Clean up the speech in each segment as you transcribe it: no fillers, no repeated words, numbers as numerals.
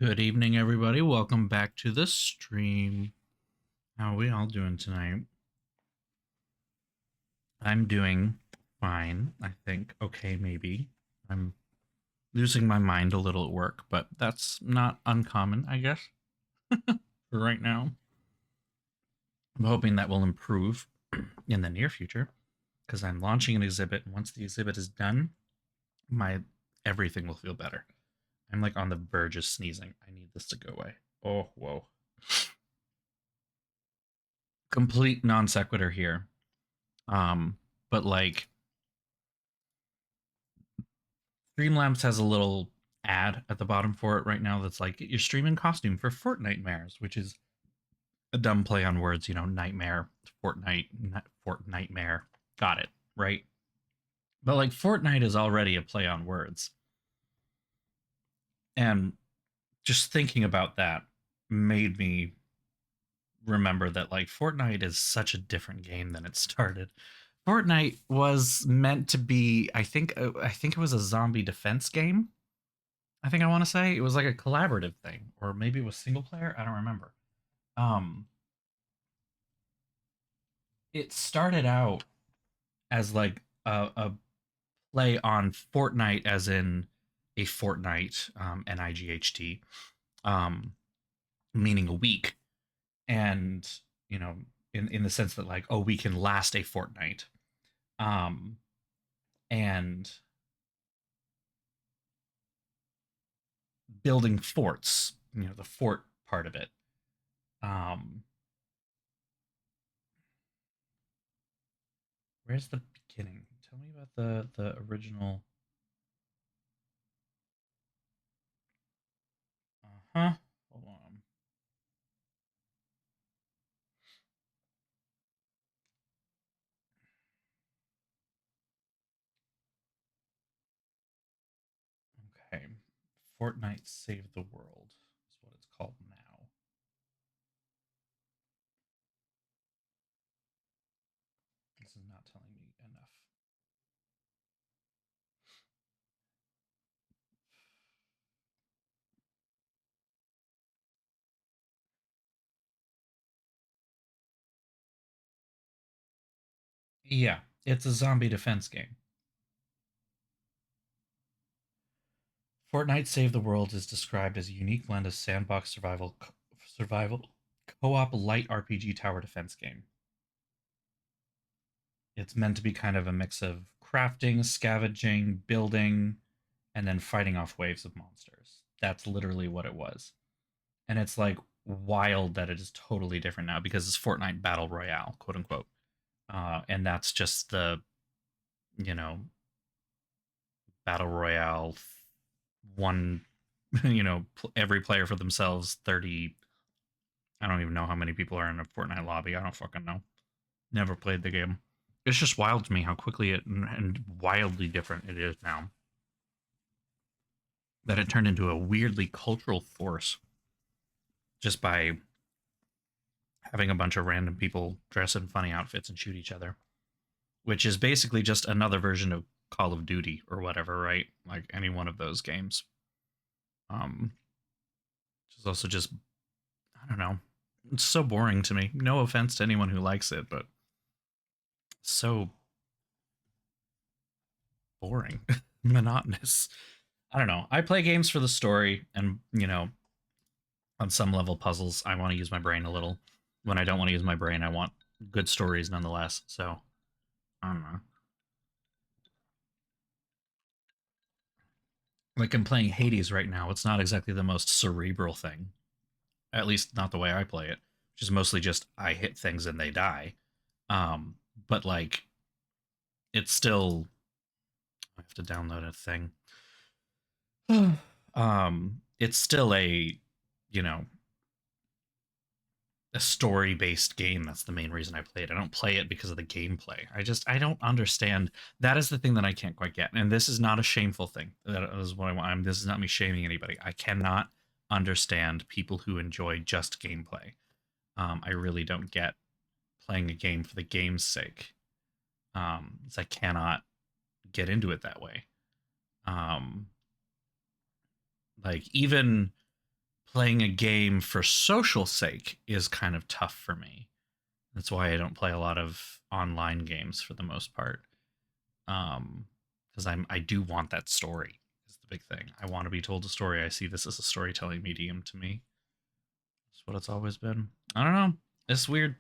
Good evening, everybody. Welcome back to the stream. How are we all doing tonight? I'm doing fine, I think. Okay, maybe. I'm losing my mind a little at work, but that's not uncommon, I guess, for right now. I'm hoping that will improve in the near future because I'm launching an exhibit. And once the exhibit is done, my everything will feel better. I'm like on the verge of sneezing. I need this to go away. Oh, whoa. Complete non sequitur here. Um, but like Streamlabs has a little ad at the bottom for it right now that's like your streaming costume for Fortnitemares, which is a dumb play on words, nightmare, Fortnite, Fortnitmare. Got it, right? But like Fortnite is already a play on words. And just thinking about that made me remember that like Fortnite is such a different game than it started. Fortnite was meant to be, I think it was a zombie defense game. I think I want to say it was like a collaborative thing, or maybe it was single player. I don't remember. Um, it started out as like a play on Fortnite, as in a fortnight, Night, um, meaning a week, and you know, in the sense that like, oh, we can last a fortnight, um, and building forts, the fort part of it. Um, where's the beginning? Tell me about the original. Uh-huh. Hold on. Okay. Fortnite Save the World is what it's called now. This is not telling me enough. Yeah, it's a zombie defense game. Fortnite Save the World is described as a unique blend of sandbox survival co-op light RPG tower defense game. It's meant to be kind of a mix of crafting, scavenging, building, and then fighting off waves of monsters. That's literally what it was. And it's like wild that it is totally different now because it's Fortnite Battle Royale, quote unquote. And that's just the, you know, Battle Royale one, every player for themselves, 30. I don't even know how many people are in a Fortnite lobby. I don't fucking know. Never played the game. It's just wild to me how quickly and wildly different it is now. That it turned into a weirdly cultural force just by having a bunch of random people dress in funny outfits and shoot each other, which is basically just another version of Call of Duty or whatever, right? Like any one of those games. Um, it's also just, I don't know, it's so boring to me. No offense to anyone who likes it, but so boring, monotonous. I don't know. I play games for the story, and on some level, puzzles. I want to use my brain a little. When I don't want to use my brain, I want good stories nonetheless. So I don't know. Like I'm playing Hades right now. It's not exactly the most cerebral thing, at least not the way I play it, which is mostly just I hit things and they die. But like it's still, I have to download a thing. It's still you know, a story based game. That's the main reason I play it. I don't play it because of the gameplay. I don't understand. That is the thing that I can't quite get. And this is not a shameful thing. That is what I want. This is not me shaming anybody. I cannot understand people who enjoy just gameplay. I really don't get playing a game for the game's sake. I cannot get into it that way. Um, like even playing a game for social sake is kind of tough for me. That's why I don't play a lot of online games for the most part. Because I do want that story is the big thing. I want to be told a story. I see this as a storytelling medium to me. That's what it's always been. I don't know. It's weird.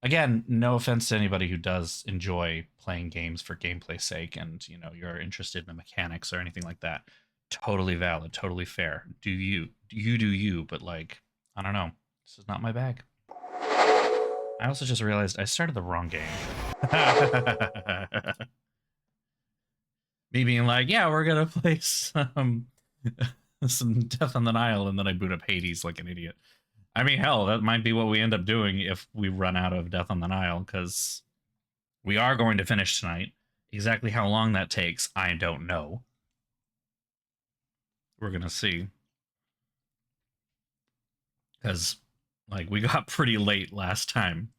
Again, no offense to anybody who does enjoy playing games for gameplay's sake and, you know, you're interested in the mechanics or anything like that. Totally valid, totally fair. Do you do you, but like, I don't know. This is not my bag. I also just realized I started the wrong game. Me being like, yeah, we're gonna play some Death on the Nile, and then I boot up Hades like an idiot. I mean, hell, that might be what we end up doing if we run out of Death on the Nile, because we are going to finish tonight. Exactly how long that takes, I don't know. We're gonna see. Because, like, we got pretty late last time,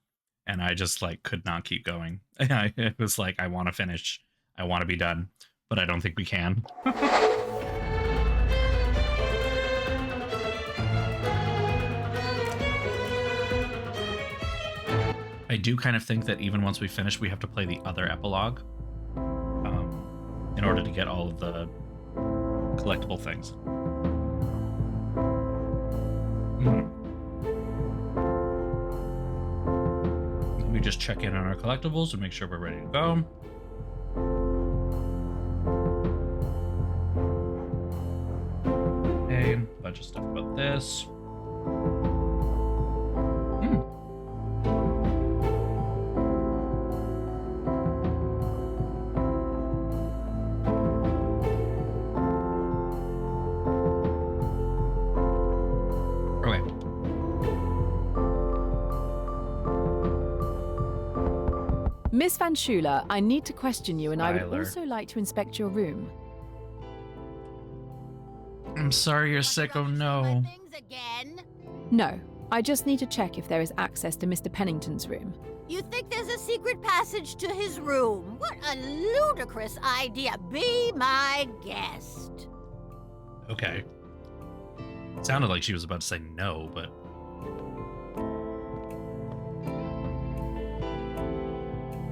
and I just, like, could not keep going. It was like, I want to finish. I want to be done, but I don't think we can. I do kind of think that even once we finish, we have to play the other epilogue in order to get all of the collectible things. Let me just check in on our collectibles and make sure we're ready to go. Okay, a bunch of stuff about this. Miss Van Schuler, I need to question you, and I would Tyler. also like to inspect your room. I'm sorry you're sick, oh no. No, I just need to check if there is access to Mr. Pennington's room. You think there's a secret passage to his room? What a ludicrous idea. Be my guest. Okay. It sounded like she was about to say no, but...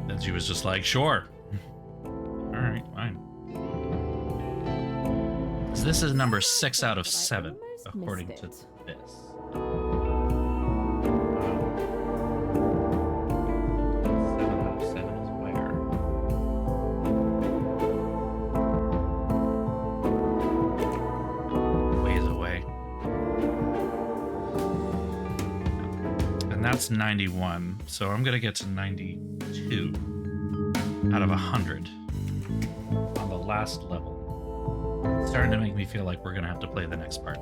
then she was just like, sure. Alright, fine. So this is number 6 out of 7, according to this. 7 out of 7 is where? Ways away. And that's 91, so I'm gonna get to 92 out of 100 on the last level. It's starting to make me feel like we're gonna have to play the next part.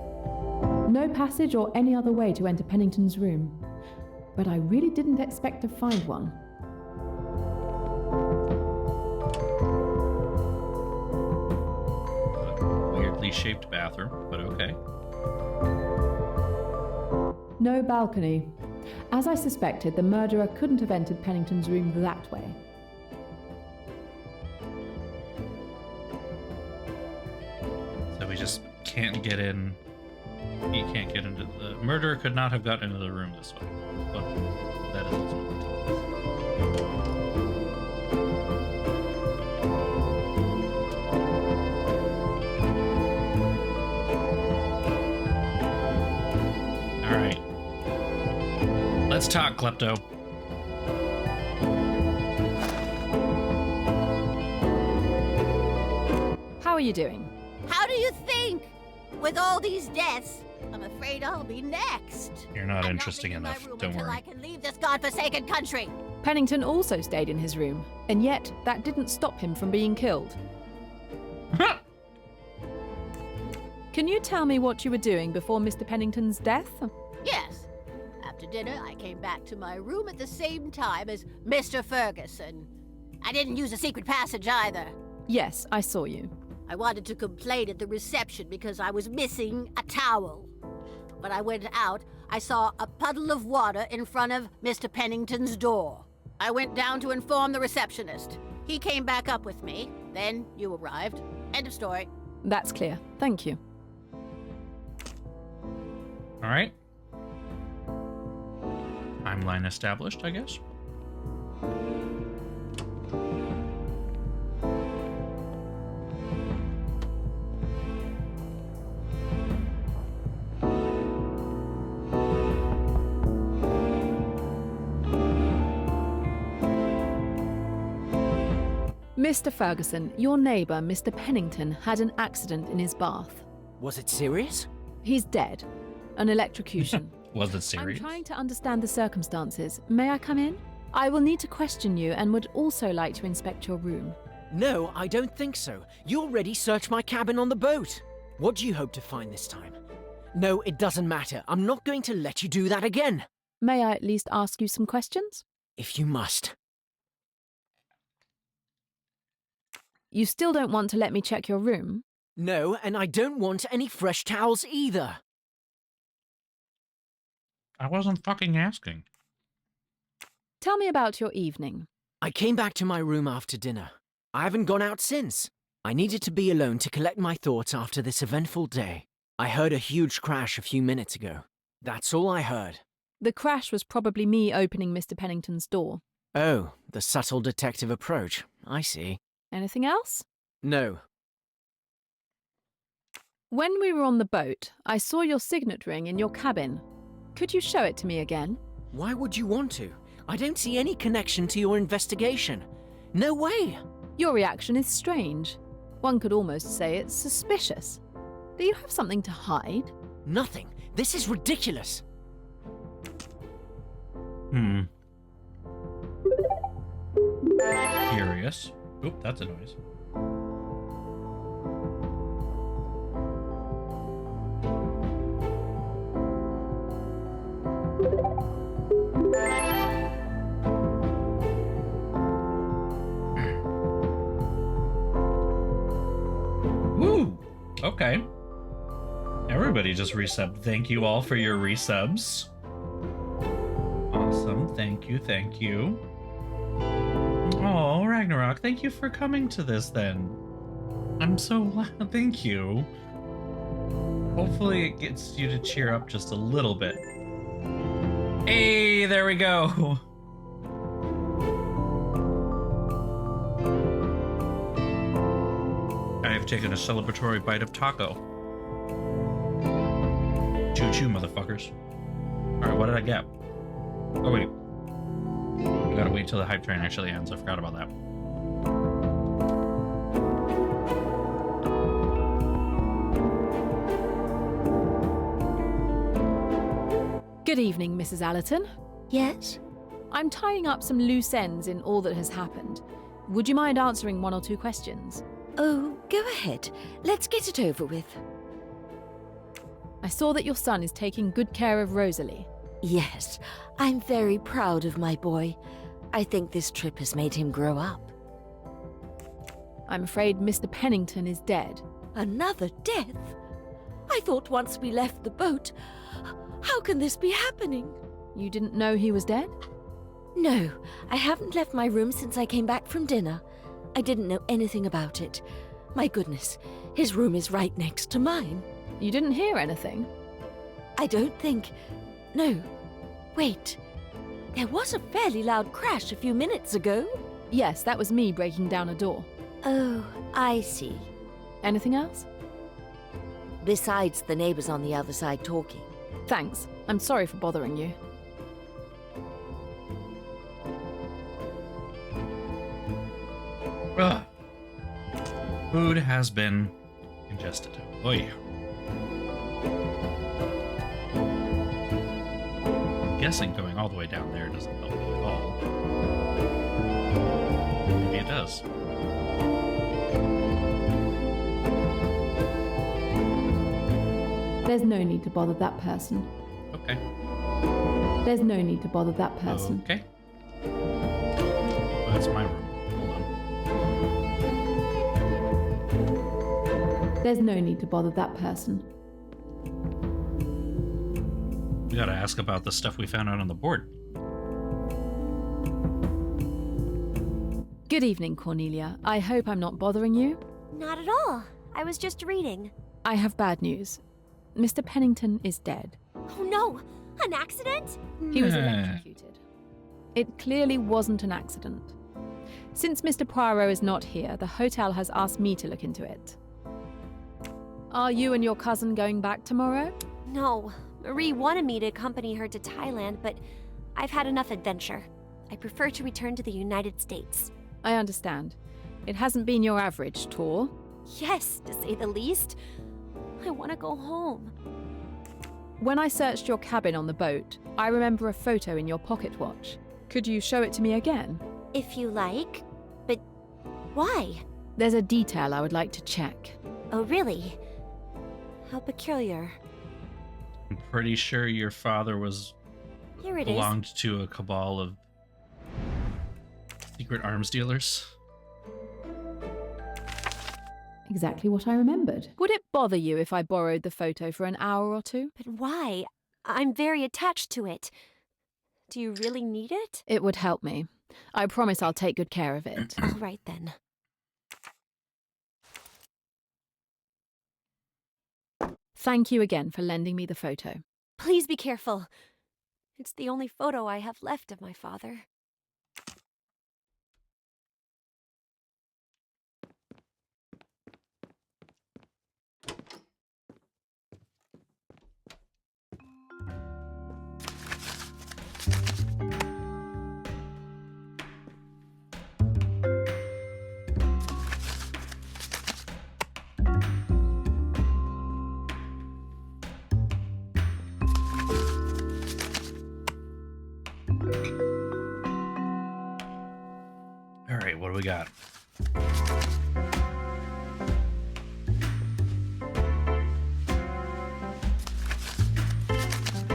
No passage or any other way to enter Pennington's room, but I really didn't expect to find one. Weirdly shaped bathroom, but okay. No balcony. As I suspected, the murderer couldn't have entered Pennington's room that way. So we just can't get in. He can't get into the murderer could not have gotten into the room this way. But that is also what they told us. Alright. Let's talk, Klepto. How are you doing? How do you think? With all these deaths, I'm afraid I'll be next. You're not I'm interesting not leaving my enough, room don't until worry. I can leave this godforsaken country. Pennington also stayed in his room, and yet that didn't stop him from being killed. Can you tell me what you were doing before Mr. Pennington's death? Yes. After dinner, I came back to my room at the same time as Mr. Ferguson. I didn't use a secret passage either. Yes, I saw you. I wanted to complain at the reception because I was missing a towel. When I went out, I saw a puddle of water in front of Mr. Pennington's door. I went down to inform the receptionist. He came back up with me. Then you arrived. End of story. That's clear. Thank you. All right. Timeline established, I guess. Mr. Ferguson, your neighbour, Mr. Pennington, had an accident in his bath. Was it serious? He's dead. An electrocution. Was it serious? I'm trying to understand the circumstances. May I come in? I will need to question you and would also like to inspect your room. No, I don't think so. You already searched my cabin on the boat. What do you hope to find this time? No, it doesn't matter. I'm not going to let you do that again. May I at least ask you some questions? If you must. You still don't want to let me check your room? No, and I don't want any fresh towels either. I wasn't fucking asking. Tell me about your evening. I came back to my room after dinner. I haven't gone out since. I needed to be alone to collect my thoughts after this eventful day. I heard a huge crash a few minutes ago. That's all I heard. The crash was probably me opening Mr. Pennington's door. Oh, the subtle detective approach. I see. Anything else? No. When we were on the boat, I saw your signet ring in your cabin. Could you show it to me again? Why would you want to? I don't see any connection to your investigation. No way! Your reaction is strange. One could almost say it's suspicious. Do you have something to hide? Nothing. This is ridiculous. Curious. Oop, that's a noise. Woo! Okay. Everybody just resubbed. Thank you all for your resubs. Awesome. Thank you. Thank you. Oh, Ragnarok, thank you for coming to this then. I'm so glad. Thank you. Hopefully it gets you to cheer up just a little bit. Hey, there we go. I have taken a celebratory bite of taco. Choo-choo, motherfuckers. Alright, what did I get? Oh, wait. I gotta wait till the hype train actually ends. I forgot about that. Good evening, Mrs. Allerton. Yes? I'm tying up some loose ends in all that has happened. Would you mind answering one or two questions? Oh, go ahead. Let's get it over with. I saw that your son is taking good care of Rosalie. Yes, I'm very proud of my boy. I think this trip has made him grow up. I'm afraid Mr. Pennington is dead. Another death? I thought once we left the boat. How can this be happening? You didn't know he was dead? No, I haven't left my room since I came back from dinner. I didn't know anything about it. My goodness, his room is right next to mine. You didn't hear anything? I don't think... No. Wait. There was a fairly loud crash a few minutes ago. Yes, that was me breaking down a door. Oh, I see. Anything else? Besides the neighbors on the other side talking. Thanks. I'm sorry for bothering you. Ugh. Food has been ingested. Oy. I'm guessing going all the way down there doesn't help me at all. Maybe it does. There's no need to bother that person. Okay. There's no need to bother that person. Okay. Well, that's my room. Hold on. There's no need to bother that person. We gotta ask about the stuff we found out on the board. Good evening, Cornelia. I hope I'm not bothering you. Not at all. I was just reading. I have bad news. Mr. Pennington is dead. Oh no! An accident? He was Yeah. electrocuted. It clearly wasn't an accident. Since Mr. Poirot is not here, the hotel has asked me to look into it. Are you and your cousin going back tomorrow? No. Marie wanted me to accompany her to Thailand, but I've had enough adventure. I prefer to return to the United States. I understand. It hasn't been your average tour. Yes, to say the least. I want to go home. When I searched your cabin on the boat, I remember a photo in your pocket watch. Could you show it to me again? If you like. But why? There's a detail I would like to check. Oh, really? How peculiar. I'm pretty sure your father Here it is. belonged to a cabal of secret arms dealers. Exactly what I remembered. Would it bother you if I borrowed the photo for an hour or two? But why? I'm very attached to it. Do you really need it? It would help me. I promise I'll take good care of it. All right then. Thank you again for lending me the photo. Please be careful. It's the only photo I have left of my father. All right, what do we got?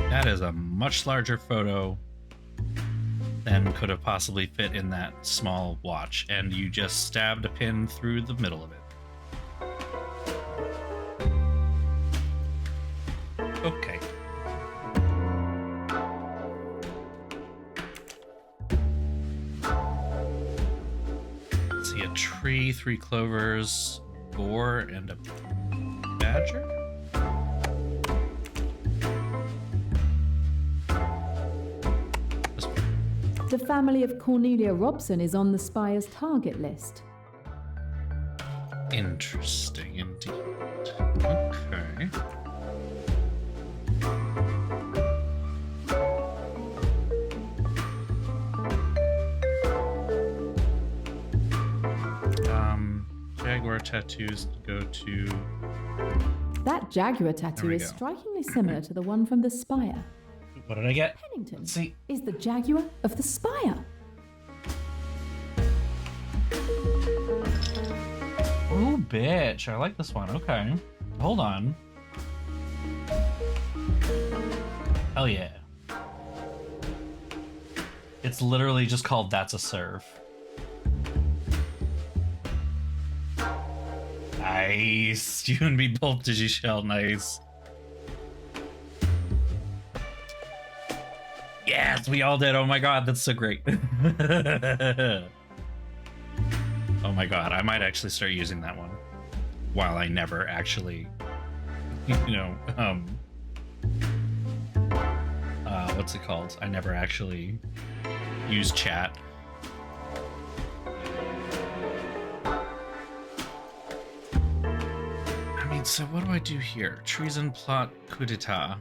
That is a much larger photo than could have possibly fit in that small watch, and you just stabbed a pin through the middle of it. Okay. Let's see, a tree, 3 clovers, boar, and a badger? This one. The family of Cornelia Robson is on the spire's target list. Interesting indeed. Okay. Jaguar tattoos go to... That jaguar There tattoo we is go. strikingly similar to the one from the spire. What did I get? Pennington Let's see. is the jaguar of the spire. Oh, bitch. I like this one. Okay. Hold on. Hell yeah. It's literally just called That's a Serve. Nice. You and me both, Digishell. Nice. Yes, we all did. Oh my god, that's so great. Oh my god, I might actually start using that one. While I never actually, what's it called? I never actually use chat. I mean, so what do I do here? Treason, plot, coup d'etat.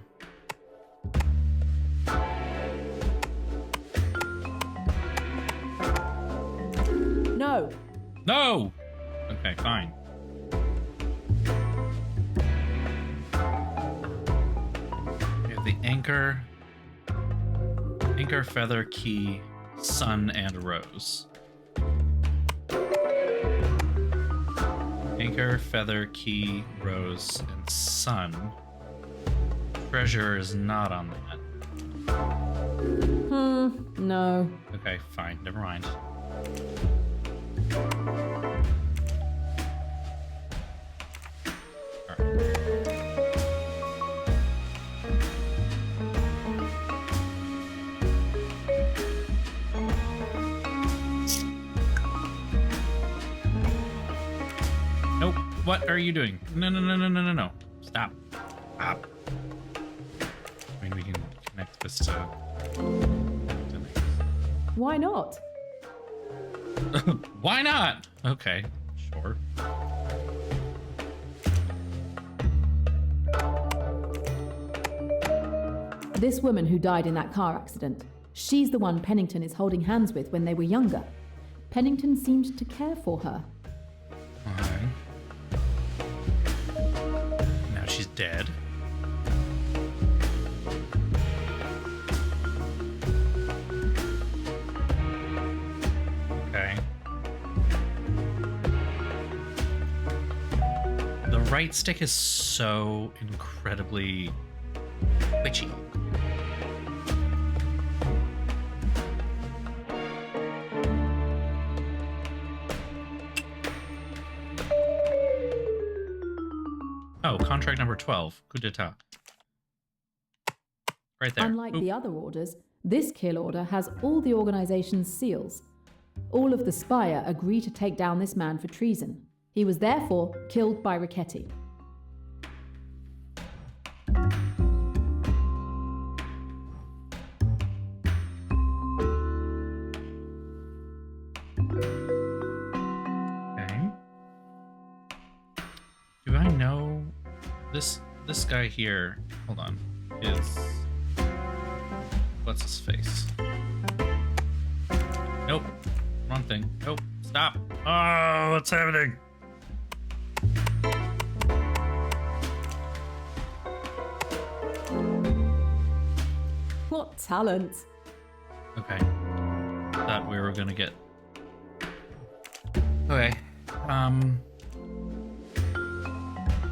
No. No! Okay, fine. We have the anchor, feather, key, sun, and rose. Anchor, feather, key, rose, and sun. Treasure is not on that. No. Okay, fine, never mind. Nope. What are you doing? No. Stop. Stop. We connect this to... Why not? Why not? Okay, sure. This woman who died in that car accident, she's the one Pennington is holding hands with when they were younger. Pennington seemed to care for her. Alright. Now she's dead. Okay. The right stick is so incredibly twitchy. Oh, contract number 12. Coup d'etat. Right there. Unlike Oop. the other orders, this kill order has all the organization's seals. All of the Spire agree to take down this man for treason. He was therefore killed by Richetti. Okay. Do I know this guy here? Hold on. Is what's his face? Nope. Wrong thing. Nope. Stop. Oh, what's happening? What talent! Okay. Thought we were gonna get. Okay.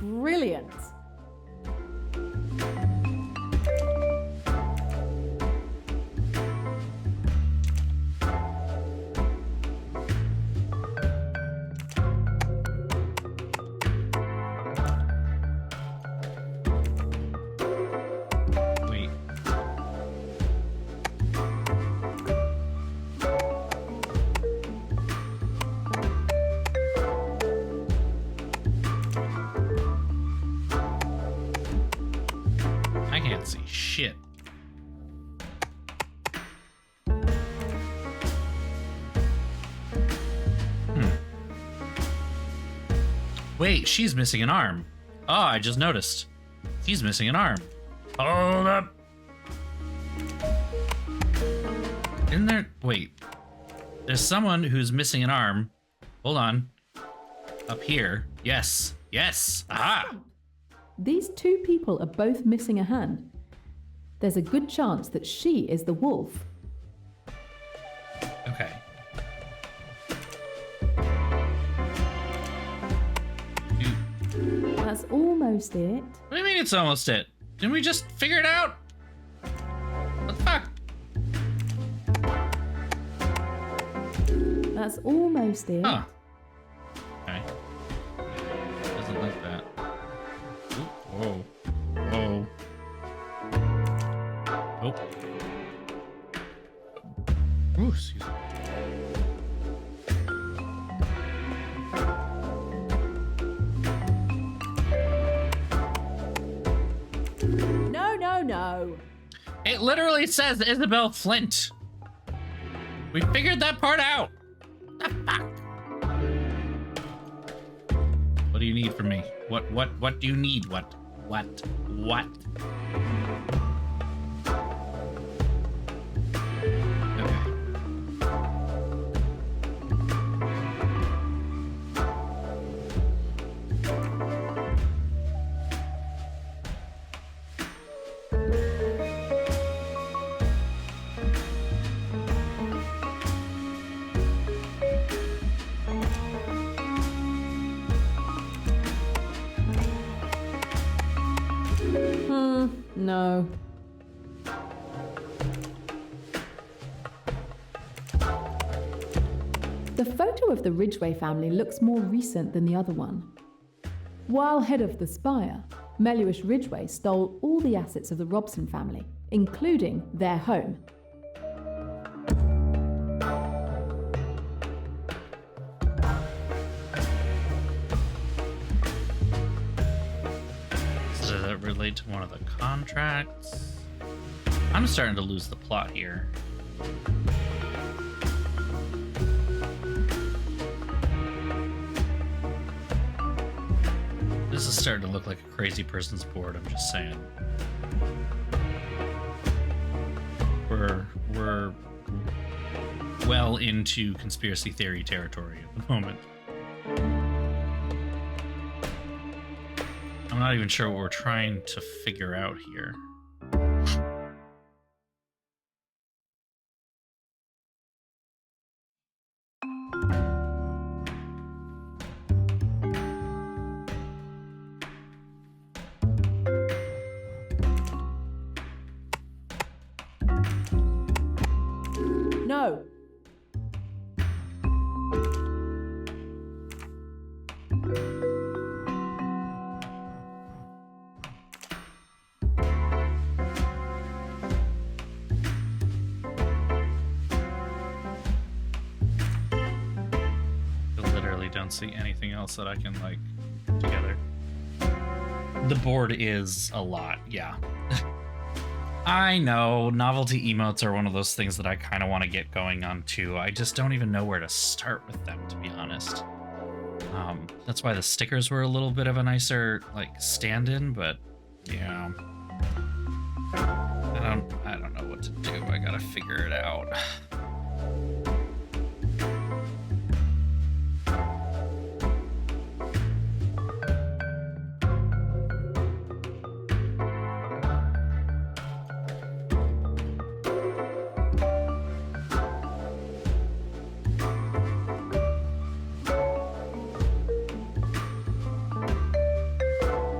Brilliant! Wait. I can't see shit. Wait, she's missing an arm. Oh, I just noticed. He's missing an arm. Hold up. Isn't there... Wait. There's someone who's missing an arm. Hold on. Up here. Yes. Yes. Aha! These two people are both missing a hand. There's a good chance that she is the wolf. Okay. That's almost it. What do you mean it's almost it? Didn't we just figure it out? What the fuck? That's almost it. Huh. Okay. Doesn't like that. Ooh, whoa. Whoa. Oh. Ooh, excuse me. No, no, no. It literally says Isabel Flint. We figured that part out. The fuck? What do you need from me? What do you need? What? Okay. No. The photo of the Ridgway family looks more recent than the other one. While head of the Spire, Meluish Ridgway stole all the assets of the Robson family, including their home. Does it relate to one of the contracts? I'm starting to lose the plot here. This is starting to look like a crazy person's board, I'm just saying. We're well into conspiracy theory territory at the moment. I'm not even sure what we're trying to figure out here. No. I literally don't see anything else that I can, like, put together. The board is a lot, yeah. I know, novelty emotes are one of those things that I kind of want to get going on too. I just don't even know where to start with them, to be honest. That's why the stickers were a little bit of a nicer, like, stand-in, but yeah. I don't know what to do. I gotta figure it out.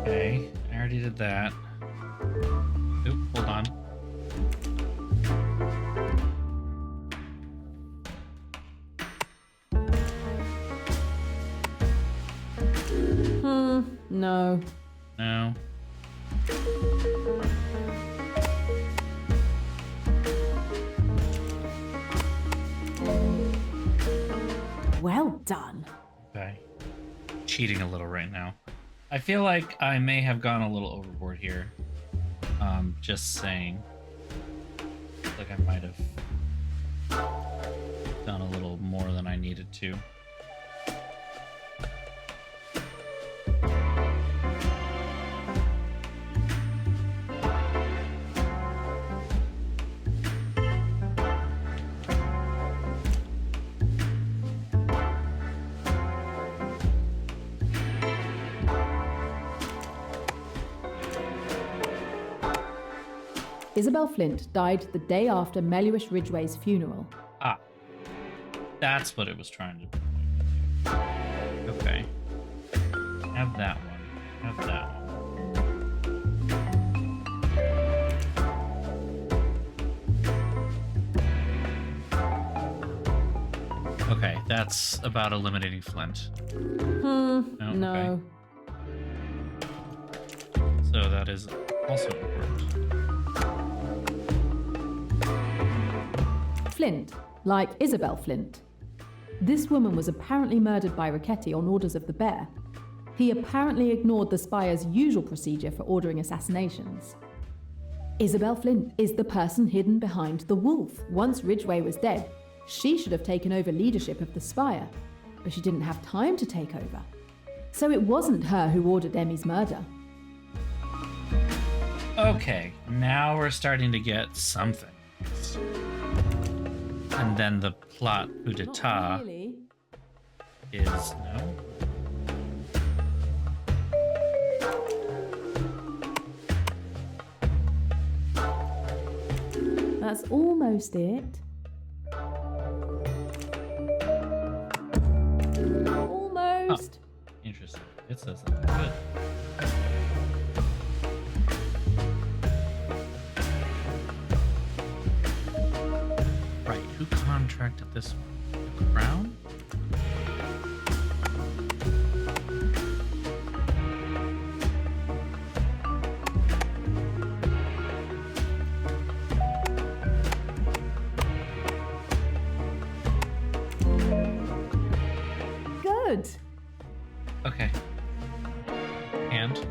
Okay, I already did that. Oop, hold on. No. No. Well done. Okay. Cheating a little right now. I feel like I may have gone a little overboard here. Just saying. Like I might have done a little more than I needed to. Isabel Flint died the day after Meluish Ridgway's funeral. Ah. That's what it was trying to do. Okay. Have that one. Have that one. Okay, that's about eliminating Flint. No. Okay. So that is also important. Flint, like Isabel Flint. This woman was apparently murdered by Ricchetti on orders of the Bear. He apparently ignored the spire's usual procedure for ordering assassinations. Isabel Flint is the person hidden behind the wolf. Once Ridgway was dead, she should have taken over leadership of the spire, but she didn't have time to take over. So it wasn't her who ordered Emmy's murder. Okay, now we're starting to get something. And then the plot coup d'etat Not really. is no. That's almost it. Almost. Interesting. It says that. Good. Right, who contracted this one? The Crown? Good. Okay. And?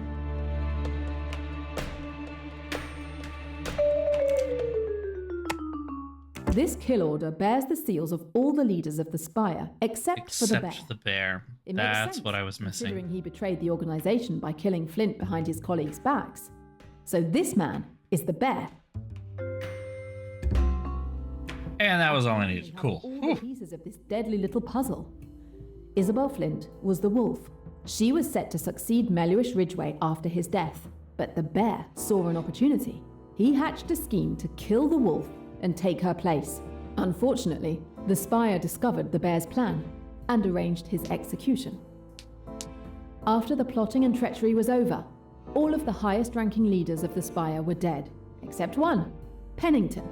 This kill order bears the seals of all the leaders of the Spire, except for the bear. Except the bear. It makes That's sense, what I was considering missing. he betrayed the organization by killing Flint behind his colleagues' backs. So this man is the bear. And that was all I needed. We have Cool. all Whew. the pieces of this deadly little puzzle. Isabel Flint was the wolf. She was set to succeed Mellish Ridgway after his death, but the bear saw an opportunity. He hatched a scheme to kill the wolf and take her place. Unfortunately, the Spire discovered the bear's plan and arranged his execution. After the plotting and treachery was over, all of the highest-ranking leaders of the Spire were dead, except one, Pennington.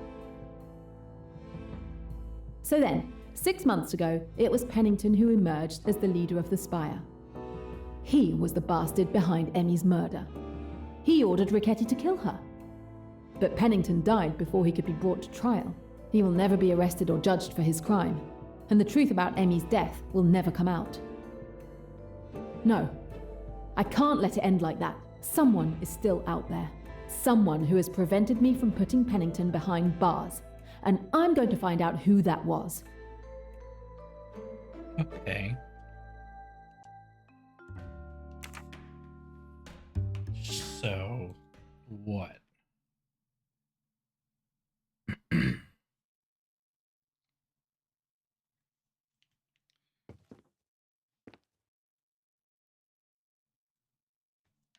So then, 6 months ago, it was Pennington who emerged as the leader of the Spire. He was the bastard behind Emmy's murder. He ordered Ricchetti to kill her. But Pennington died before he could be brought to trial. He will never be arrested or judged for his crime, and the truth about Emmy's death will never come out. No, I can't let it end like that. Someone is still out there. Someone who has prevented me from putting Pennington behind bars, and I'm going to find out who that was. Okay. So, what?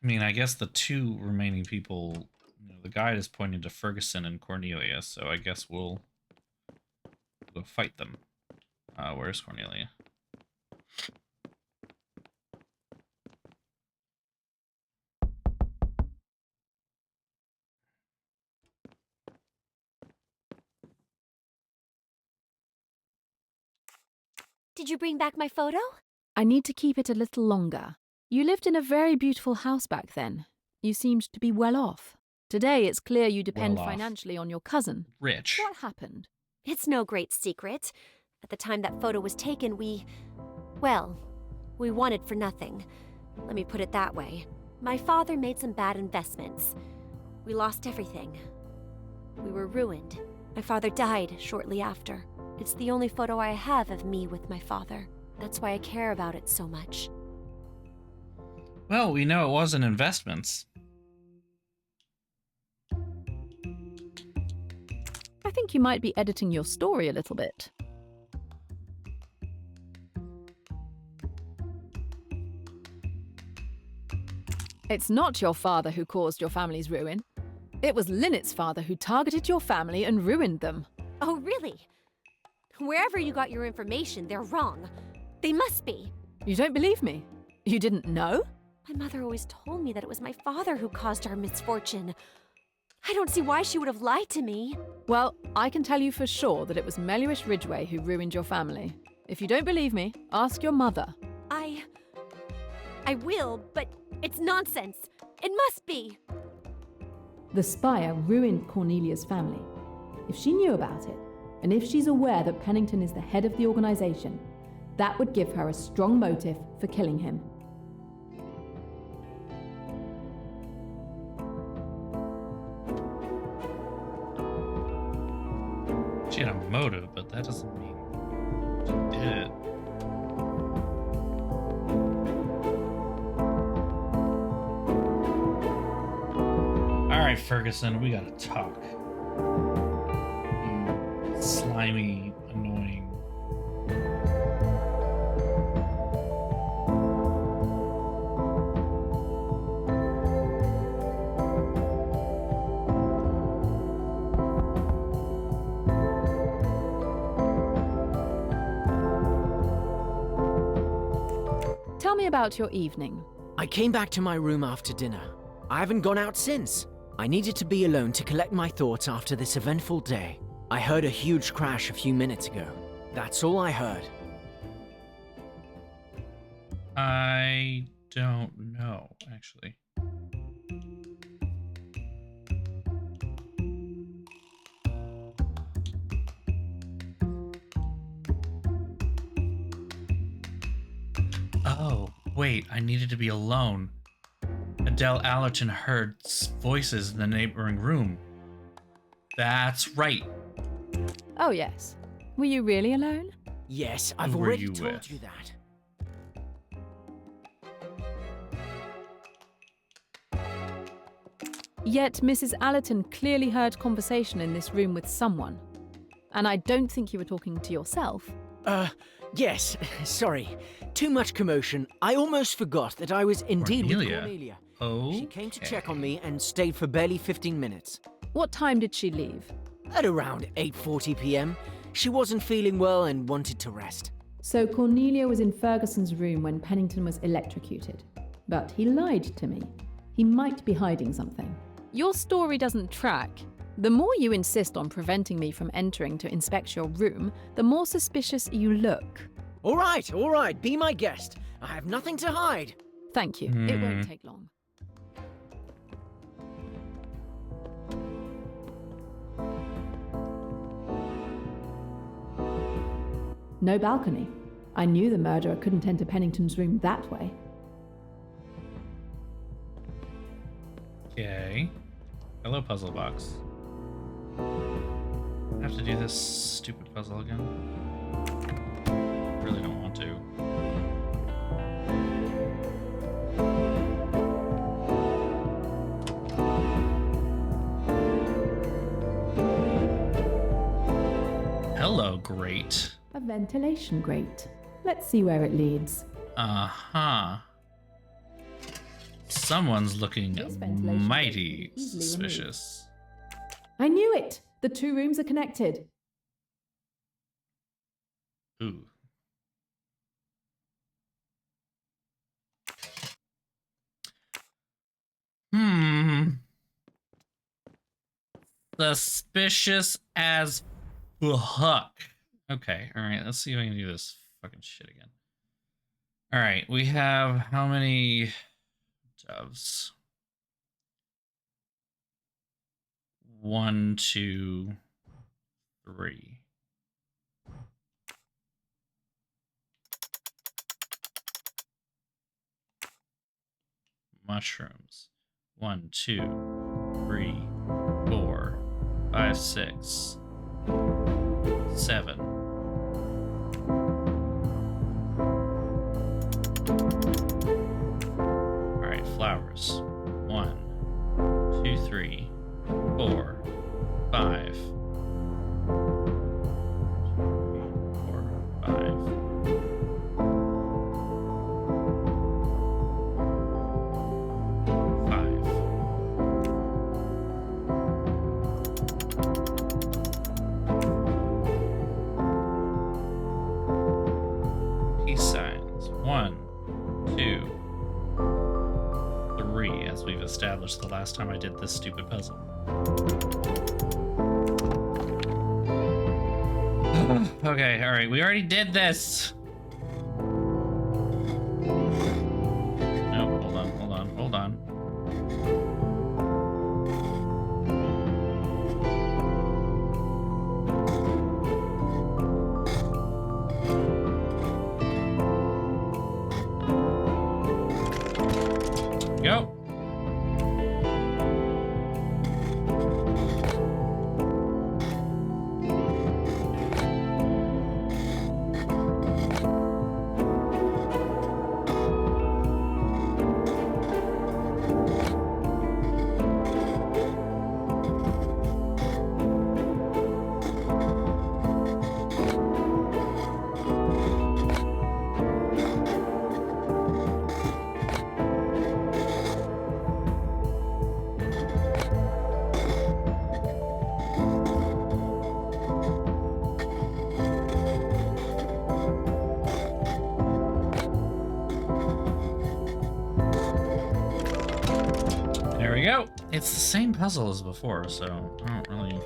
I mean, I guess the two remaining people, the guide is pointing to Ferguson and Cornelia, so I guess we'll go fight them. Where's Cornelia? Did you bring back my photo? I need to keep it a little longer. You lived in a very beautiful house back then. You seemed to be well off. Today it's clear you depend Well off. financially on your cousin. Rich. What happened? It's no great secret. At the time that photo was taken, we wanted for nothing. Let me put it that way. My father made some bad investments. We lost everything. We were ruined. My father died shortly after. It's the only photo I have of me with my father. That's why I care about it so much. Well, we know it wasn't investments. I think you might be editing your story a little bit. It's not your father who caused your family's ruin. It was Linnet's father who targeted your family and ruined them. Oh, really? Wherever you got your information, they're wrong. They must be. You don't believe me? You didn't know? My mother always told me that it was my father who caused our misfortune. I don't see why she would have lied to me. Well, I can tell you for sure that it was Mellish Ridgway who ruined your family. If you don't believe me, ask your mother. I will, but it's nonsense. It must be. The Spire ruined Cornelia's family. If she knew about it, and if she's aware that Pennington is the head of the organization, that would give her a strong motive for killing him. She had a motive, but that doesn't mean she did it. Alright, Ferguson, we gotta talk. You slimy, annoying. Tell me about your evening. I came back to my room after dinner. I haven't gone out since. I needed to be alone to collect my thoughts after this eventful day. I heard a huge crash a few minutes ago. That's all I heard. I don't know, actually. Oh, wait, I needed to be alone. Adele Allerton heard voices in the neighboring room. That's right. Oh, yes. Were you really alone? Yes, I've Who were already you told with? you that. Yet Mrs. Allerton clearly heard conversation in this room with someone. And I don't think you were talking to yourself. Yes, sorry. Too much commotion. I almost forgot that I was indeed with Cornelia. Cornelia. Oh. She came to check on me and stayed for barely 15 minutes. What time did she leave? At around 8:40 p.m., she wasn't feeling well and wanted to rest. So Cornelia was in Ferguson's room when Pennington was electrocuted. But he lied to me. He might be hiding something. Your story doesn't track. The more you insist on preventing me from entering to inspect your room, the more suspicious you look. All right, be my guest. I have nothing to hide. Thank you. It won't take long. No balcony. I knew the murderer couldn't enter Pennington's room that way. Okay. Hello, puzzle box. I have to do this stupid puzzle again. I really don't want to. Hello, grate. A ventilation grate. Let's see where it leads. Uh-huh. Someone's looking This ventilation mighty grate can be easily suspicious. I knew it! The two rooms are connected. Ooh. Suspicious as fuck. Okay, alright, let's see if I can do this fucking shit again. Alright, we have how many doves? 1, 2, 3. Mushrooms. 1, 2, 3, 4, 5, 6, 7. Alright, flowers. 1, 2, 3, 4, 5. 4, 5. Peace signs. 1, 2, 3, as we've established the last time I did this stupid puzzle. Okay, alright, we already did this! No, hold on. Go! There we go. It's the same puzzle as before, so I don't really...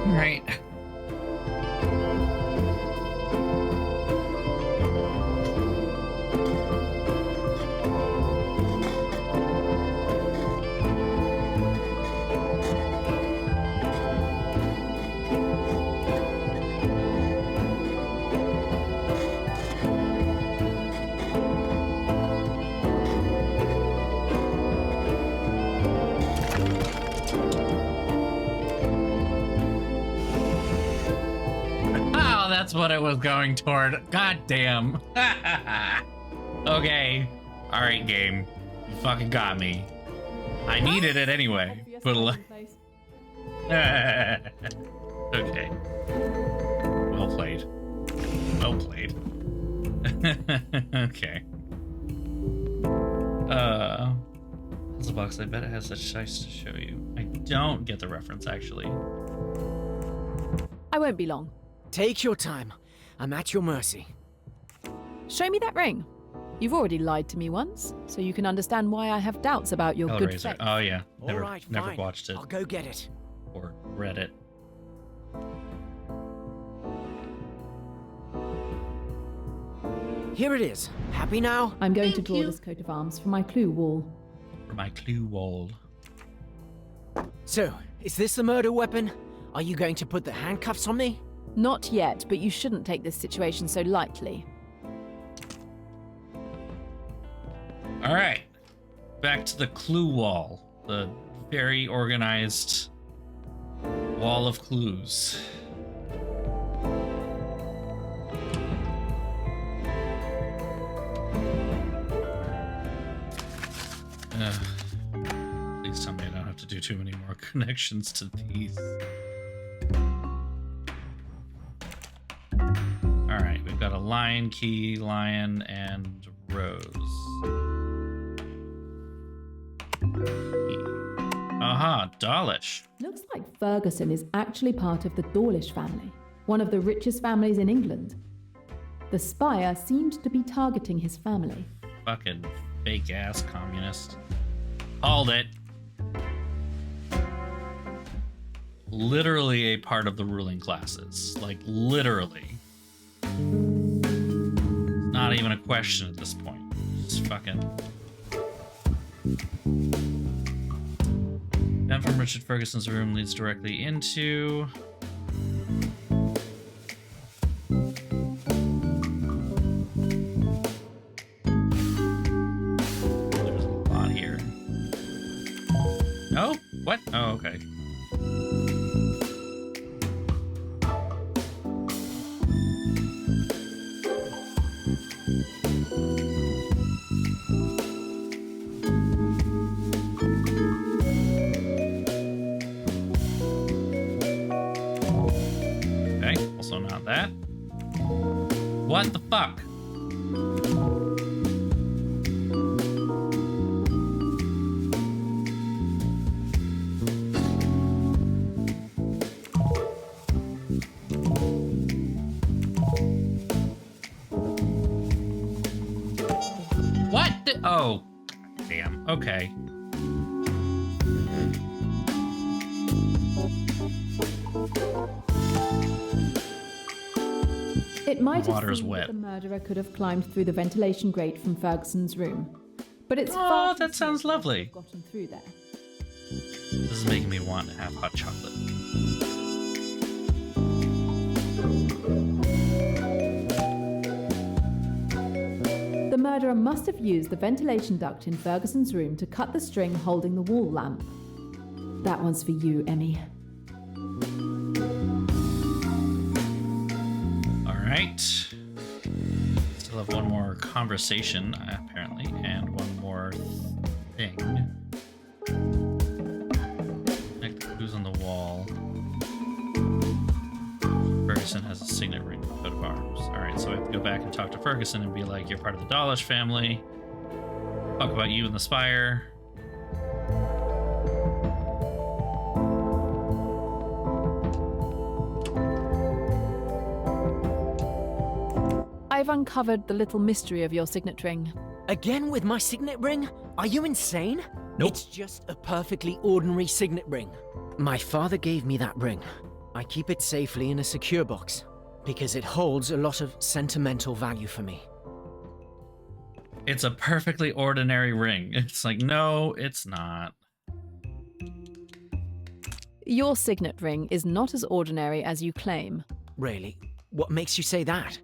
Right. That's what it was going toward. God damn. Okay. All right, game. You fucking got me. I needed it anyway. But okay. Well played. Well played. Okay. Puzzle box. I bet it has such size to show you. I don't get the reference actually. I won't be long. Take your time. I'm at your mercy. Show me that ring. You've already lied to me once, so you can understand why I have doubts about your good Hellraiser. faith. Oh yeah. All Never, right, never fine. watched it I'll go get it. or read it. Here it is. Happy now? I'm going to draw this coat of arms for my clue wall. For my clue wall. So, is this the murder weapon? Are you going to put the handcuffs on me? Not yet, but you shouldn't take this situation so lightly. All right. Back to the clue wall. The very organized wall of clues. Please tell me I don't have to do too many more connections to these. All right, we've got a lion, key, lion, and rose. Aha, Dawlish. Looks like Ferguson is actually part of the Dawlish family, one of the richest families in England. The spire seemed to be targeting his family. Fucking fake ass communist. Called it. Literally a part of the ruling classes. Like, literally. Not even a question at this point. Just fucking. Vent from Richard Ferguson's room leads directly into. There's a lot here. Oh, what? Oh, okay. Okay, also not that. What the fuck? What the? Oh, damn. Okay. It might have Water's seemed wet. that the murderer could have climbed through the ventilation grate from Ferguson's room. But it's Oh, far too that sounds small to lovely. have gotten through there. This is making me want to have hot chocolate. The murderer must have used the ventilation duct in Ferguson's room to cut the string holding the wall lamp. That one's for you, Emmy. All right. Still have one more conversation, apparently, and one more thing. Connect the clues on the wall. Ferguson has a signet ring, coat of arms. All right, so I have to go back and talk to Ferguson and be like, "You're part of the Dawlish family. Talk about you and the spire." I've uncovered the little mystery of your signet ring. Again with my signet ring? Are you insane? Nope. It's just a perfectly ordinary signet ring. My father gave me that ring. I keep it safely in a secure box because it holds a lot of sentimental value for me. It's a perfectly ordinary ring. It's like, no, it's not. Your signet ring is not as ordinary as you claim. Really? What makes you say that?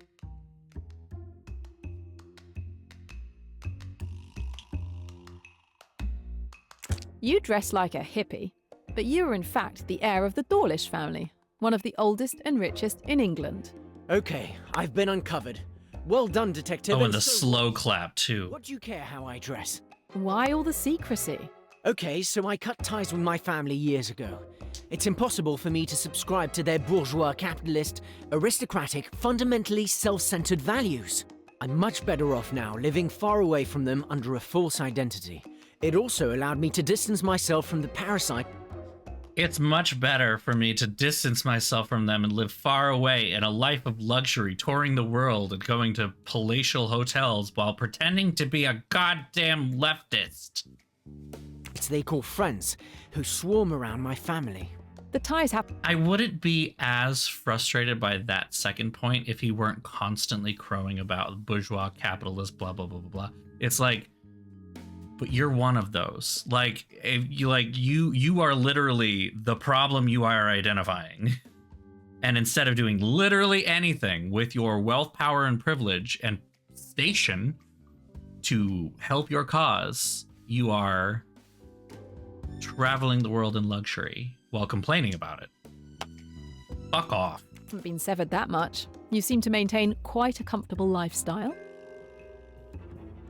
You dress like a hippie, but you are in fact the heir of the Dawlish family, one of the oldest and richest in England. Okay, I've been uncovered. Well done, Detective. Oh, and the so slow clap, too. what do you care how I dress? Why all the secrecy? Okay, so I cut ties with my family years ago. It's impossible for me to subscribe to their bourgeois, capitalist, aristocratic, fundamentally self-centered values. I'm much better off now, living far away from them under a false identity. It also allowed me to distance myself from the parasite. It's much better for me to distance myself from them and live far away in a life of luxury, touring the world and going to palatial hotels while pretending to be a goddamn leftist. They call friends, who swarm around my family. The ties have. I wouldn't be as frustrated by that second point if he weren't constantly crowing about bourgeois capitalist, blah, blah, blah, blah, blah. It's like, but you're one of those. Like, if you are literally the problem you are identifying. And instead of doing literally anything with your wealth, power, and privilege and station to help your cause, you are traveling the world in luxury while complaining about it. Fuck off. Haven't been severed that much. You seem to maintain quite a comfortable lifestyle.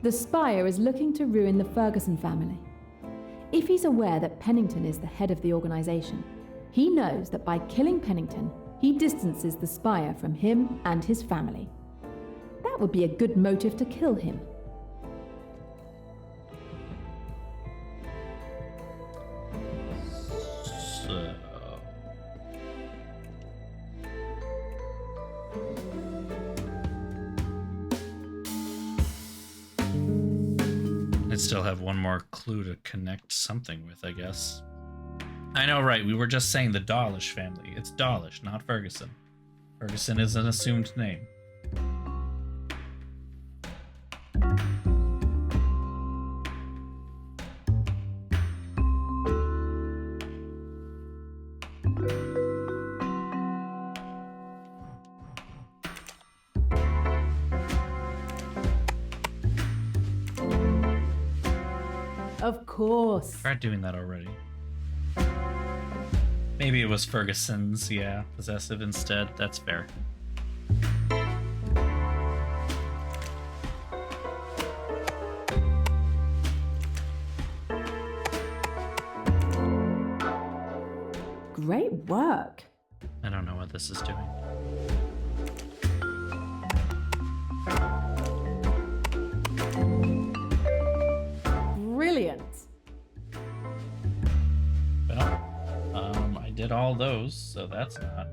The spire is looking to ruin the Ferguson family. If he's aware that Pennington is the head of the organization, he knows that by killing Pennington, he distances the spire from him and his family. That would be a good motive to kill him. So... I'd still have one more clue to connect something with, I guess. I know, right? We were just saying the Dawlish family. It's Dawlish, not Ferguson. Ferguson is an assumed name. Of course. Tried doing that already. Maybe it was Ferguson's, yeah. Possessive instead. That's fair. Great work. I don't know what this is doing. Brilliant. Well, I did all those, so that's not what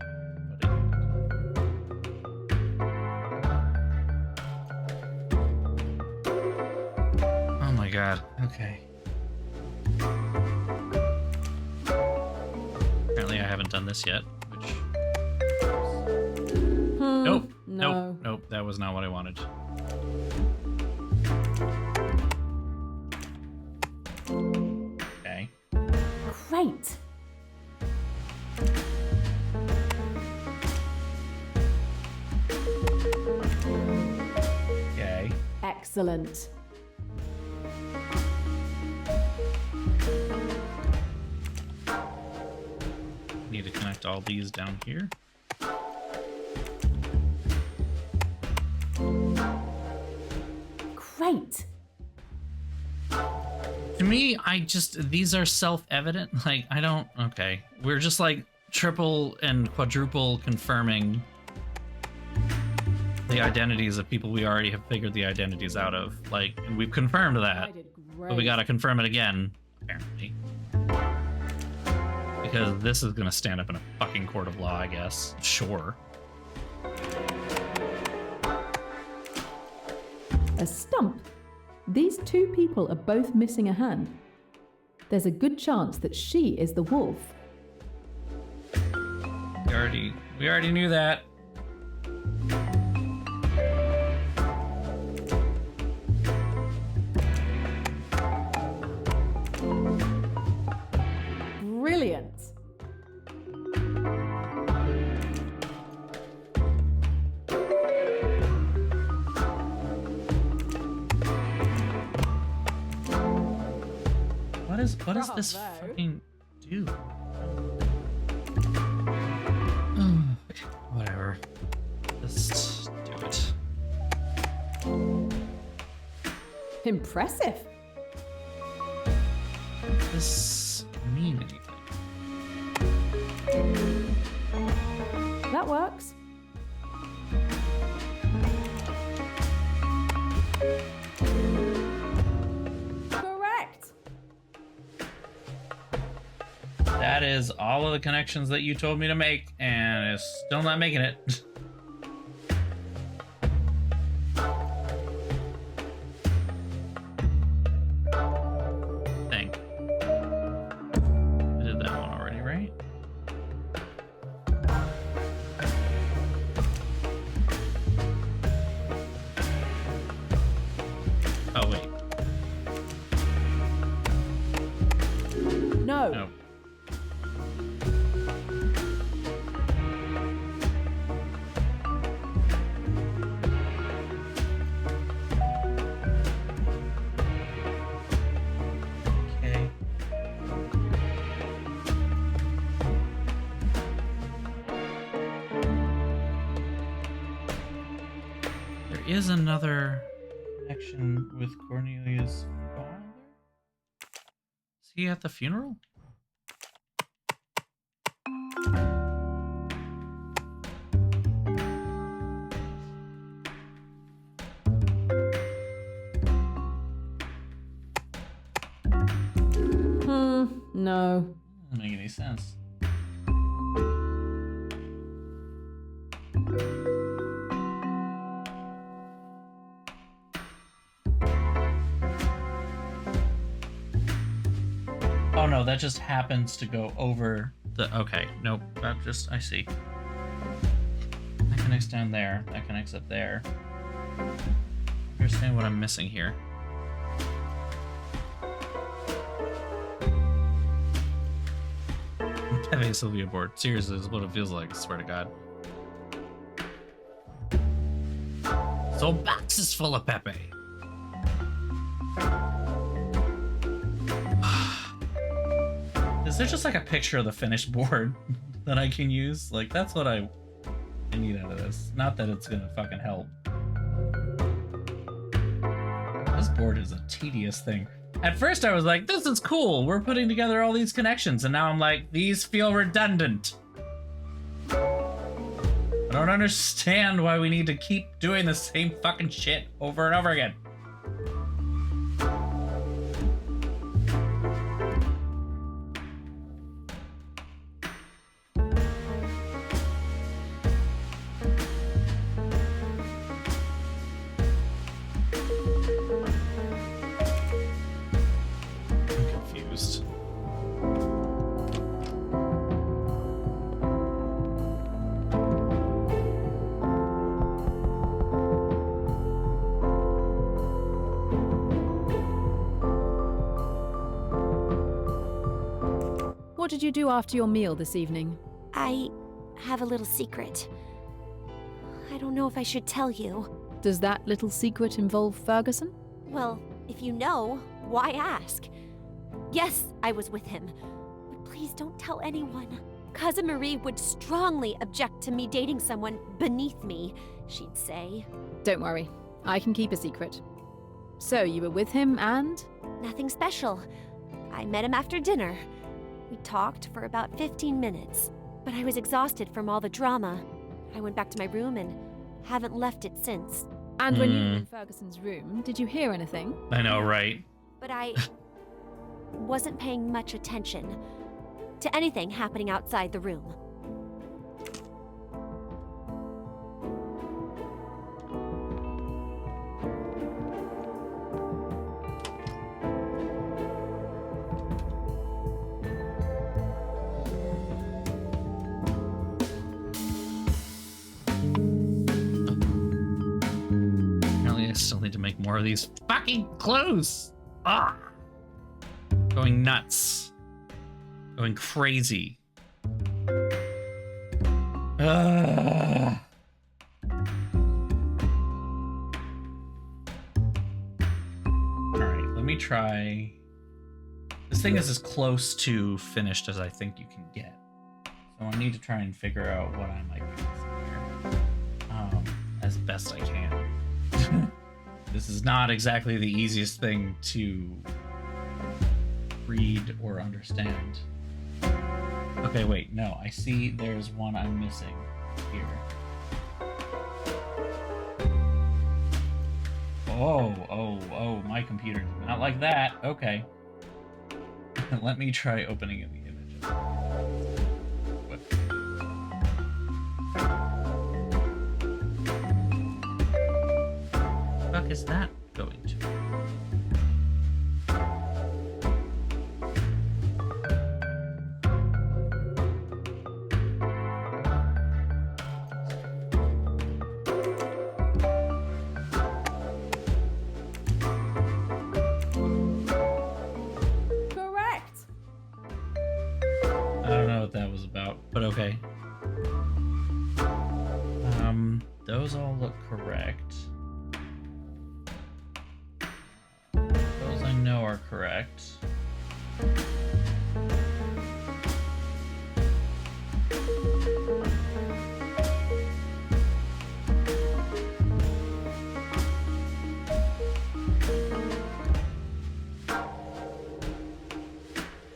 Oh my god, okay. Apparently I haven't done this yet, which... Nope, no. nope, that was not what I wanted. Okay. Great. Okay. Excellent. Need to connect all these down here. Great. To me, these are self-evident. Like, I don't, okay. We're just like triple and quadruple confirming the identities of people we already have figured the identities out of. Like, and we've confirmed that, I did great. but we gotta confirm it again, apparently. Because this is gonna stand up in a fucking court of law, I guess. Sure. A stump. These two people are both missing a hand. There's a good chance that she is the wolf. We already knew that. Brilliant. What does this Bravo. fucking do? Whatever. This Impressive. Does this mean anything? That works. Correct. That is all of the connections that you told me to make, and it's still not making it. Dang. I did that one already, right? Oh, wait. No. No. Okay. There is another connection with Cornelia's father. Is he at the funeral? No. Doesn't make any sense. Oh no, that just happens to go over the. Okay, nope. That just. I see. That connects down there. That connects up there. Understand what I'm missing here. Pepe Sylvia board. Seriously, this is what it feels like. I swear to God. So box is full of Pepe. Is there just like a picture of the finished board that I can use? Like, that's what I need out of this. Not that it's gonna fucking help. This board is a tedious thing. At first I was like, this is cool. We're putting together all these connections. And now I'm like, these feel redundant. I don't understand why we need to keep doing the same fucking shit over and over again. What did you do after your meal this evening? I have a little secret. I don't know if I should tell you. Does that little secret involve Ferguson? Well, if you know, why ask? Yes, I was with him. But please don't tell anyone. Cousin Marie would strongly object to me dating someone beneath me, she'd say. Don't worry, I can keep a secret. So you were with him and? Nothing special. I met him after dinner. We talked for about 15 minutes, but I was exhausted from all the drama. I went back to my room and haven't left it since. And when you were in Ferguson's room, did you hear anything? I know, right? But I wasn't paying much attention to anything happening outside the room. I still need to make more of these fucking clues. Ah, going nuts, going crazy. All right, let me try. This thing is as close to finished as I think you can get, so I need to try and figure out what I might be missing here, as best I can. This is not exactly the easiest thing to read or understand. Okay, wait, no, I see there's one I'm missing here. Oh, my computer did not like that. Okay. Let me try opening the image. What? The fuck is that going to? Correct. I don't know what that was about, but okay. Those all look correct. Those I know are correct.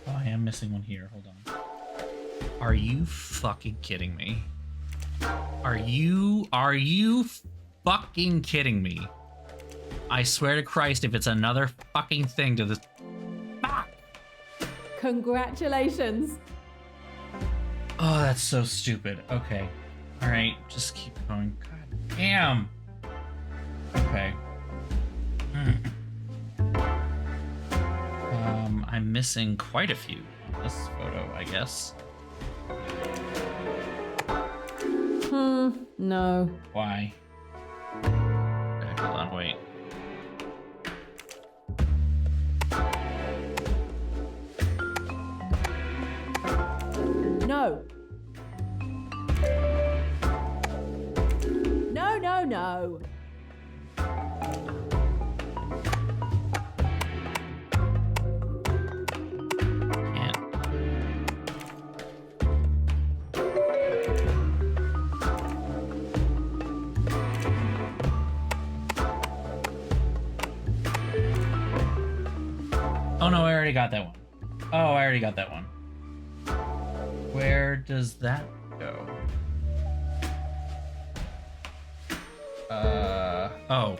Oh, I am missing one here. Hold on. Are you fucking kidding me? Are you fucking kidding me? I swear to Christ, if it's another fucking thing to this. Fuck! Congratulations. Oh, that's so stupid. Okay. Alright, just keep going. God damn! Okay. I'm missing quite a few in this photo, I guess. No. Why? Okay, hold on, wait. No. No, no, no. Can't. Oh no, I already got that one. Oh, I already got that one. Where does that go? Oh.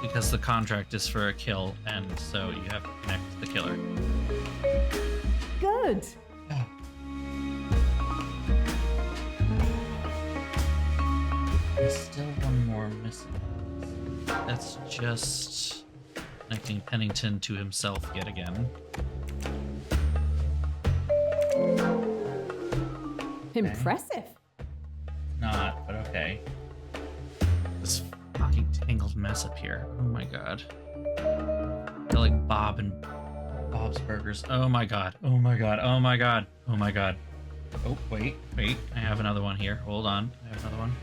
Because the contract is for a kill, and so you have to connect the killer. Good. There's still one more missing. That's just connecting Pennington to himself yet again. Impressive. Not, but okay. This fucking tangled mess up here. Oh my god. They're like Bob and Bob's Burgers. Oh my god. Oh my god. Oh my god. Oh my god. Oh, wait. I have another one here. Hold on. I have another one.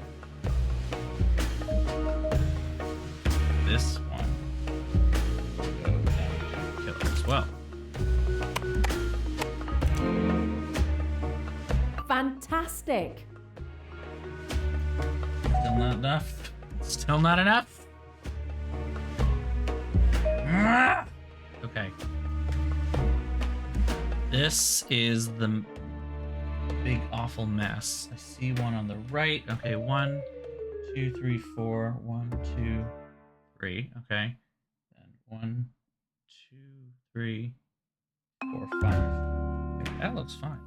This one will go down to killer as well. Fantastic. Still not enough. Still not enough. Ah! Okay. This is the big awful mess. I see one on the right. Okay, 1, 2, 3, 4. 1, 2, 3. Okay. Then 1, 2, 3, 4, 5. Okay, that looks fine.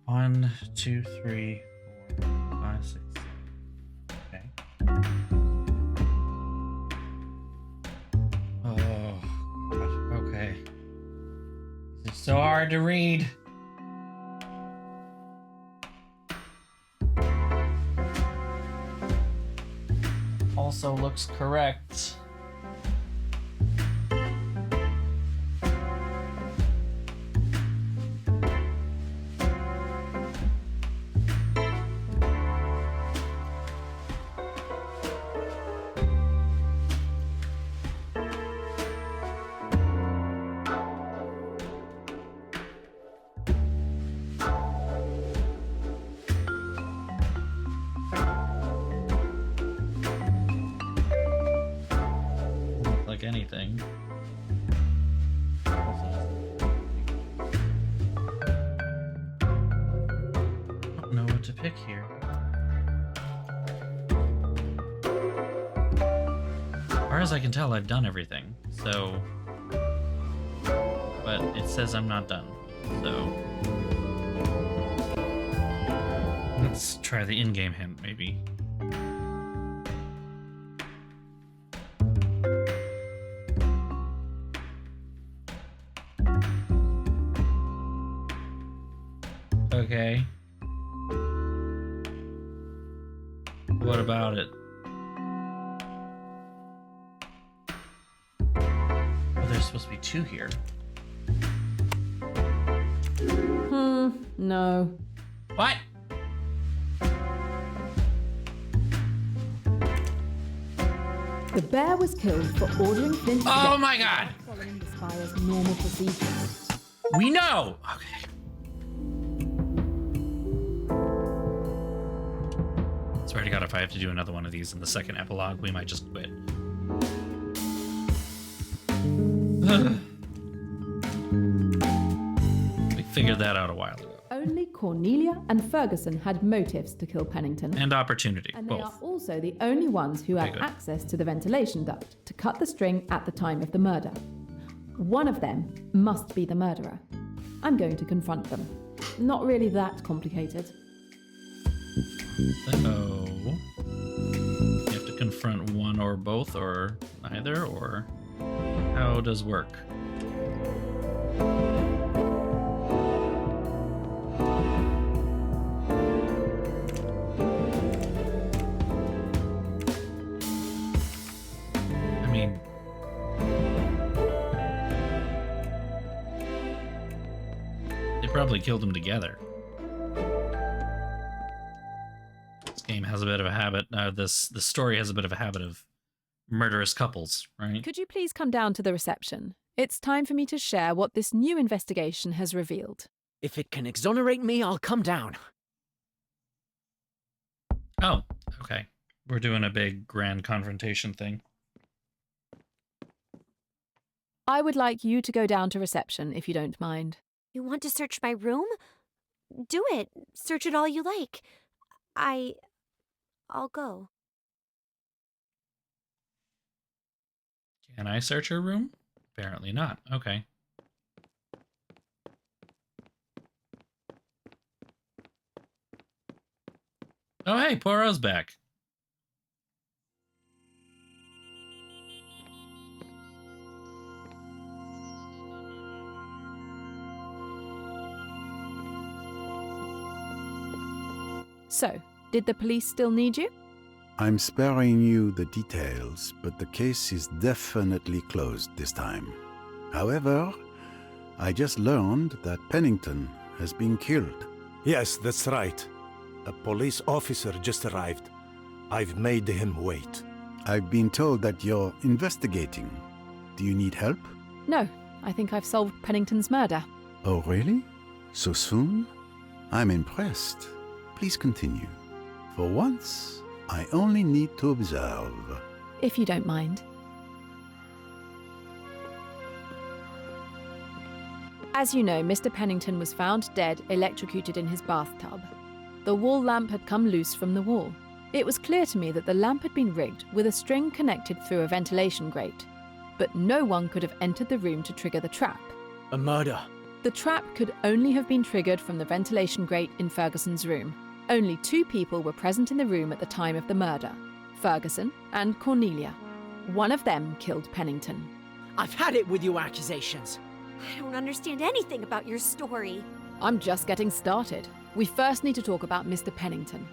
1, 2, 3, 4, 5, 6. Okay. Oh, God. Okay. This is so hard to read. Also looks correct. anything. I don't know what to pick here. As far as I can tell, I've done everything, so... But it says I'm not done, so... Let's try the in-game hint, maybe. Okay. What about it? Oh, there's supposed to be 2 here. No. What? The bear was killed for ordering Flint's Oh death my god! following the spire's normal procedures. We know! Okay. Swear to god, if I have to do another one of these in the second epilogue, we might just quit. We figured that out a while ago. Only Cornelia and Ferguson had motives to kill Pennington. And opportunity, And they are both. also the only ones who had good. access to the ventilation duct to cut the string at the time of the murder. One of them must be the murderer. I'm going to confront them. Not really that complicated. Uh-oh. You have to confront one or both, or neither, or how does work? I mean, they probably killed them together. This game has a bit of a habit. The story has a bit of a habit of murderous couples, right? Could you please come down to the reception? It's time for me to share what this new investigation has revealed. If it can exonerate me, I'll come down. Oh, okay. We're doing a big grand confrontation thing. I would like you to go down to reception, if you don't mind. You want to search my room? Do it. Search it all you like. I'll go. Can I search her room? Apparently not. Okay. Oh, hey, Poirot's back. So, did the police still need you? I'm sparing you the details, but the case is definitely closed this time. However, I just learned that Pennington has been killed. Yes, that's right. A police officer just arrived. I've made him wait. I've been told that you're investigating. Do you need help? No, I think I've solved Pennington's murder. Oh, really? So soon? I'm impressed. Please continue. For once, I only need to observe. If you don't mind. As you know, Mr. Pennington was found dead, electrocuted in his bathtub. The wall lamp had come loose from the wall. It was clear to me that the lamp had been rigged with a string connected through a ventilation grate, but no one could have entered the room to trigger the trap. A murder. The trap could only have been triggered from the ventilation grate in Ferguson's room. Only 2 people were present in the room at the time of the murder, Ferguson and Cornelia. One of them killed Pennington. I've had it with your accusations. I don't understand anything about your story. I'm just getting started. We first need to talk about Mr. Pennington.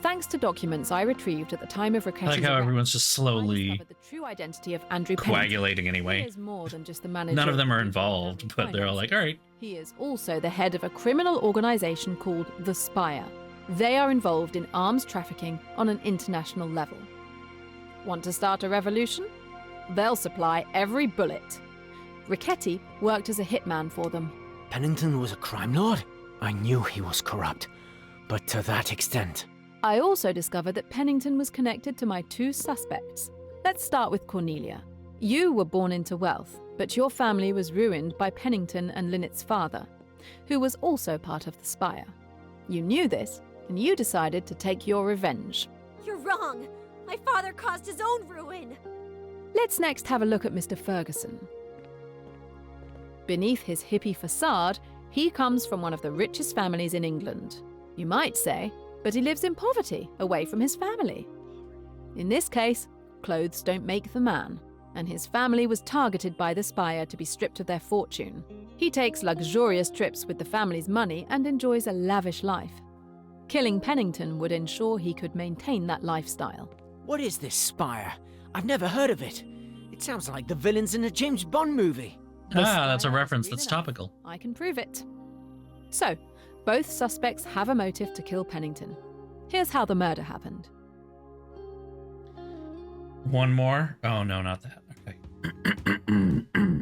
Thanks to documents I retrieved at the time of I Rakesh's like how arrest, everyone's just I slowly discovered the true identity of Andrew coagulating Pennington. He anyway. is more than just the manager. None of them are the involved, Department but of they're all like, Finance. all right. He is also the head of a criminal organization called the Spire. They are involved in arms trafficking on an international level. Want to start a revolution? They'll supply every bullet. Richetti worked as a hitman for them. Pennington was a crime lord? I knew he was corrupt, but to that extent. I also discovered that Pennington was connected to my 2 suspects. Let's start with Cornelia. You were born into wealth, but your family was ruined by Pennington and Lynette's father, who was also part of the Spire. You knew this, and you decided to take your revenge. You're wrong. My father caused his own ruin. Let's next have a look at Mr. Ferguson. Beneath his hippie facade, he comes from one of the richest families in England. You might say, but he lives in poverty, away from his family. In this case, clothes don't make the man, and his family was targeted by the Spire to be stripped of their fortune. He takes luxurious trips with the family's money and enjoys a lavish life. Killing Pennington would ensure he could maintain that lifestyle. What is this Spire? I've never heard of it. It sounds like the villains in a James Bond movie. That's a reference that's topical. I can prove it. So, both suspects have a motive to kill Pennington. Here's how the murder happened. One more? Oh, no, not that. Okay.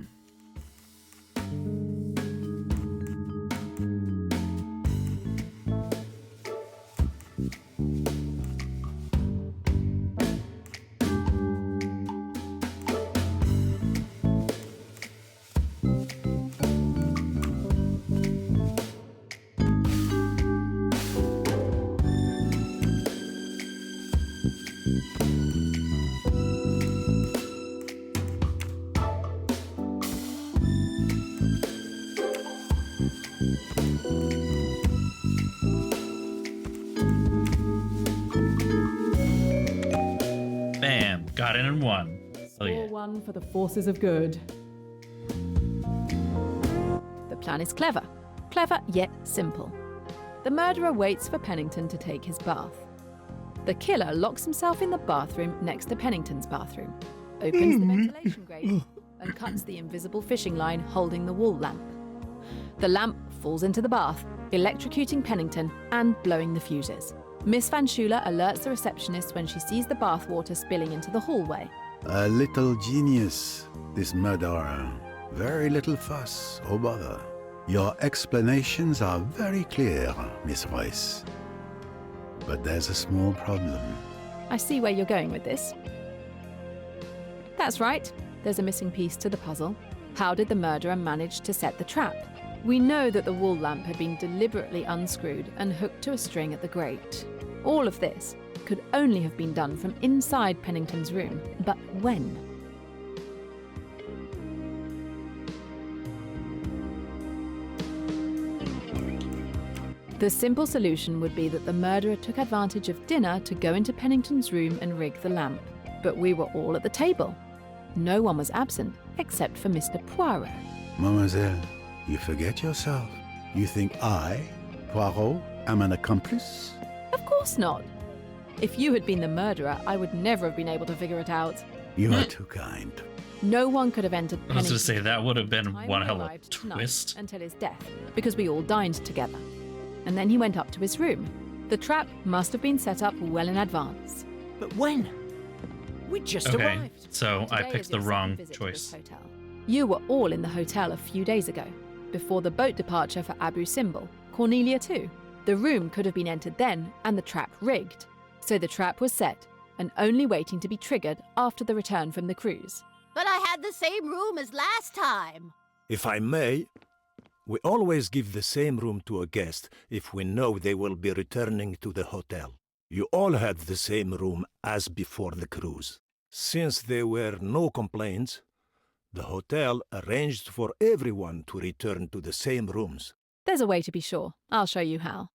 Bam! Got it in one. Oh yeah. 4-1 for the forces of good. The plan is clever. Clever yet simple. The murderer waits for Pennington to take his bath. The killer locks himself in the bathroom next to Pennington's bathroom, opens the ventilation grate, and cuts the invisible fishing line holding the wall lamp. The lamp falls into the bath, electrocuting Pennington and blowing the fuses. Miss Van Schuyler alerts the receptionist when she sees the bathwater spilling into the hallway. A little genius, this murderer. Very little fuss or bother. Your explanations are very clear, Miss Royce. But there's a small problem. I see where you're going with this. That's right. There's a missing piece to the puzzle. How did the murderer manage to set the trap? We know that the wall lamp had been deliberately unscrewed and hooked to a string at the grate. All of this could only have been done from inside Pennington's room. But when? The simple solution would be that the murderer took advantage of dinner to go into Pennington's room and rig the lamp. But we were all at the table. No one was absent except for Mr. Poirot. Mademoiselle, you forget yourself. You think I, Poirot, am an accomplice? Of course not. If you had been the murderer, I would never have been able to figure it out. You are too kind. No one could have entered I was going to Pennington's say, that would have been time one he hell of a arrived tonight twist. until his death, because we all dined together. And then he went up to his room. The trap must have been set up well in advance. But when? We just Okay, arrived. so I Today picked is the your wrong second visit to this choice. hotel. You were all in the hotel a few days ago, before the boat departure for Abu Simbel, Cornelia too. The room could have been entered then and the trap rigged. So the trap was set and only waiting to be triggered after the return from the cruise. But I had the same room as last time. If I may, we always give the same room to a guest if we know they will be returning to the hotel. You all had the same room as before the cruise. Since there were no complaints, the hotel arranged for everyone to return to the same rooms. There's a way to be sure. I'll show you how.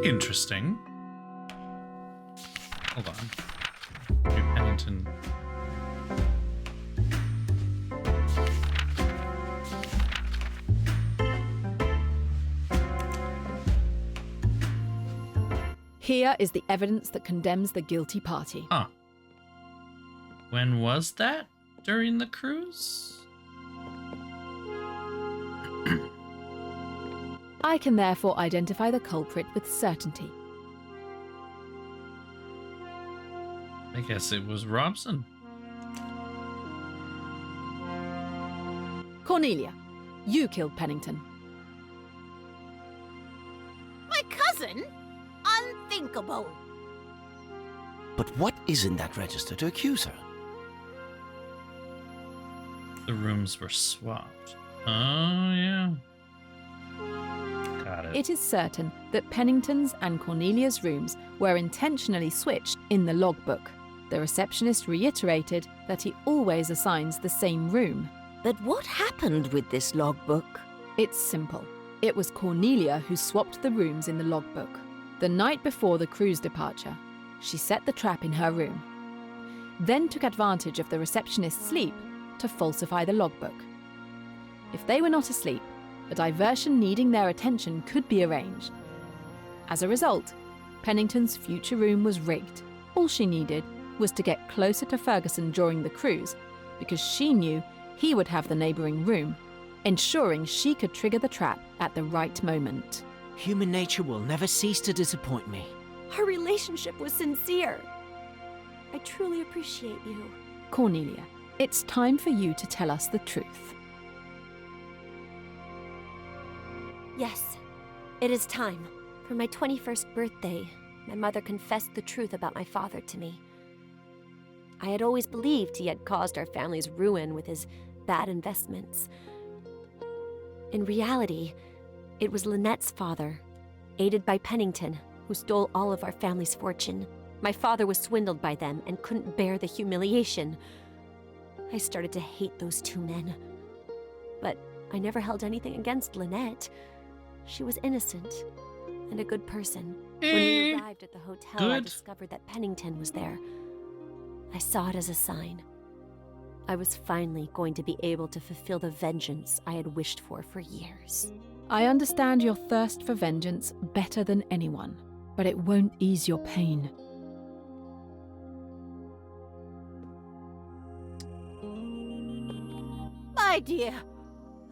Interesting. Hold on. New Pennington. Here is the evidence that condemns the guilty party. Huh. When was that? during the cruise? I can therefore identify the culprit with certainty. I guess it was Robson. Cornelia, you killed Pennington. My cousin? Unthinkable. But what is in that register to accuse her? The rooms were swapped. Oh, yeah. Got it. It is certain that Pennington's and Cornelia's rooms were intentionally switched in the logbook. The receptionist reiterated that he always assigns the same room. But what happened with this logbook? It's simple. It was Cornelia who swapped the rooms in the logbook. The night before the cruise departure, she set the trap in her room, then took advantage of the receptionist's sleep to falsify the logbook. If they were not asleep, a diversion needing their attention could be arranged. As a result, Pennington's future room was rigged. All she needed was to get closer to Ferguson during the cruise, because she knew he would have the neighbouring room, ensuring she could trigger the trap at the right moment. Human nature will never cease to disappoint me. Our relationship was sincere. I truly appreciate you. Cornelia, it's time for you to tell us the truth. Yes, it is time. For my 21st birthday, my mother confessed the truth about my father to me. I had always believed he had caused our family's ruin with his bad investments. In reality, it was Lynette's father, aided by Pennington, who stole all of our family's fortune. My father was swindled by them and couldn't bear the humiliation. I started to hate those two men. But I never held anything against Lynette. She was innocent and a good person. When we arrived at the hotel, I discovered that Pennington was there. I saw it as a sign. I was finally going to be able to fulfill the vengeance I had wished for years. I understand your thirst for vengeance better than anyone, but it won't ease your pain. My dear,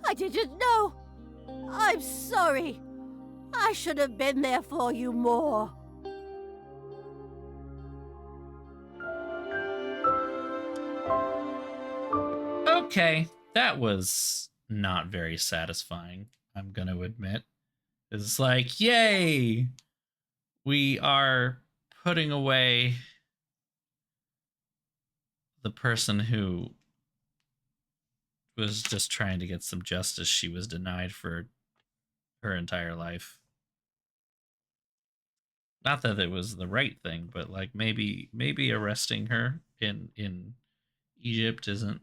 I didn't know. I'm sorry. I should have been there for you more. Okay, that was not very satisfying, I'm going to admit. It's like, yay! We are putting away the person who was just trying to get some justice she was denied for her entire life. Not that it was the right thing, but like maybe arresting her in Egypt isn't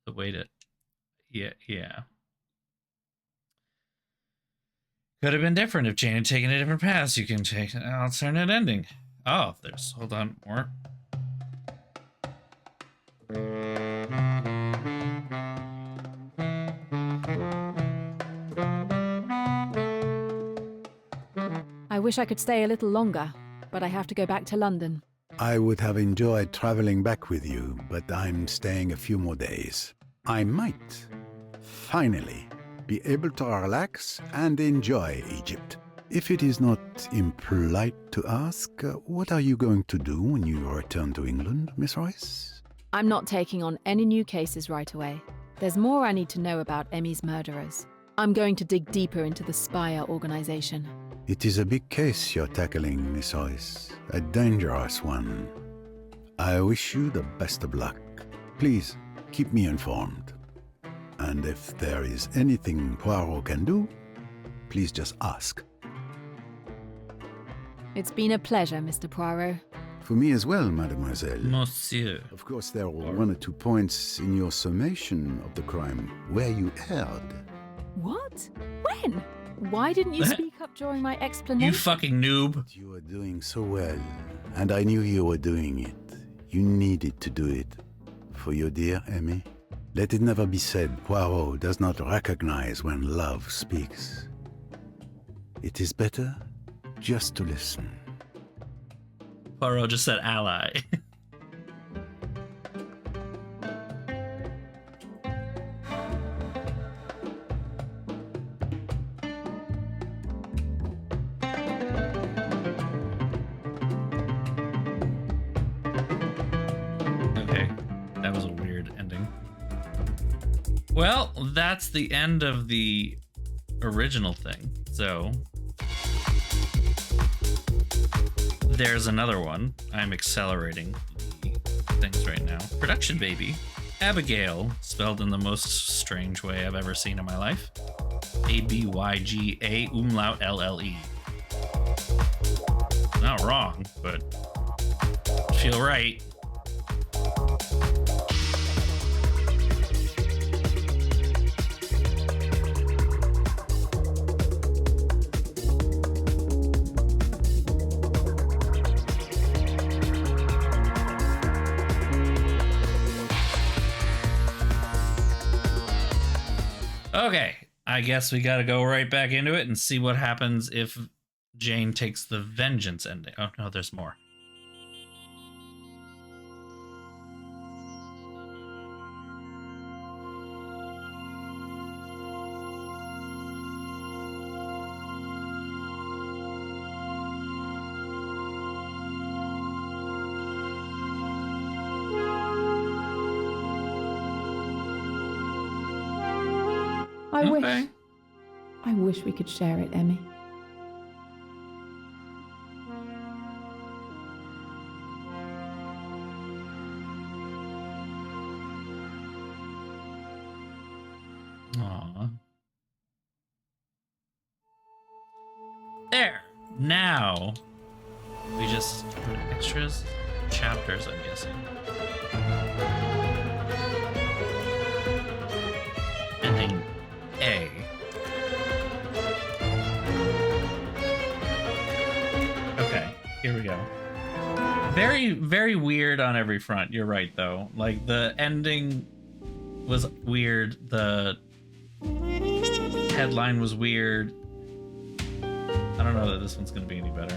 the way to... Yeah. Could have been different if Jane had taken a different path. You can take an alternate ending. Oh, there's... Hold on, more. I wish I could stay a little longer, but I have to go back to London. I would have enjoyed traveling back with you, but I'm staying a few more days. I might, finally, be able to relax and enjoy Egypt. If it is not impolite to ask, what are you going to do when you return to England, Miss Royce? I'm not taking on any new cases right away. There's more I need to know about Emmy's murderers. I'm going to dig deeper into the Spire organization. It is a big case you're tackling, Miss Royce. A dangerous one. I wish you the best of luck. Please, keep me informed. And if there is anything Poirot can do, please just ask. It's been a pleasure, Mr. Poirot. For me as well, mademoiselle. Monsieur. Of course, there were one or two points in your summation of the crime where you erred. What? When? Why didn't you speak up during my explanation? You fucking noob. You were doing so well, and I knew you were doing it. You needed to do it. For your dear Emmy. Let it never be said Poirot does not recognize when love speaks. It is better just to listen. Poirot just said ally. Well, that's the end of the original thing. So there's another one. I'm accelerating the things right now. Production baby. Abigail, spelled in the most strange way I've ever seen in my life. Abyga umlaut lle. Not wrong, but feel right. Okay, I guess we gotta go right back into it and see what happens if Jane takes the vengeance ending. Oh, no, there's more. I wish we could share it, Emmy. Aww. There. Now we just put extras, chapters, I'm guessing. Ending A. Okay, here we go. Very, very weird on every front. You're right, though. Like, the ending was weird. The headline was weird. I don't know that this one's going to be any better.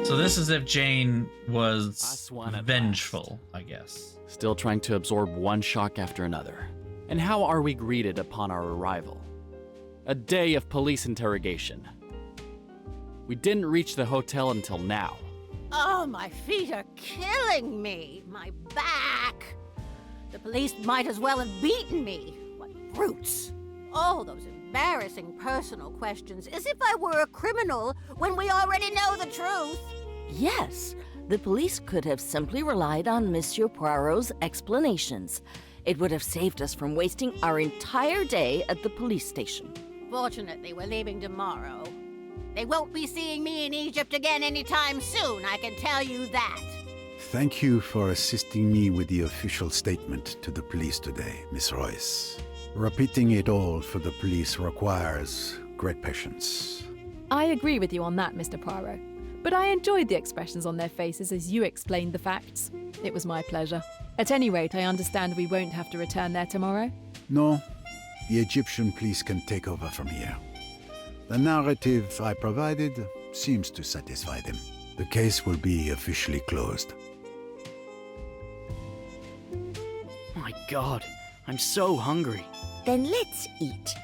So this is if Jane was vengeful, I guess. Still trying to absorb one shock after another. And how are we greeted upon our arrival? A day of police interrogation. We didn't reach the hotel until now. Oh, my feet are killing me. My back. The police might as well have beaten me. What brutes. Oh, those embarrassing personal questions, as if I were a criminal when we already know the truth. Yes, the police could have simply relied on Monsieur Poirot's explanations. It would have saved us from wasting our entire day at the police station. Fortunately, we're leaving tomorrow. They won't be seeing me in Egypt again anytime soon, I can tell you that. Thank you for assisting me with the official statement to the police today, Miss Royce. Repeating it all for the police requires great patience. I agree with you on that, Mr. Poirot. But I enjoyed the expressions on their faces as you explained the facts. It was my pleasure. At any rate, I understand we won't have to return there tomorrow. No, the Egyptian police can take over from here. The narrative I provided seems to satisfy them. The case will be officially closed. My God, I'm so hungry. Then let's eat.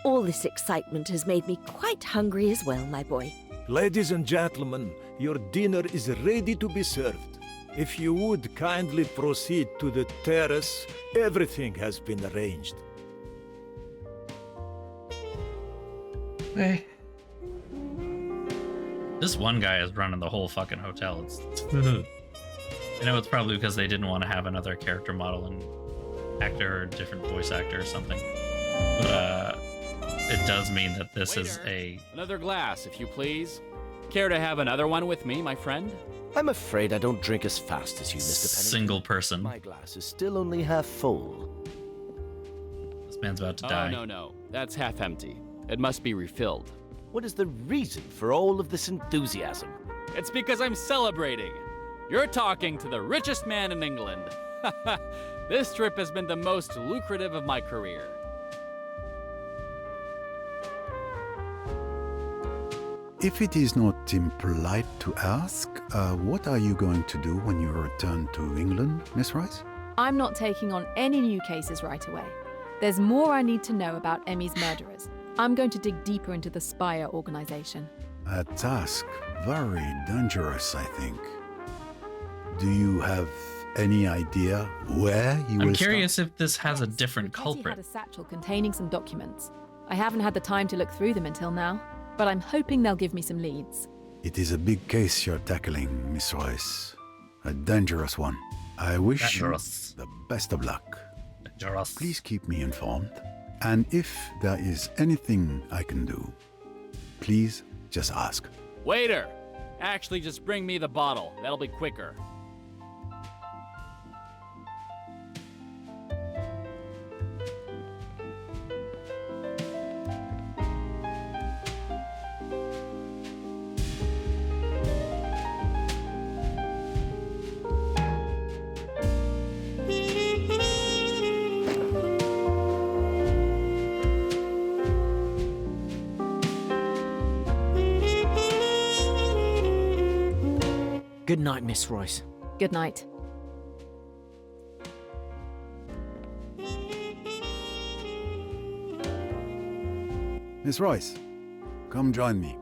All this excitement has made me quite hungry as well, my boy. Ladies and gentlemen, your dinner is ready to be served. If you would kindly proceed to the terrace, everything has been arranged. Hey. This one guy is running the whole fucking hotel. I know it's probably because they didn't want to have another character model and actor or different voice actor or something. But it does mean that this is a... Another glass, if you please. Care to have another one with me, my friend? I'm afraid I don't drink as fast as you, Mr. Pennington. Single person. My glass is still only half full. This man's about to die. Oh, no. That's half empty. It must be refilled. What is the reason for all of this enthusiasm? It's because I'm celebrating. You're talking to the richest man in England. This trip has been the most lucrative of my career. If it is not impolite to ask, what are you going to do when you return to England, Miss Rice? I'm not taking on any new cases right away. There's more I need to know about Emmy's murderers. I'm going to dig deeper into the Spire organization. A task very dangerous, I think. Do you have any idea where you will I'm curious start? if this has a Yes, different Rigetti culprit. had a satchel containing some documents. I haven't had the time to look through them until now, but I'm hoping they'll give me some leads. It is a big case you're tackling, Miss Royce. A dangerous one. I wish Dangerous. you the best of luck. Dangerous. Please keep me informed. And if there is anything I can do, please just ask. Waiter! Actually, just bring me the bottle. That'll be quicker. Good night, Miss Royce. Good night. Miss Royce, come join me.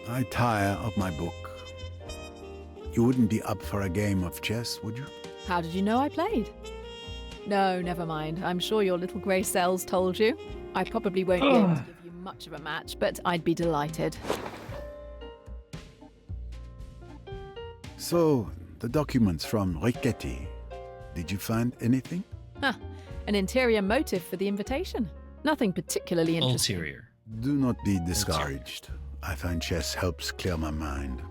I tire of my book. You wouldn't be up for a game of chess, would you? How did you know I played? No, never mind. I'm sure your little grey cells told you. I probably won't be able to give you much of a match, but I'd be delighted. So, the documents from Rigetti. Did you find anything? Huh. An interior motive for the invitation. Nothing particularly interesting. Ulterior. Do not be discouraged. I find chess helps clear my mind.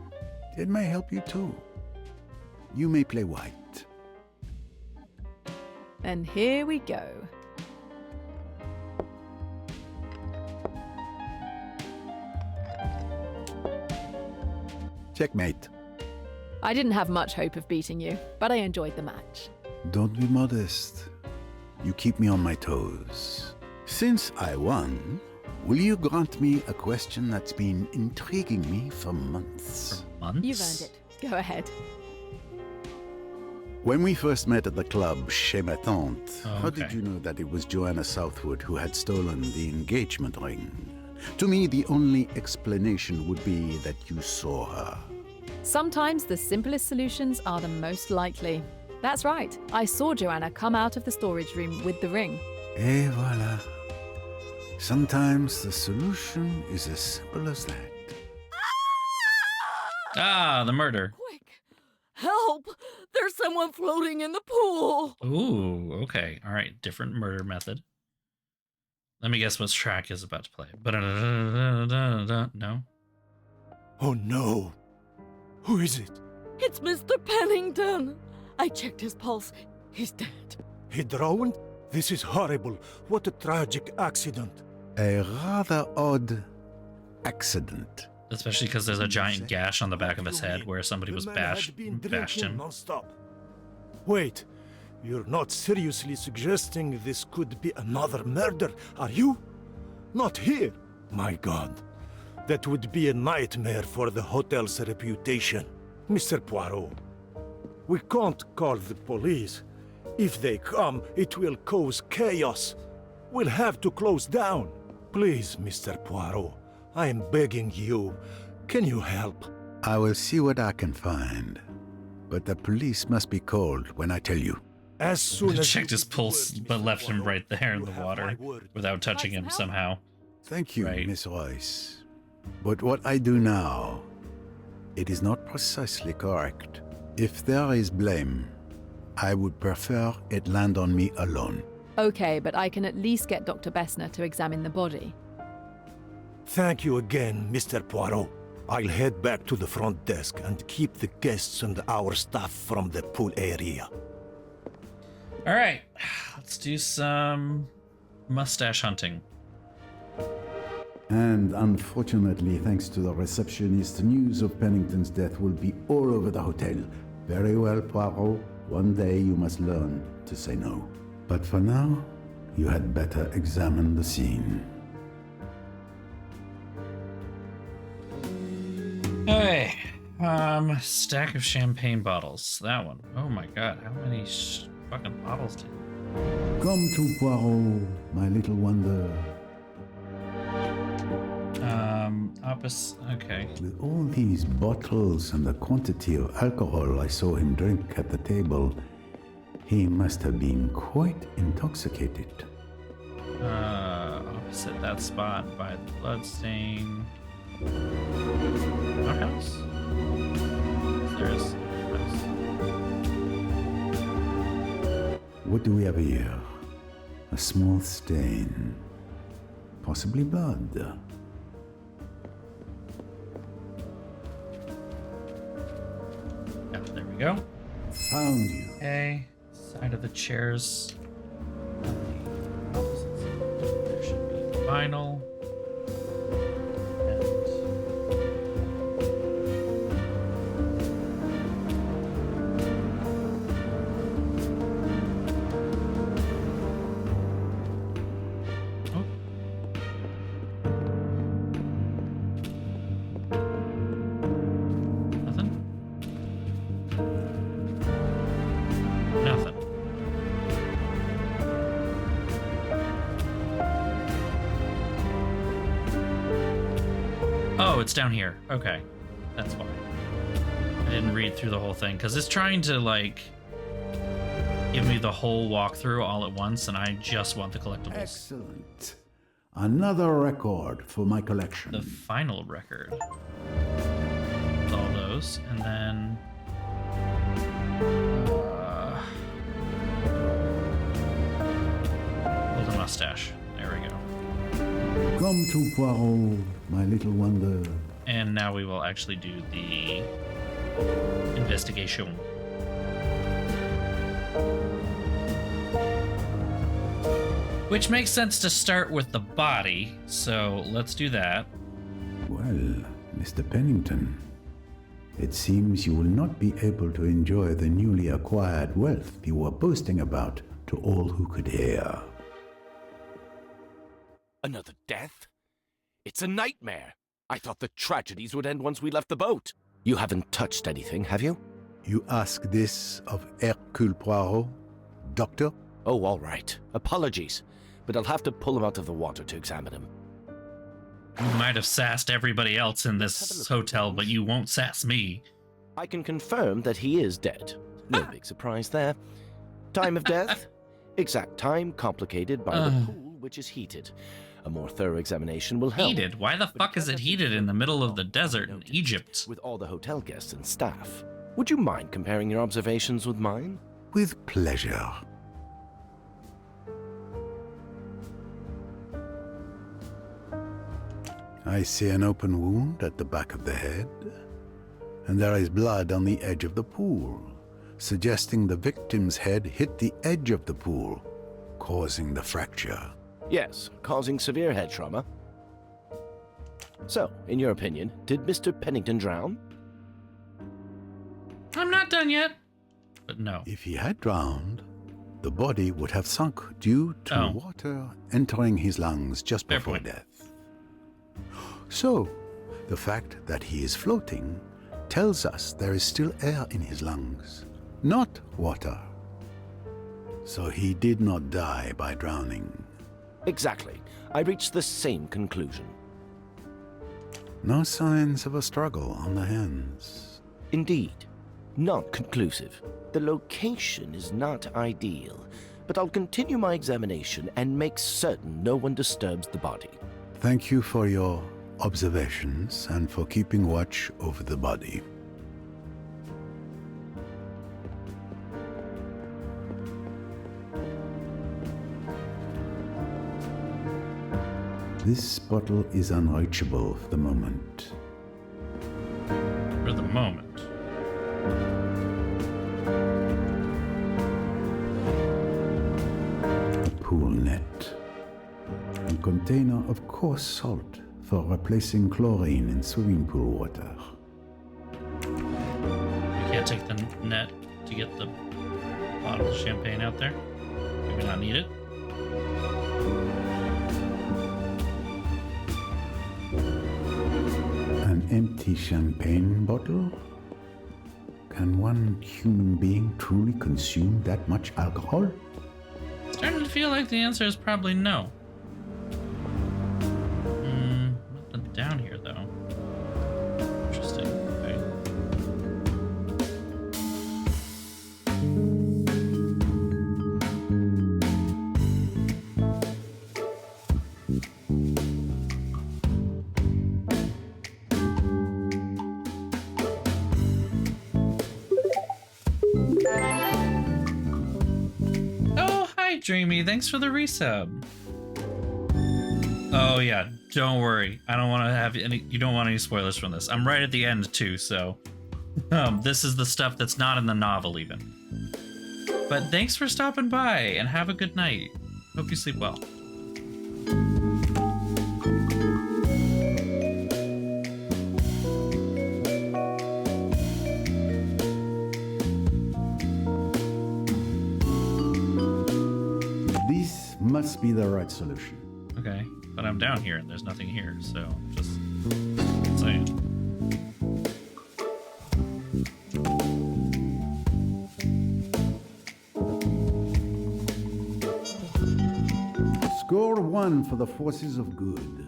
It may help you too. You may play white. And here we go. Checkmate. I didn't have much hope of beating you, but I enjoyed the match. Don't be modest. You keep me on my toes. Since I won, will you grant me a question that's been intriguing me for months? Months? You've earned it. Go ahead. When we first met at the club Chez Ma Tante, Oh, how okay. did you know that it was Joanna Southwood who had stolen the engagement ring? To me, the only explanation would be that you saw her. Sometimes the simplest solutions are the most likely. That's right. I saw Joanna come out of the storage room with the ring. Et voilà. Sometimes the solution is as simple as that. Ah, the murder. Quick! Help! There's someone floating in the pool! Ooh, okay. All right. Different murder method. Let me guess what track is about to play. No. Oh no. Who is it? It's Mr. Pennington! I checked his pulse. He's dead. He drowned? This is horrible. What a tragic accident. A rather odd accident. Especially because there's a giant gash on the back of his head where somebody was The man had been bashed drinking him. non-stop. Wait, you're not seriously suggesting this could be another murder, are you? Not here. My God, that would be a nightmare for the hotel's reputation. Mr. Poirot, we can't call the police. If they come, it will cause chaos. We'll have to close down. Please, Mr. Poirot, I am begging you. Can you help? I will see what I can find. But the police must be called when I tell you. As soon I as checked you his give pulse, word, but Mr. left him Poirot, right there in you the have water my word. without touching Like him some help? somehow. Thank you, Right. Miss Royce. But what I do now, it is not precisely correct. If there is blame, I would prefer it land on me alone. Okay, but I can at least get Dr. Bessner to examine the body. Thank you again, Mr. Poirot. I'll head back to the front desk and keep the guests and our staff from the pool area. All right, let's do some mustache hunting. And unfortunately, thanks to the receptionist, news of Pennington's death will be all over the hotel. Very well, Poirot. One day you must learn to say no. But for now, you had better examine the scene. Hey, stack of champagne bottles. That one. Oh my god, how many fucking bottles did? Come to Poirot, my little wonder. Opposite. Okay. With all these bottles and the quantity of alcohol I saw him drink at the table, he must have been quite intoxicated. Opposite that spot by the bloodstain. Outhouse? There is outhouse. What do we have here? A small stain. Possibly blood. Yeah, there we go. Found you. Okay. Side of the chairs. On the opposite side. There should be vinyl. Oh, it's down here. Okay. That's why. I didn't read through the whole thing, because it's trying to, like, give me the whole walkthrough all at once, and I just want the collectibles. Excellent. Another record for my collection. The final record. With all those, and then... Golden mustache. There we go. Come to Poirot, my little wonder. And now we will actually do the investigation. Which makes sense to start with the body, so let's do that. Well, Mr. Pennington, it seems you will not be able to enjoy the newly acquired wealth you were boasting about to all who could hear. Another death? It's a nightmare. I thought the tragedies would end once we left the boat. You haven't touched anything, have you? You ask this of Hercule Poirot, Doctor? Oh, all right. Apologies. But I'll have to pull him out of the water to examine him. You might have sassed everybody else in this hotel, but you won't sass me. I can confirm that he is dead. No big surprise there. Time of death? Exact time complicated by the pool, which is heated. A more thorough examination will help. Heated? Why the fuck is it heated in the middle of the desert in Egypt? With all the hotel guests and staff. Would you mind comparing your observations with mine? With pleasure. I see an open wound at the back of the head, and there is blood on the edge of the pool, suggesting the victim's head hit the edge of the pool, causing the fracture. Yes, causing severe head trauma. So, in your opinion, did Mr. Pennington drown? I'm not done yet. But no. If he had drowned, the body would have sunk due to water entering his lungs just before death. So, the fact that he is floating tells us there is still air in his lungs, not water. So he did not die by drowning. Exactly. I reached the same conclusion. No signs of a struggle on the hands. Indeed. Not conclusive. The location is not ideal, but I'll continue my examination and make certain no one disturbs the body. Thank you for your observations and for keeping watch over the body. This bottle is unreachable for the moment. For the moment. A pool net. A container of coarse salt for replacing chlorine in swimming pool water. We can't take the net to get the bottle of champagne out there. Do we not need it? An empty champagne bottle? Can one human being truly consume that much alcohol? Starting to feel like the answer is probably no. Nothing down here though. Interesting. Okay. Oh, hi, Dreamy. Thanks for the resub. Oh yeah, don't worry. I don't want to have any. You don't want any spoilers from this. I'm right at the end too, so this is the stuff that's not in the novel even. But thanks for stopping by and have a good night. Hope you sleep well. This must be the right solution. Okay, but I'm down here and there's nothing here, so just saying. Score 1 for the forces of good.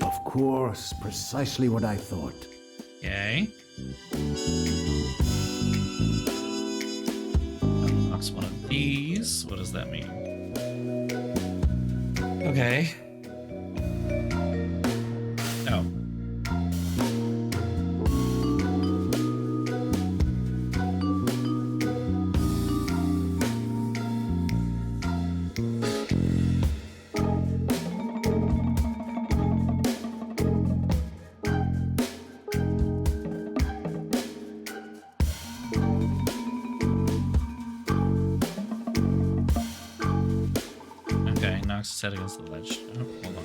Of course, precisely what I thought. Yay. Unlocks one of these. What does that mean? Okay. Oh. Okay, knocks his head against the ledge. Oh, hold on.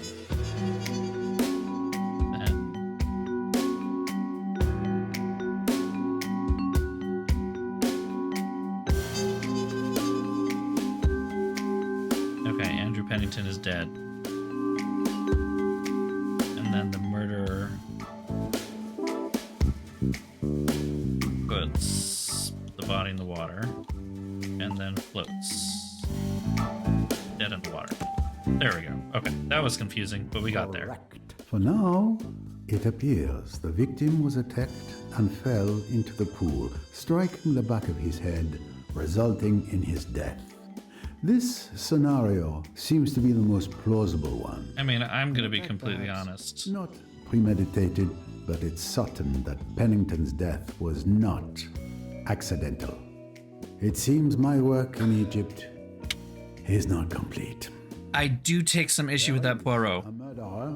Okay, Andrew Pennington is dead. And then the murderer puts the body in the water and then floats. Dead in the water. There we go. Okay, that was confusing, but we got there. For now, it appears the victim was attacked and fell into the pool, striking the back of his head, resulting in his death. This scenario seems to be the most plausible one. I mean, I'm gonna be completely honest. Not premeditated, but it's certain that Pennington's death was not accidental. It seems my work in Egypt is not complete. I do take some issue with that Poirot,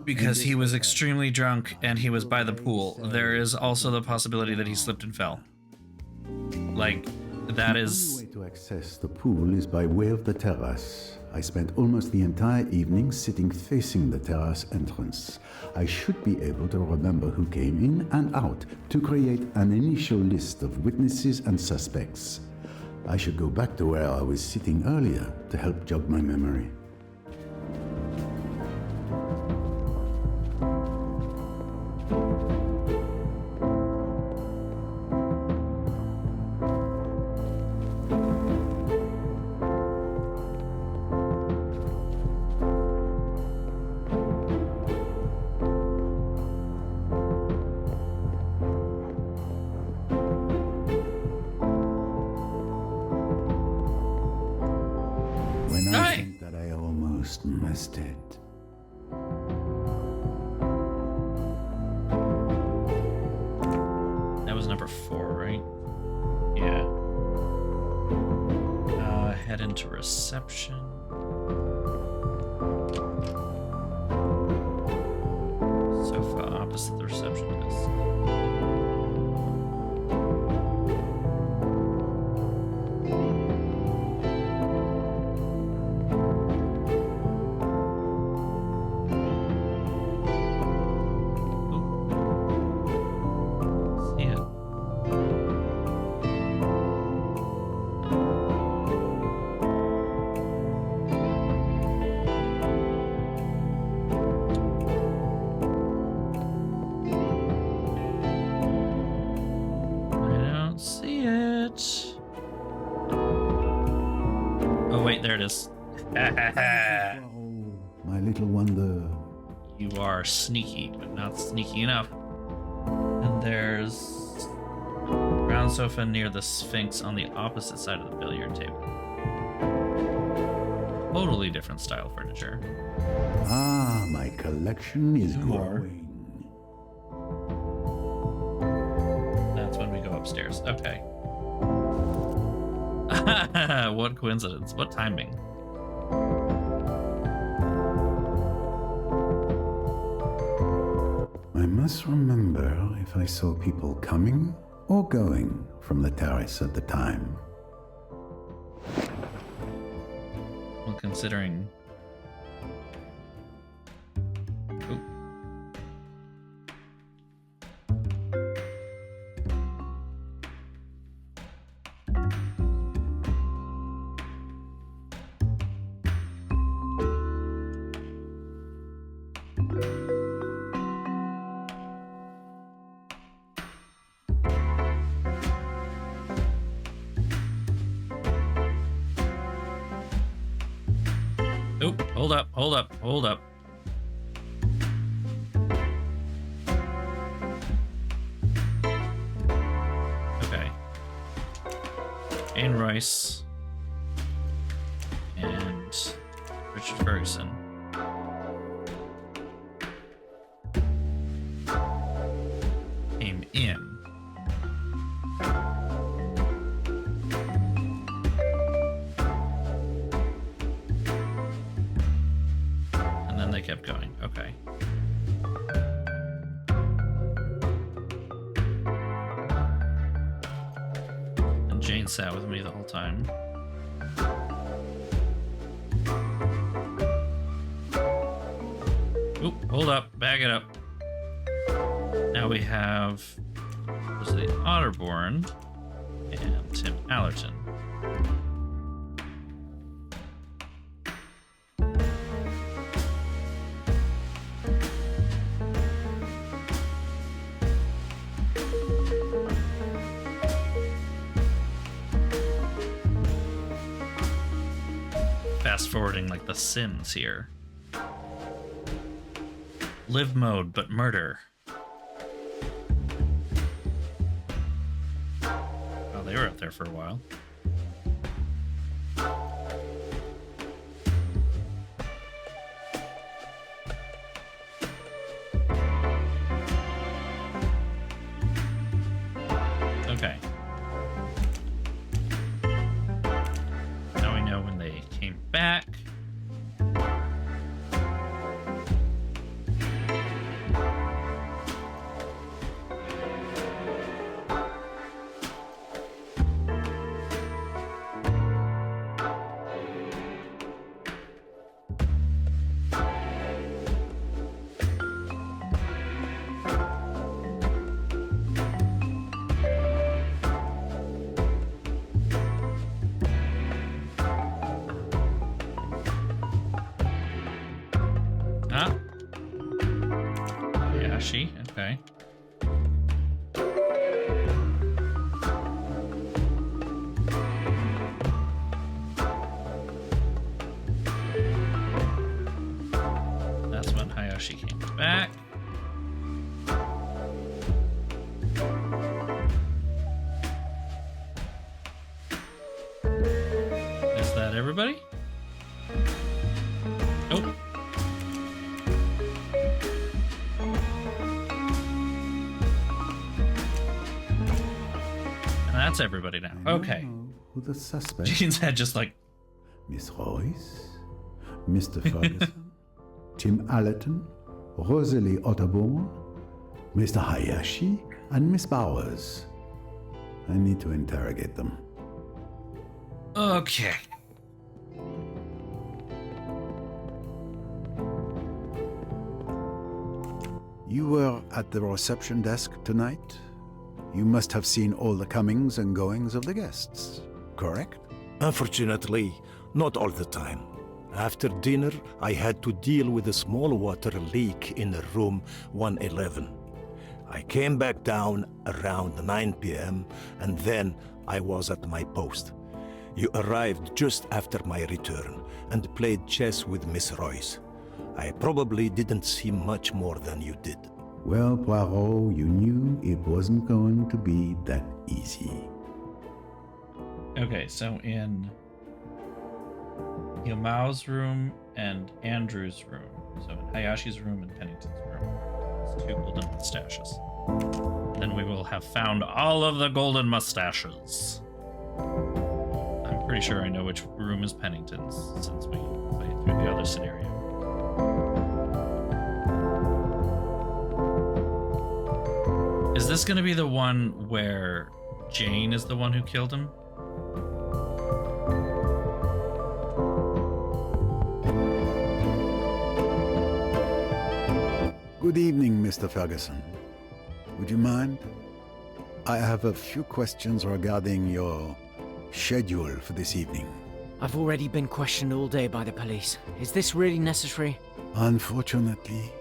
because he was extremely drunk and he was by the pool. There is also the possibility that he slipped and fell. Like, that is... The only way to access the pool is by way of the terrace. I spent almost the entire evening sitting facing the terrace entrance. I should be able to remember who came in and out to create an initial list of witnesses and suspects. I should go back to where I was sitting earlier to help jog my memory. When I think that I almost missed it. That was number 4, right? Yeah. Head into reception. Sofa opposite the receptionist. See it. Oh, wait, there it is. My little wonder. You are sneaky, but not sneaky enough. And there's round sofa near the Sphinx on the opposite side of the billiard table. Totally different style furniture. Ah, my collection is More. growing. That's when we go upstairs. Okay. What coincidence. What timing. I must remember if I saw people coming or going from the terrace at the time. Well, considering... Oop. Oop, hold up, hold up, hold up. Okay. Anne Rice and Richard Ferguson. Came in. And then they kept going. Okay. And Jane sat with me the whole time. Oop, hold up, back it up. Now we have Leslie Otterborn and Tim Allerton. Fast forwarding like the Sims here. Live mode, but murder. Oh, they were up there for a while. Okay. Now we know when they came back. Ah. Yeah, she. Okay. That's when Hayashi came back. Is that everybody? Nope. And that's everybody now. I Okay. know who the suspect? Jean's head just like, Miss Royce, Mr. Ferguson, Tim Allerton, Rosalie Otterborn, Mr. Hayashi, and Miss Bowers. I need to interrogate them. okay. You were at the reception desk tonight? You must have seen all the comings and goings of the guests, correct? Unfortunately, not all the time. After dinner, I had to deal with a small water leak in room 111. I came back down around 9 p.m. and then I was at my post. You arrived just after my return and played chess with Miss Royce. I probably didn't see much more than you did. Well, Poirot, you knew it wasn't going to be that easy. Okay, so in Yamao's room and Andrew's room, so in Hayashi's room and Pennington's room, there's 2 golden mustaches. Then we will have found all of the golden mustaches. I'm pretty sure I know which room is Pennington's since we played through the other scenario. Is this going to be the one where Jane is the one who killed him? Good evening, Mr. Ferguson. Would you mind? I have a few questions regarding your schedule for this evening. I've already been questioned all day by the police. Is this really necessary? Unfortunately,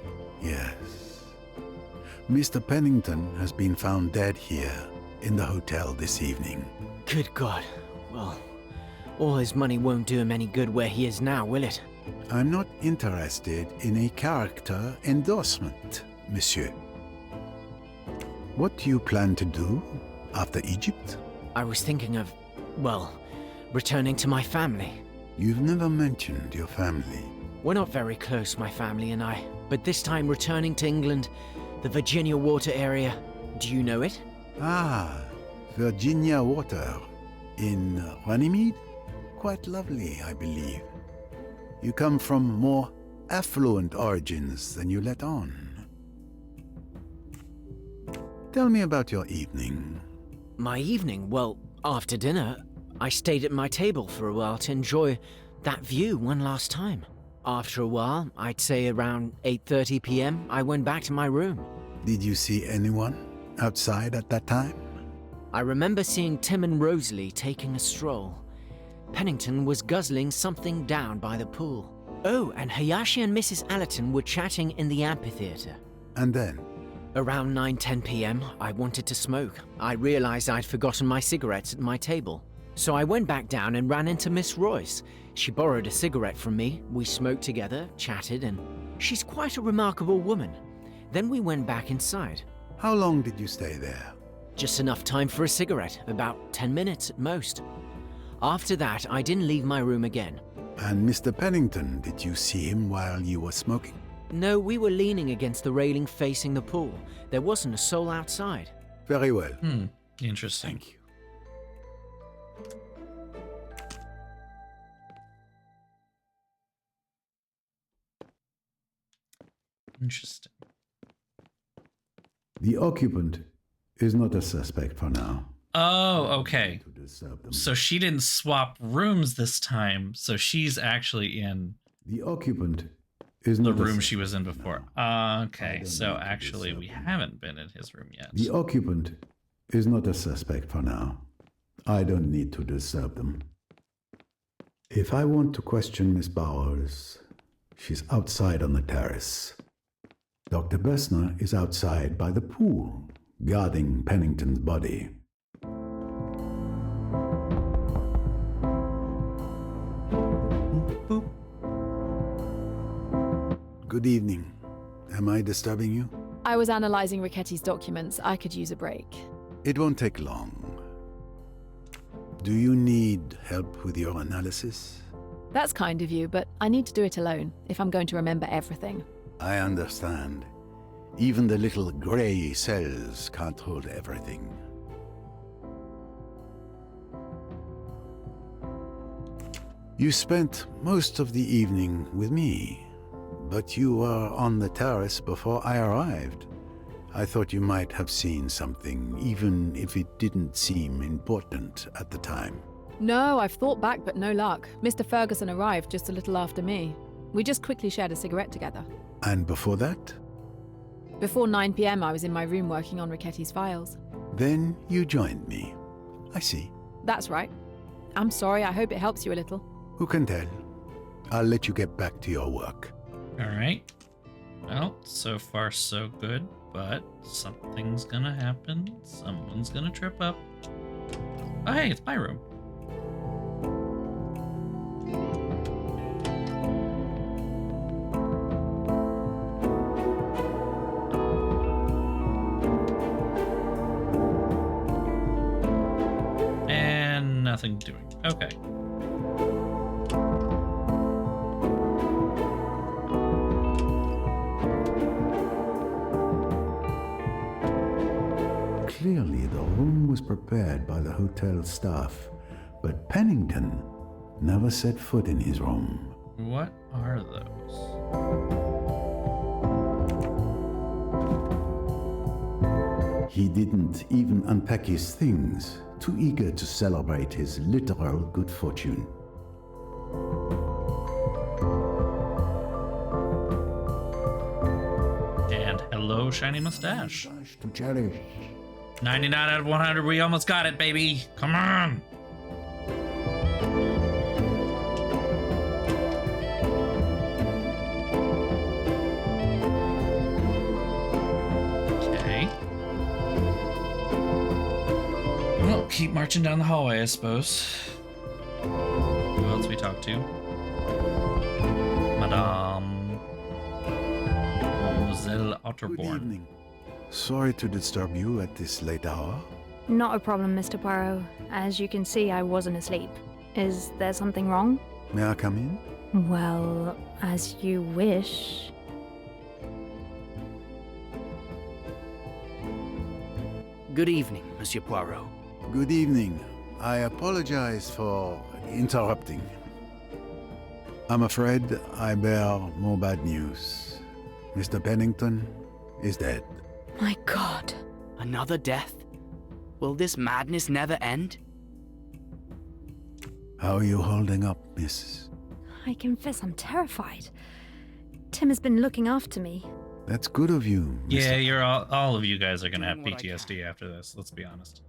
yes. Mr. Pennington has been found dead here in the hotel this evening. Good God. Well, all his money won't do him any good where he is now, will it? I'm not interested in a character endorsement, monsieur. What do you plan to do after Egypt? I was thinking of, well, returning to my family. You've never mentioned your family. We're not very close, my family and I, but this time returning to England, the Virginia Water area. Do you know it? Ah, Virginia Water. In Runnymede? Quite lovely, I believe. You come from more affluent origins than you let on. Tell me about your evening. My evening? Well, after dinner, I stayed at my table for a while to enjoy that view one last time. After a while, I'd say around 8:30 p.m., I went back to my room. Did you see anyone outside at that time? I remember seeing Tim and Rosalie taking a stroll. Pennington was guzzling something down by the pool. Oh, and Hayashi and Mrs. Allerton were chatting in the amphitheater. And then? Around 9:10 p.m., I wanted to smoke. I realized I'd forgotten my cigarettes at my table. So I went back down and ran into Miss Royce. She borrowed a cigarette from me. We smoked together, chatted, and she's quite a remarkable woman. Then we went back inside. How long did you stay there? Just enough time for a cigarette, about 10 minutes at most. After that, I didn't leave my room again. And Mr. Pennington, did you see him while you were smoking? No, we were leaning against the railing facing the pool. There wasn't a soul outside. Very well. Interesting. Thank you. Interesting. The occupant is not a suspect for now. Oh, okay. So she didn't swap rooms this time, so she's actually in the occupant is the not room she was in before. Okay, don't so need to actually we disturb him. haven't been in his room yet. The occupant is not a suspect for now. I don't need to disturb them. If I want to question Miss Bowers, she's outside on the terrace. Dr. Bessner is outside by the pool, guarding Pennington's body. Boop. Good evening. Am I disturbing you? I was analysing Ricchetti's documents. I could use a break. It won't take long. Do you need help with your analysis? That's kind of you, but I need to do it alone if I'm going to remember everything. I understand. Even the little grey cells can't hold everything. You spent most of the evening with me, but you were on the terrace before I arrived. I thought you might have seen something, even if it didn't seem important at the time. No, I've thought back, but no luck. Mr. Ferguson arrived just a little after me. We just quickly shared a cigarette together. And before that? Before 9 p.m., I was in my room working on Ricchetti's files. Then you joined me. I see. That's right. I'm sorry, I hope it helps you a little. Who can tell? I'll let you get back to your work. All right. Well, so far so good. but something's gonna happen. Someone's gonna trip up. Oh, hey, it's my room. And nothing doing. Okay. Clearly, the room was prepared by the hotel staff, but Pennington never set foot in his room. What are those? He didn't even unpack his things, too eager to celebrate his literal good fortune. And hello, shiny mustache. To cherish. 99 out of 100. We almost got it, baby. Come on. Okay. Well, keep marching down the hallway, I suppose. Who else we talk to? Madame Mademoiselle Good Otterborn. evening. Sorry to disturb you at this late hour. Not a problem, Mr. Poirot. As you can see, I wasn't asleep. Is there something wrong? May I come in? Well, as you wish. Good evening, Monsieur Poirot. Good evening. I apologize for interrupting. I'm afraid I bear more bad news. Mr. Pennington is dead. My God. Another death? Will this madness never end? How are you holding up, miss? I confess I'm terrified. Tim has been looking after me. That's good of you, Yeah, Mr. you're all of you guys are gonna have Doing what I PTSD after this. Let's be honest.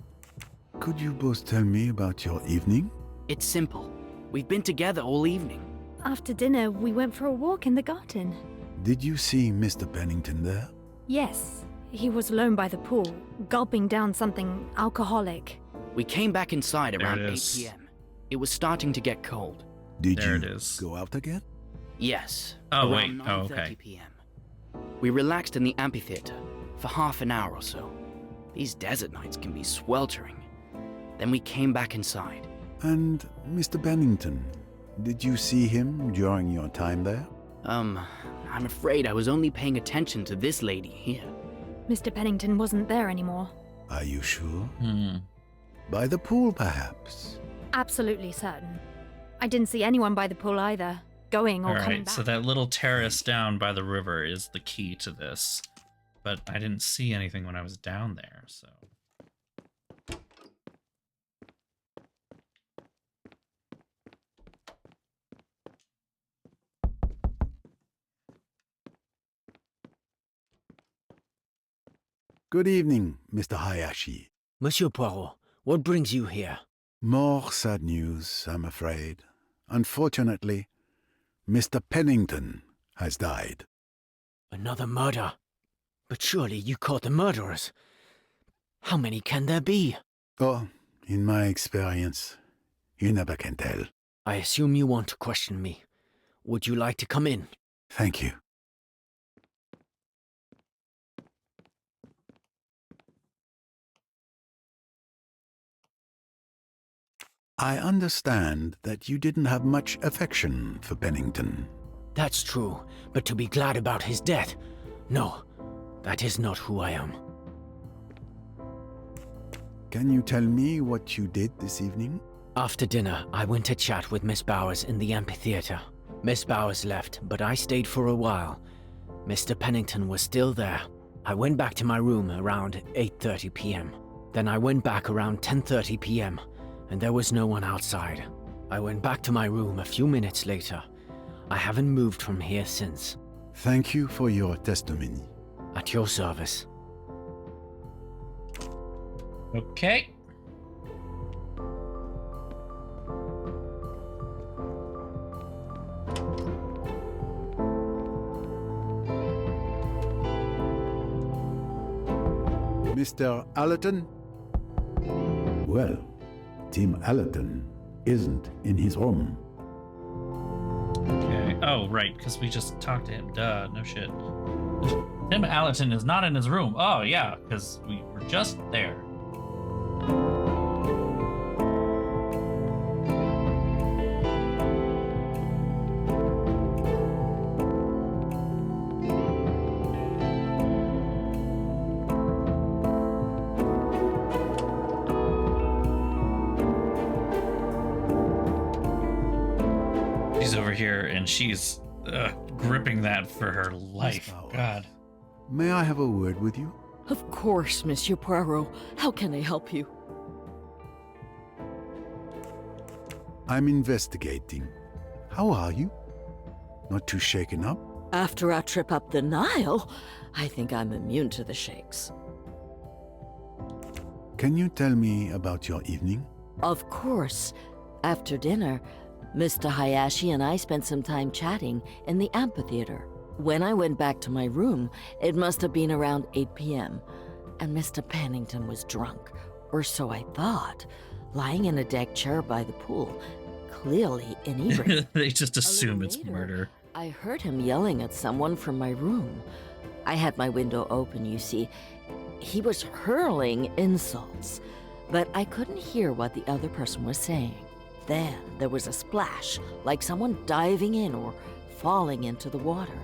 Could you both tell me about your evening? It's simple. We've been together all evening. After dinner, we went for a walk in the garden. Did you see Mr. Pennington there? Yes, he was alone by the pool, gulping down something alcoholic. We came back inside There around it 8 is. p.m. It was starting to get cold. Did There you it is. go out again? Yes. Oh, around wait. Oh, 9:30 okay. p.m. We relaxed in the amphitheater for half an hour or so. These desert nights can be sweltering. Then we came back inside. And Mr. Pennington, did you see him during your time there? I'm afraid I was only paying attention to this lady here. Mr. Pennington wasn't there anymore. Are you sure? Hmm. By the pool, perhaps? Absolutely certain. I didn't see anyone by the pool either, going or All coming right, back. so that little terrace down by the river is the key to this. But I didn't see anything when I was down there, so. Good evening, Mr. Hayashi. Monsieur Poirot, what brings you here? More sad news, I'm afraid. Unfortunately, Mr. Pennington has died. Another murder? But surely you caught the murderers. How many can there be? Oh, in my experience, you never can tell. I assume you want to question me. Would you like to come in? Thank you. I understand that you didn't have much affection for Pennington. That's true, but to be glad about his death? No, that is not who I am. Can you tell me what you did this evening? After dinner, I went to chat with Miss Bowers in the amphitheater. Miss Bowers left, but I stayed for a while. Mr. Pennington was still there. I went back to my room around 8:30 p.m. Then I went back around 10:30 p.m., and there was no one outside. I went back to my room a few minutes later. I haven't moved from here since. Thank you for your testimony. At your service. Okay. Mr. Allerton? Well, Tim Allerton isn't in his room. Okay. Oh, right, because we just talked to him. Duh, no shit. Tim Allerton is not in his room. Oh, yeah, because we were just there. She's over here and she's gripping that for her life. God. May I have a word with you? Of course, Monsieur Poirot. How can I help you? I'm investigating. How are you? Not too shaken up? After our trip up the Nile, I think I'm immune to the shakes. Can you tell me about your evening? Of course. After dinner, Mr. Hayashi and I spent some time chatting in the amphitheater. When I went back to my room, it must have been around 8 p.m., and Mr. Pennington was drunk, or so I thought, lying in a deck chair by the pool, clearly inebriated. They just assume it's later, murder. I heard him yelling at someone from my room. I had my window open, you see. He was hurling insults, but I couldn't hear what the other person was saying. Then there was a splash, like someone diving in or falling into the water.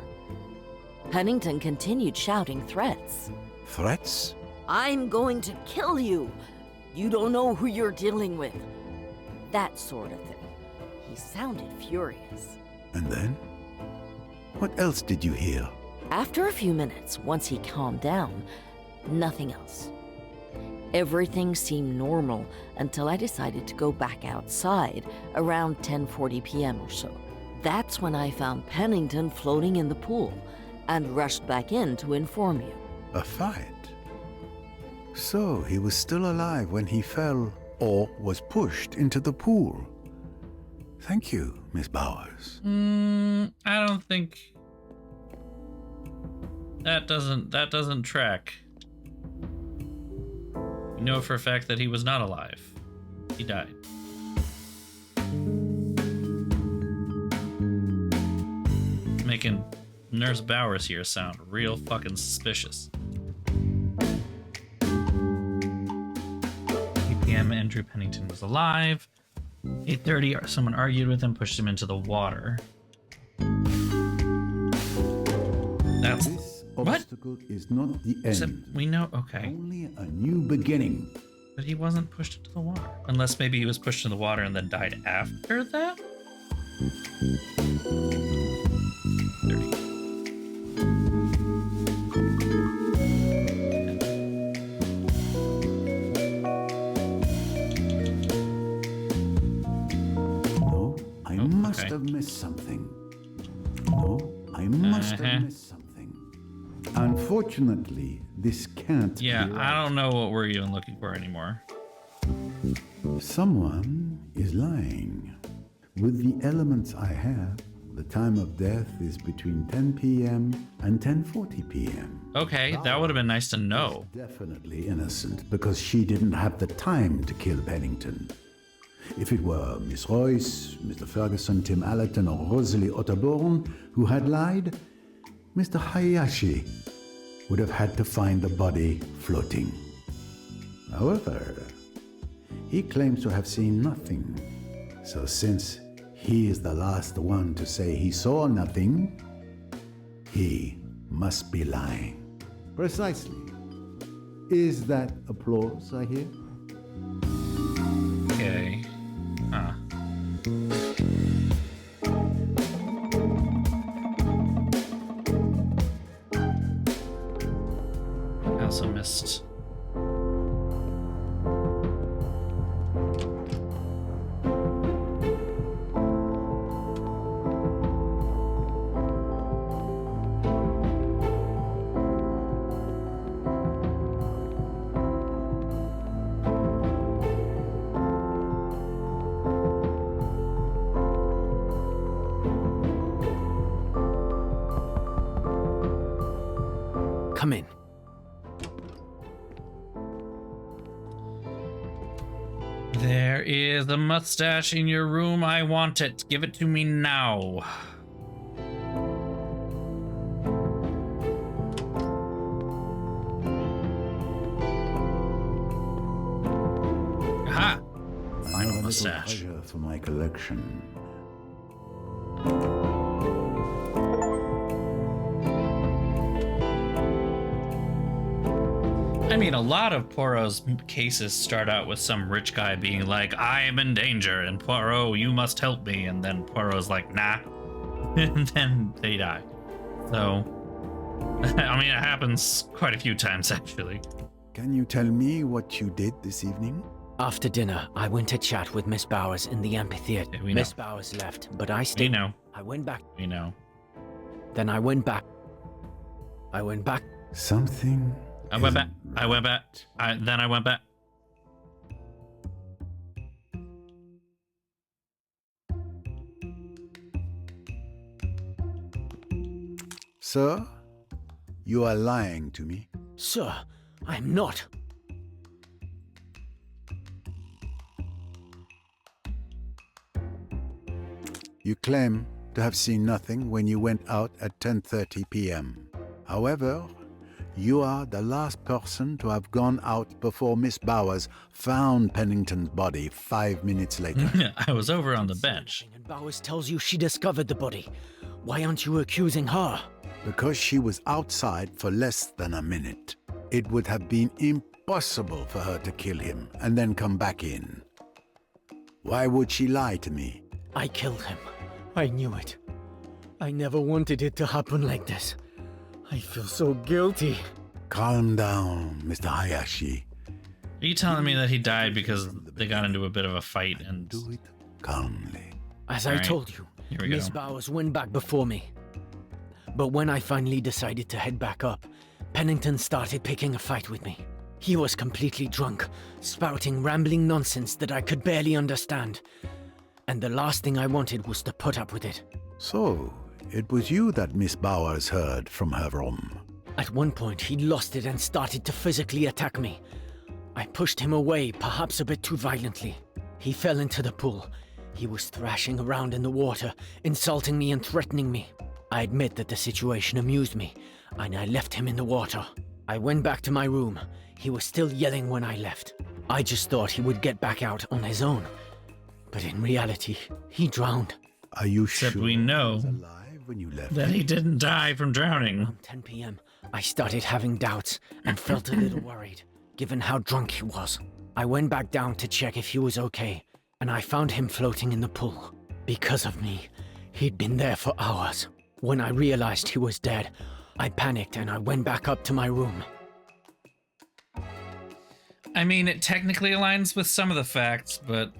Pennington continued shouting threats. Threats? I'm going to kill you. You don't know who you're dealing with. That sort of thing. He sounded furious. And then? What else did you hear? After a few minutes, once he calmed down, nothing else. Everything seemed normal until I decided to go back outside around 10:40 p.m. or so. That's when I found Pennington floating in the pool and rushed back in to inform you. A fight? So he was still alive when he fell or was pushed into the pool. Thank you, Miss Bowers. I don't think that doesn't track. You know for a fact that he was not alive. He died. Making Nurse Bowers here sound real fucking suspicious. 8 p.m. Andrew Pennington was alive. 8:30, someone argued with him, pushed him into the water. That's This what? obstacle is not the end. We know, okay. Only a new beginning. But he wasn't pushed into the water. Unless maybe he was pushed into the water and then died after that? 30. No, I must okay. have missed something. No, I must have missed something. Unfortunately, this can't Yeah, be right. I don't know what we're even looking for anymore. Someone is lying. With the elements I have, the time of death is between 10 p.m. and 10:40 p.m. Okay, that would have been nice to know. Definitely innocent because she didn't have the time to kill Pennington. If it were Miss Royce, Mr. Ferguson, Tim Allerton, or Rosalie Otterborn who had lied, Mr. Hayashi would have had to find the body floating. However, he claims to have seen nothing. So since he is the last one to say he saw nothing, he must be lying. Precisely. Is that applause I hear? Okay. Huh. I also missed. is a mustache in your room. I want it. Give it to me now. Aha! Final mustache. Treasure for my collection. I mean, a lot of Poirot's cases start out with some rich guy being like, I am in danger, and Poirot, you must help me. And then Poirot's like, nah. And then they die. So, I mean, it happens quite a few times, actually. Can you tell me what you did this evening? After dinner, I went to chat with Miss Bowers in the amphitheater. Yeah, we know. Miss Bowers left, but I stayed. We know. I went back. We know. Then I went back. I went back. Something. I went back. I went back. Then I went back. Sir, you are lying to me. Sir, I am not. You claim to have seen nothing when you went out at 10:30 p.m. However, you are the last person to have gone out before Miss Bowers found Pennington's body 5 minutes later. I was over on the bench. And Bowers tells you she discovered the body. Why aren't you accusing her? Because she was outside for less than a minute. It would have been impossible for her to kill him and then come back in. Why would she lie to me? I killed him. I knew it. I never wanted it to happen like this. I feel so guilty. Calm down, Mr. Hayashi. Are you telling me that he died because they got into a bit of a fight and... Do it calmly. As All I right. told you, Here we Miss go. Bowers went back before me. But when I finally decided to head back up, Pennington started picking a fight with me. He was completely drunk, spouting rambling nonsense that I could barely understand. And the last thing I wanted was to put up with it. So, it was you that Miss Bowers heard from her room. At one point, he'd lost it and started to physically attack me. I pushed him away, perhaps a bit too violently. He fell into the pool. He was thrashing around in the water, insulting me and threatening me. I admit that the situation amused me, and I left him in the water. I went back to my room. He was still yelling when I left. I just thought he would get back out on his own. But in reality, he drowned. Are you Except sure we know he was alive when you left that him? he didn't die from drowning. Around 10 p.m., I started having doubts and felt a little worried, given how drunk he was. I went back down to check if he was okay, and I found him floating in the pool. Because of me, he'd been there for hours. When I realized he was dead, I panicked and I went back up to my room. I mean, it technically aligns with some of the facts, but...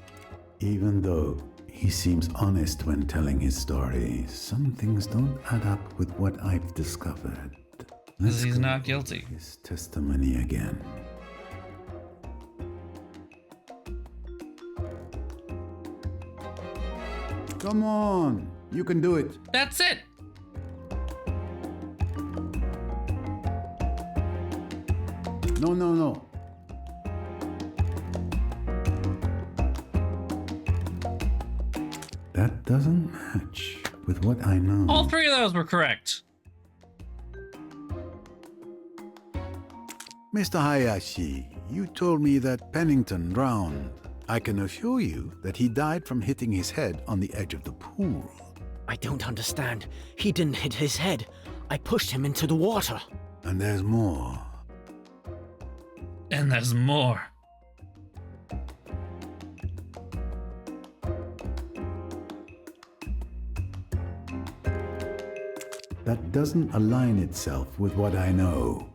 Even though he seems honest when telling his story, some things don't add up with what I've discovered. Because he's go not over guilty. His testimony again. Come on, you can do it. That's it! No, no, no. That doesn't match with what I know. All three of those were correct. Mr. Hayashi, you told me that Pennington drowned. I can assure you that he died from hitting his head on the edge of the pool. I don't understand. He didn't hit his head. I pushed him into the water. And there's more. And there's more. That doesn't align itself with what I know.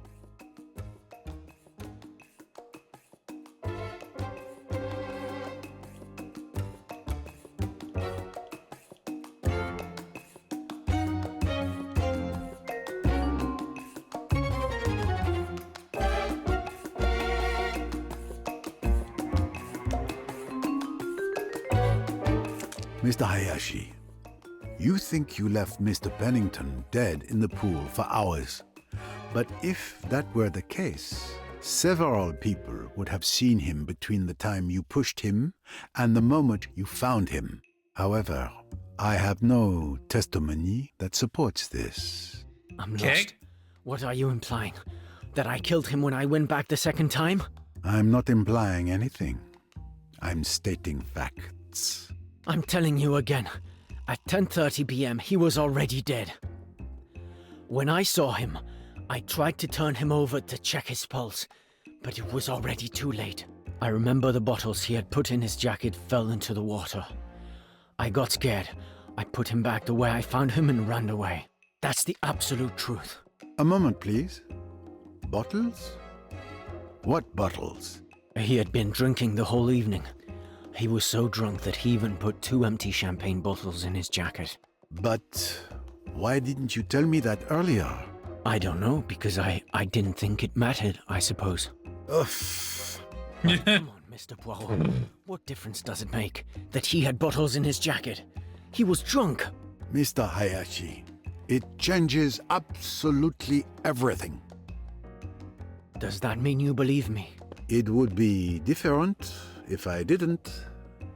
Mr. Hayashi, you think you left Mr. Pennington dead in the pool for hours. But if that were the case, Several people would have seen him between the time you pushed him and the moment you found him. However, I have no testimony that supports this. I'm lost. What are you implying? That I killed him when I went back the second time? I'm not implying anything. I'm stating facts. I'm telling you again. At 10:30 p.m., he was already dead. When I saw him, I tried to turn him over to check his pulse, but it was already too late. I remember the bottles he had put in his jacket fell into the water. I got scared. I put him back the way I found him and ran away. That's the absolute truth. A moment, please. Bottles? What bottles? He had been drinking the whole evening. He was so drunk that he even put 2 empty champagne bottles in his jacket. But why didn't you tell me that earlier? I don't know, because I didn't think it mattered, I suppose. Ugh. Come on, Mr. Poirot. What difference does it make that he had bottles in his jacket? He was drunk. Mr. Hayashi, it changes absolutely everything. Does that mean you believe me? It would be different if I didn't,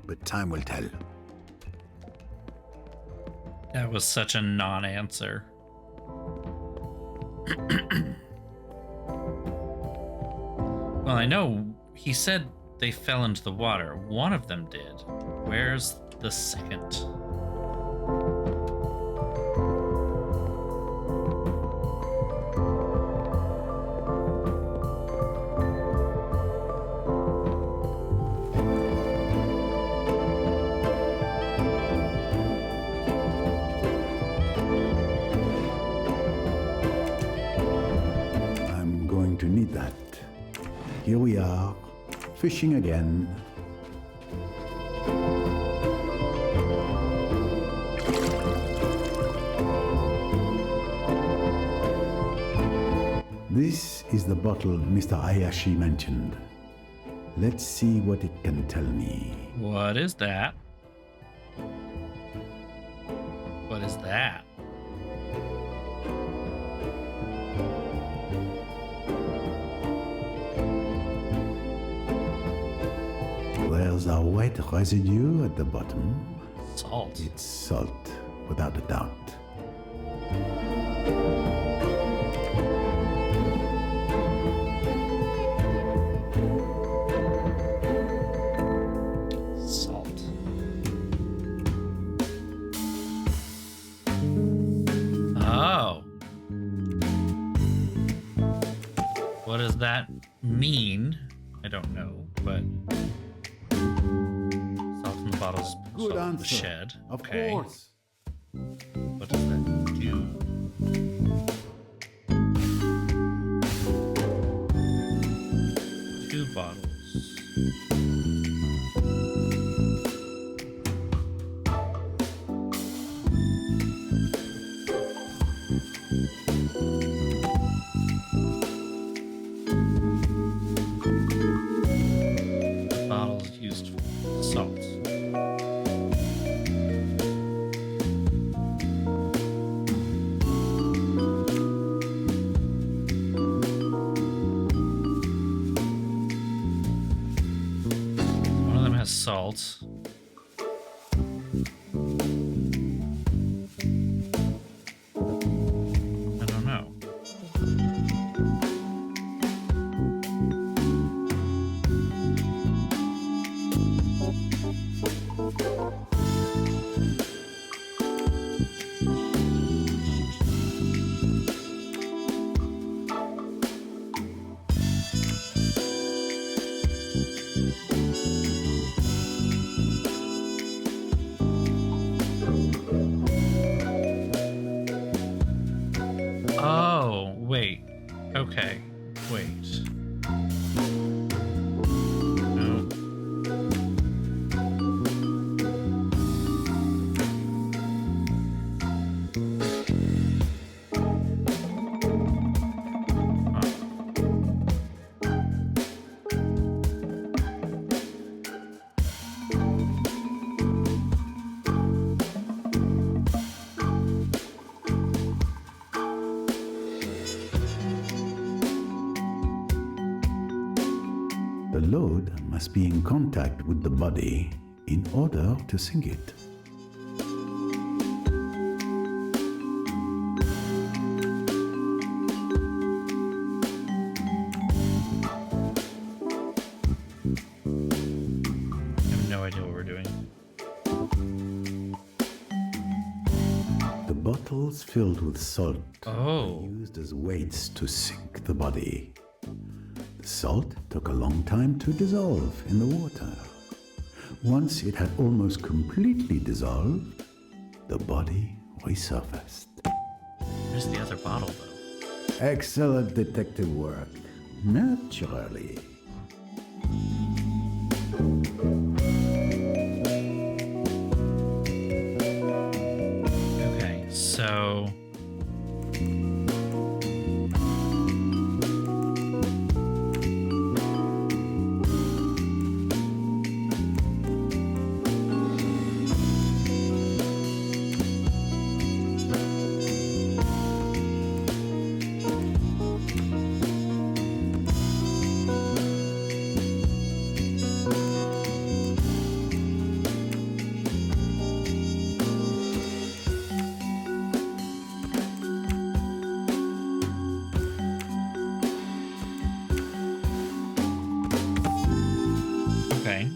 but time will tell. That was such a non-answer. Well, I know he said they fell into the water. One of them did. Where's the second? I'm going to need that. Here we are, fishing again. This is the bottle Mr. Hayashi mentioned. Let's see what it can tell me. What is that? What is that? There's a white residue at the bottom. Salt. It's salt, without a doubt. Salt. Oh. What does that mean? I don't know, but salt in the bottles. Good salt in answer. the shed. Of Okay. course. What does that do? Two bottles. Bottles used for salt. One of them has salt. I don't know. must be in contact with the body in order to sink it. I have no idea what we're doing. The bottles filled with salt Oh. were used as weights to sink the body. The salt took a long time to dissolve in the water. Once it had almost completely dissolved, the body resurfaced. Where's the other bottle, though? Excellent detective work. Naturally. Okay, so... Okay.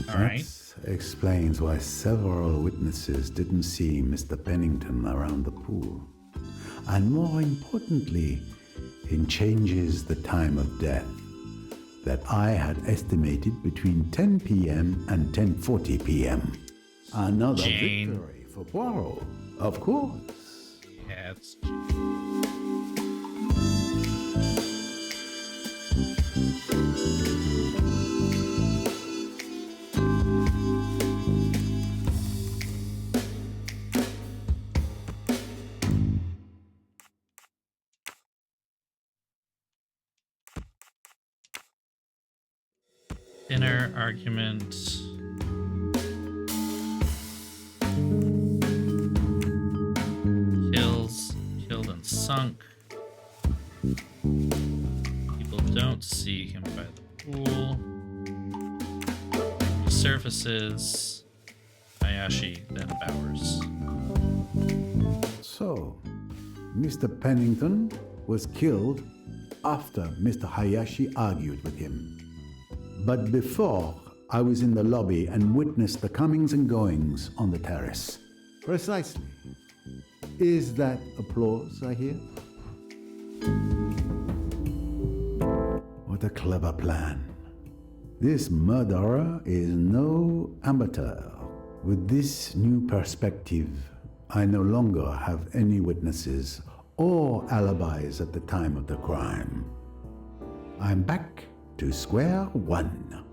All right. That explains why several witnesses didn't see Mr. Pennington around the pool. And more importantly, it changes the time of death that I had estimated between 10 p.m. and 10:40 p.m. Another Jane. victory for Poirot, of course. Yeah, it's... Dinner argument. Killed and sunk. People don't see him by the pool. Surfaces. Hayashi, then Bowers. So, Mr. Pennington was killed after Mr. Hayashi argued with him. But before, I was in the lobby and witnessed the comings and goings on the terrace. Precisely. Is that applause I hear? What a clever plan. This murderer is no amateur. With this new perspective, I no longer have any witnesses or alibis at the time of the crime. I'm back to square one.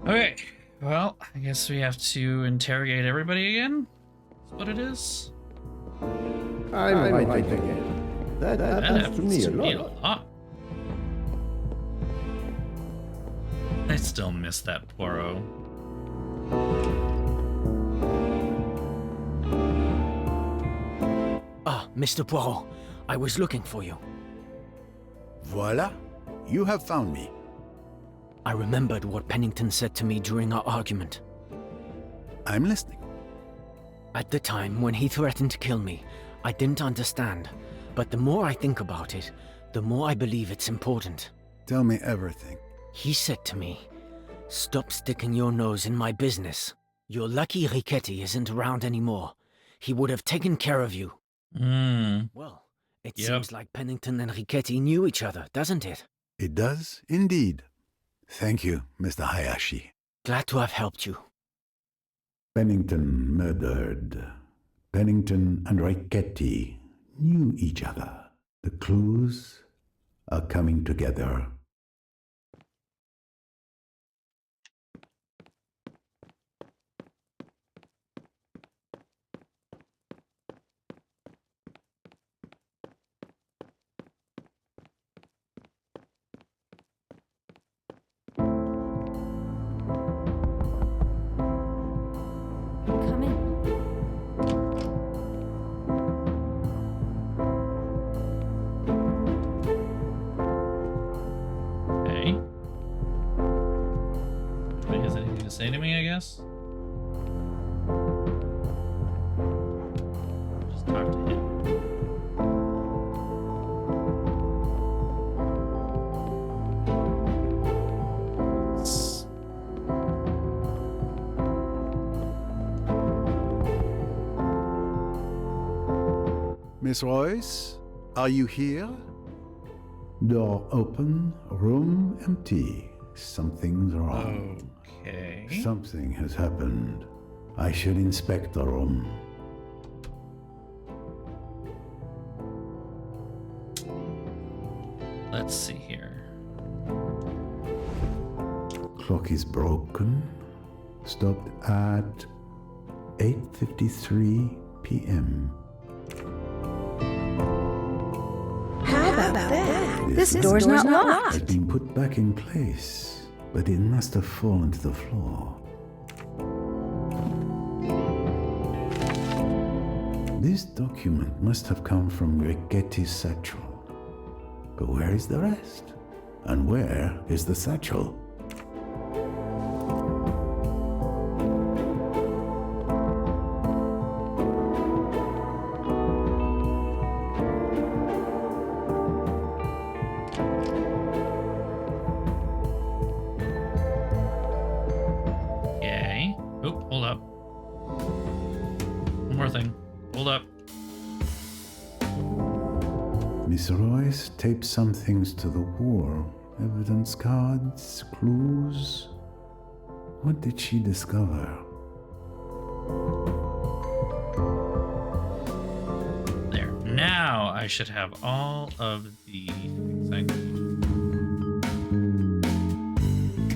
Okay, well, I guess we have to interrogate everybody again. That's what it is. I might again. That happens to me a lot. I still miss that Poirot. Ah, Mr. Poirot, I was looking for you. Voila, you have found me. I remembered what Pennington said to me during our argument. I'm listening. At the time, when he threatened to kill me, I didn't understand. But the more I think about it, the more I believe it's important. Tell me everything. He said to me, "Stop sticking your nose in my business. You're lucky Riquetti isn't around anymore. He would have taken care of you." Well, it seems like Pennington and Riquetti knew each other, doesn't it? It does, indeed. Thank you, Mr. Hayashi. Glad to have helped you. Pennington murdered. Pennington and Riquetti knew each other. The clues are coming together. Come in. Nobody has anything to say to me, I guess? Just talk to him. Miss Royce, are you here? Door open, room empty. Something's wrong. Okay. Something has happened. I should inspect the room. Let's see here. Clock is broken. Stopped at 8:53 p.m. How about that? This door's not locked. It's been put back in place, but it must have fallen to the floor. This document must have come from Ricchetti's satchel. But where is the rest? And where is the satchel? Okay. Oh, hold up. One more thing. Hold up. Miss Royce taped some things to the wall. Evidence cards, clues. What did she discover? There. Now I should have all of the things I need.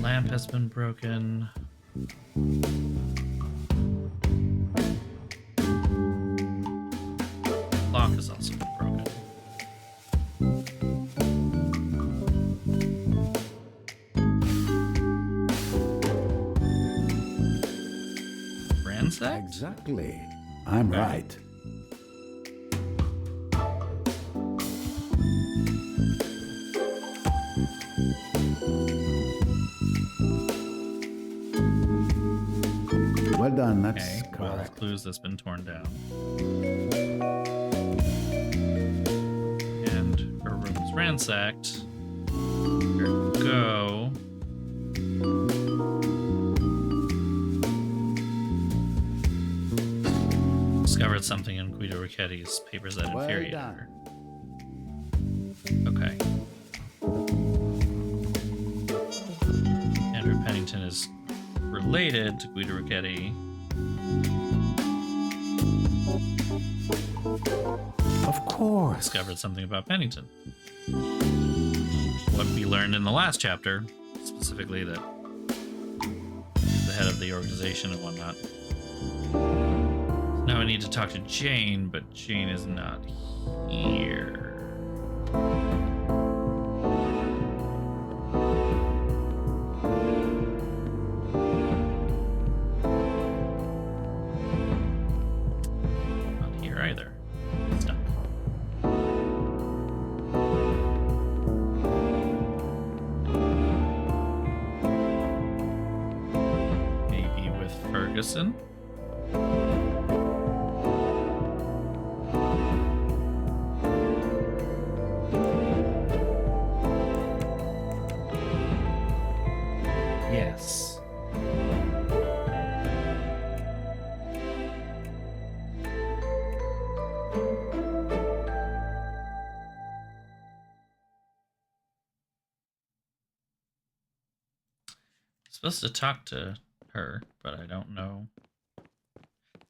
Lamp has been broken. Lock has also been broken. Ransacked? Exactly. I'm right. Well done, that's Okay, well, correct. clues that's been torn down. And her room is ransacked. Here we go. Discovered something in Guido Ricchetti's papers that Well infuriated done. her. Okay. Andrew Pennington is related to Guido Ricchetти. Of course. Discovered something about Pennington. What we learned in the last chapter, specifically that he's the head of the organization and whatnot. Now I need to talk to Jane, but Jane is not here. Not here either. Stuck. Maybe with Ferguson? Yes. Supposed to talk to her, but I don't know.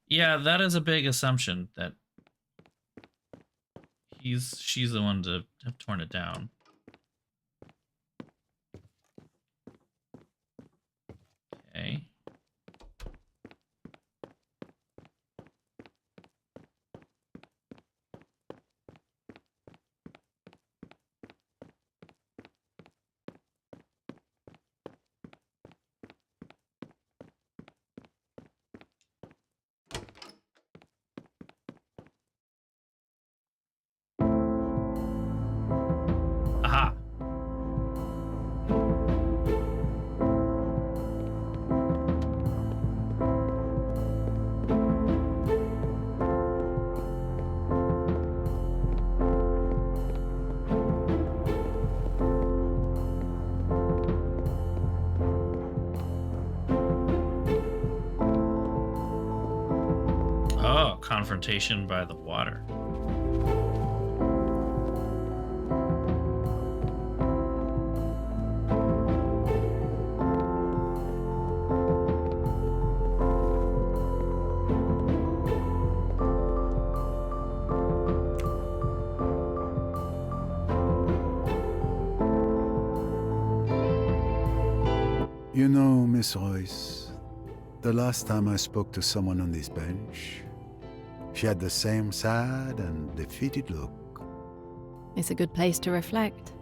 Yeah, that is a big assumption that she's the one to have torn it down. Okay. Oh, confrontation by the water. You know, Miss Royce, the last time I spoke to someone on this bench, she had the same sad and defeated look. It's a good place to reflect.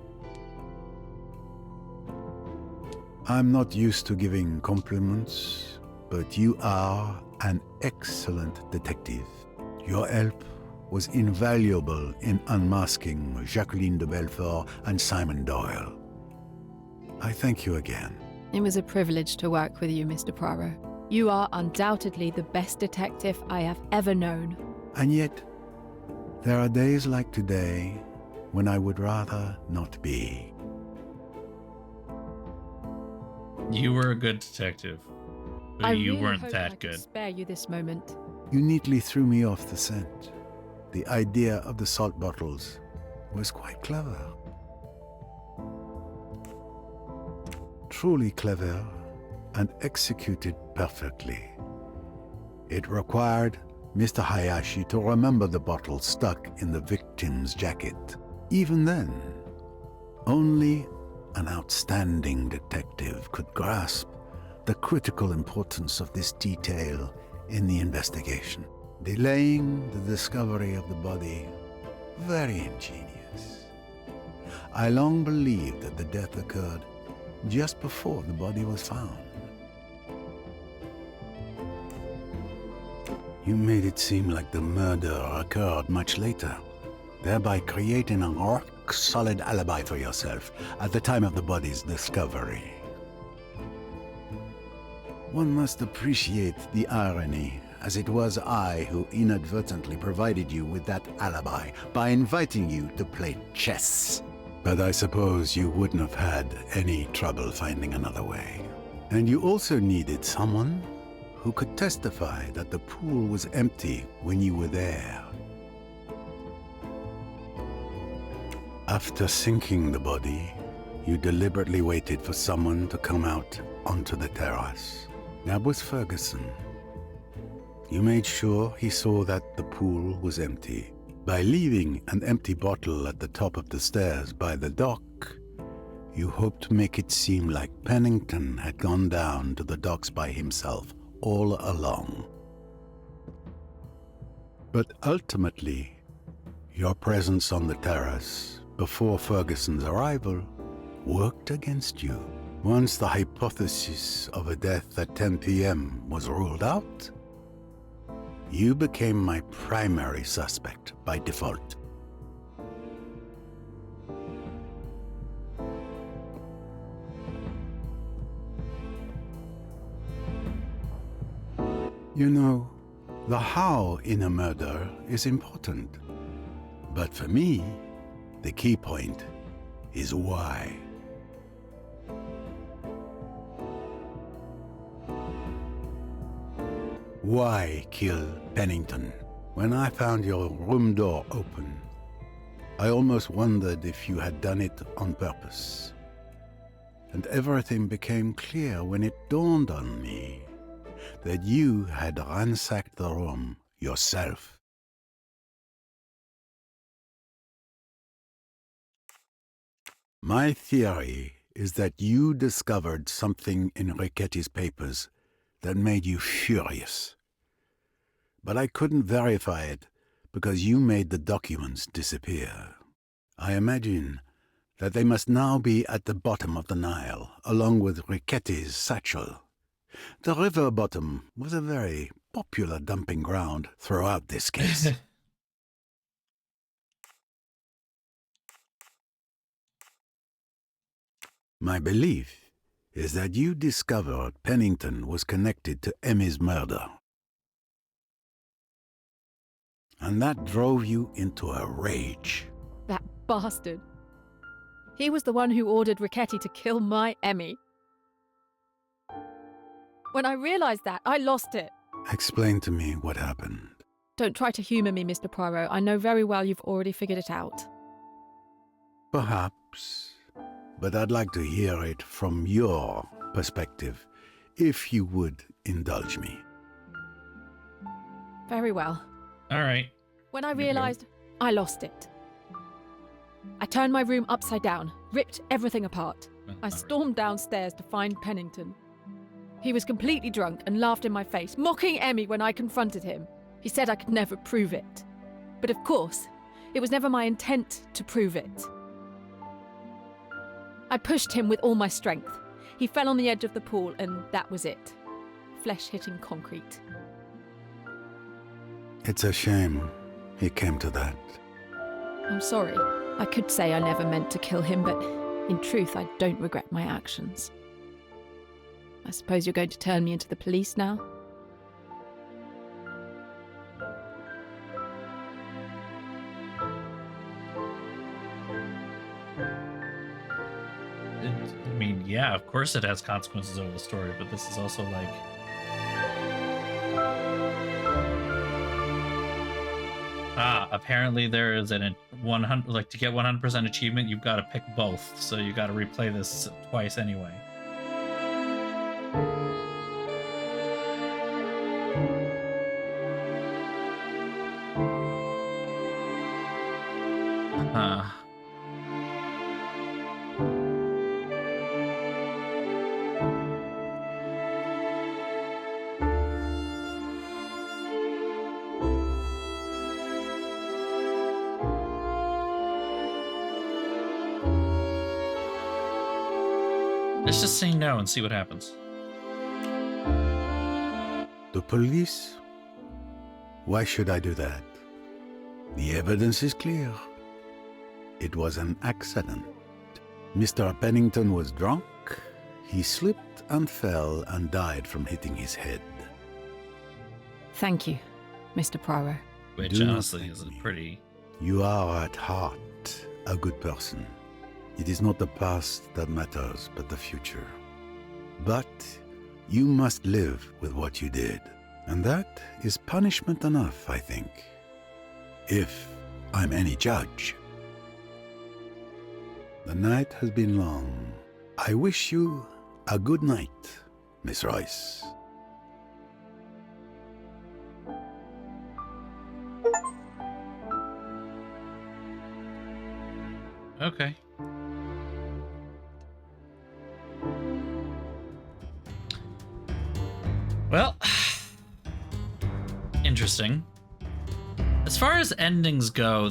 I'm not used to giving compliments, but you are an excellent detective. Your help was invaluable in unmasking Jacqueline de Belfort and Simon Doyle. I thank you again. It was a privilege to work with you, Mr. Poirot. You are undoubtedly the best detective I have ever known. And yet, there are days like today when I would rather not be. You were a good detective, but I you really weren't hope that I good. could spare you this moment. You neatly threw me off the scent. The idea of the salt bottles was quite clever. Truly clever and executed perfectly. It required Mr. Hayashi to remember the bottle stuck in the victim's jacket. Even then, only an outstanding detective could grasp the critical importance of this detail in the investigation. Delaying the discovery of the body, very ingenious. I long believed that the death occurred just before the body was found. You made it seem like the murder occurred much later, thereby creating a rock-solid alibi for yourself at the time of the body's discovery. One must appreciate the irony, as it was I who inadvertently provided you with that alibi by inviting you to play chess. But I suppose you wouldn't have had any trouble finding another way. And you also needed someone who could testify that the pool was empty when you were there. After sinking the body, you deliberately waited for someone to come out onto the terrace. That was Ferguson. You made sure he saw that the pool was empty. By leaving an empty bottle at the top of the stairs by the dock, you hoped to make it seem like Pennington had gone down to the docks by himself all along. But ultimately, your presence on the terrace before Ferguson's arrival worked against you. Once the hypothesis of a death at 10 p.m. was ruled out, you became my primary suspect by default. You know, the how in a murder is important. But for me, the key point is why. Why kill Pennington? When I found your room door open, I almost wondered if you had done it on purpose. And everything became clear when it dawned on me that you had ransacked the room yourself. My theory is that you discovered something in Ricchetti's papers that made you furious. But I couldn't verify it because you made the documents disappear. I imagine that they must now be at the bottom of the Nile, along with Ricchetti's satchel. The river bottom was a very popular dumping ground throughout this case. My belief is that you discovered Pennington was connected to Emmy's murder. And that drove you into a rage. That bastard. He was the one who ordered Ricchetti to kill my Emmy. When I realized that, I lost it. Explain to me what happened. Don't try to humour me, Mr. Poirot. I know very well you've already figured it out. Perhaps, but I'd like to hear it from your perspective, if you would indulge me. Very well. All right. When I realised, I lost it. I turned my room upside down, ripped everything apart. I stormed downstairs to find Pennington. He was completely drunk and laughed in my face, mocking Emmy when I confronted him. He said I could never prove it. But of course, it was never my intent to prove it. I pushed him with all my strength. He fell on the edge of the pool and that was it. Flesh hitting concrete. It's a shame it came to that. I'm sorry. I could say I never meant to kill him, but in truth, I don't regret my actions. I suppose you're going to turn me into the police now? I mean, yeah, of course it has consequences over the story, but this is also like... apparently there is an 100, like to get 100% achievement, you've got to pick both, so you got to replay this twice anyway. Let's just say no and see what happens. The police? Why should I do that? The evidence is clear. It was an accident. Mr. Pennington was drunk. He slipped and fell and died from hitting his head. Thank you, Mr. Poirot. Which honestly is pretty... You are at heart a good person. It is not the past that matters, but the future. But you must live with what you did. And that is punishment enough, I think. If I'm any judge. The night has been long. I wish you a good night, Miss Royce. Okay. Well, interesting. As far as endings go,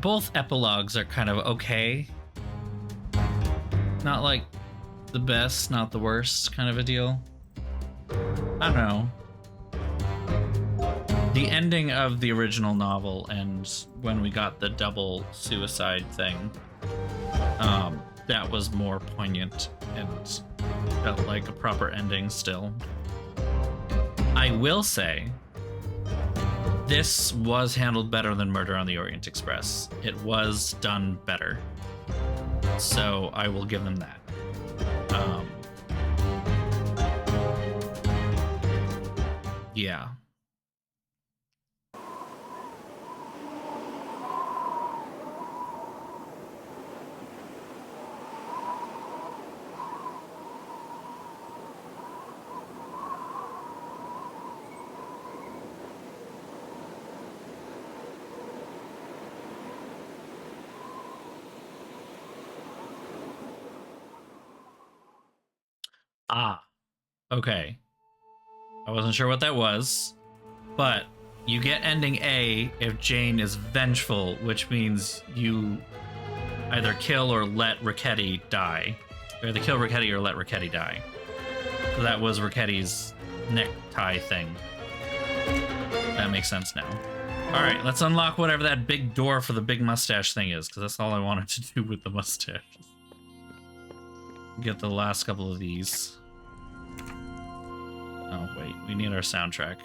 both epilogues are kind of okay. Not like the best, not the worst kind of a deal. I don't know. The ending of the original novel and when we got the double suicide thing, that was more poignant and felt like a proper ending still. I will say, this was handled better than Murder on the Orient Express. It was done better. So I will give them that. Yeah. Okay. I wasn't sure what that was, but you get ending A if Jane is vengeful, which means you either kill or let Ricchetti die. Or either kill Ricchetti or let Ricchetti die. So that was Ricchetti's necktie thing. That makes sense now. Alright, let's unlock whatever that big door for the big mustache thing is, because that's all I wanted to do with the mustache. Get the last couple of these. Oh, wait, we need our soundtrack.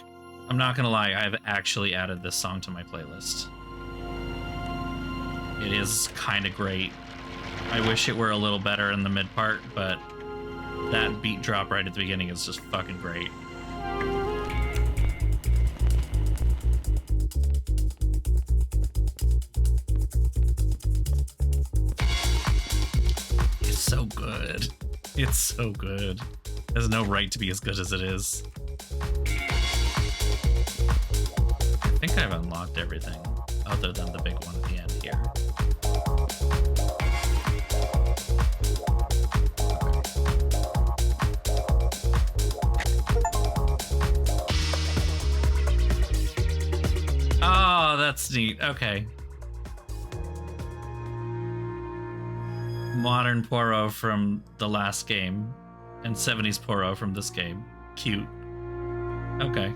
I'm not gonna lie, I've actually added this song to my playlist. It is kind of great. I wish it were a little better in the mid part, but that beat drop right at the beginning is just fucking great. so good. It's so good. It has no right to be as good as it is. I think I've unlocked everything other than the big one at the end here. Oh, that's neat. Okay. Modern Poirot from the last game and 70s Poirot from this game. Cute. Okay.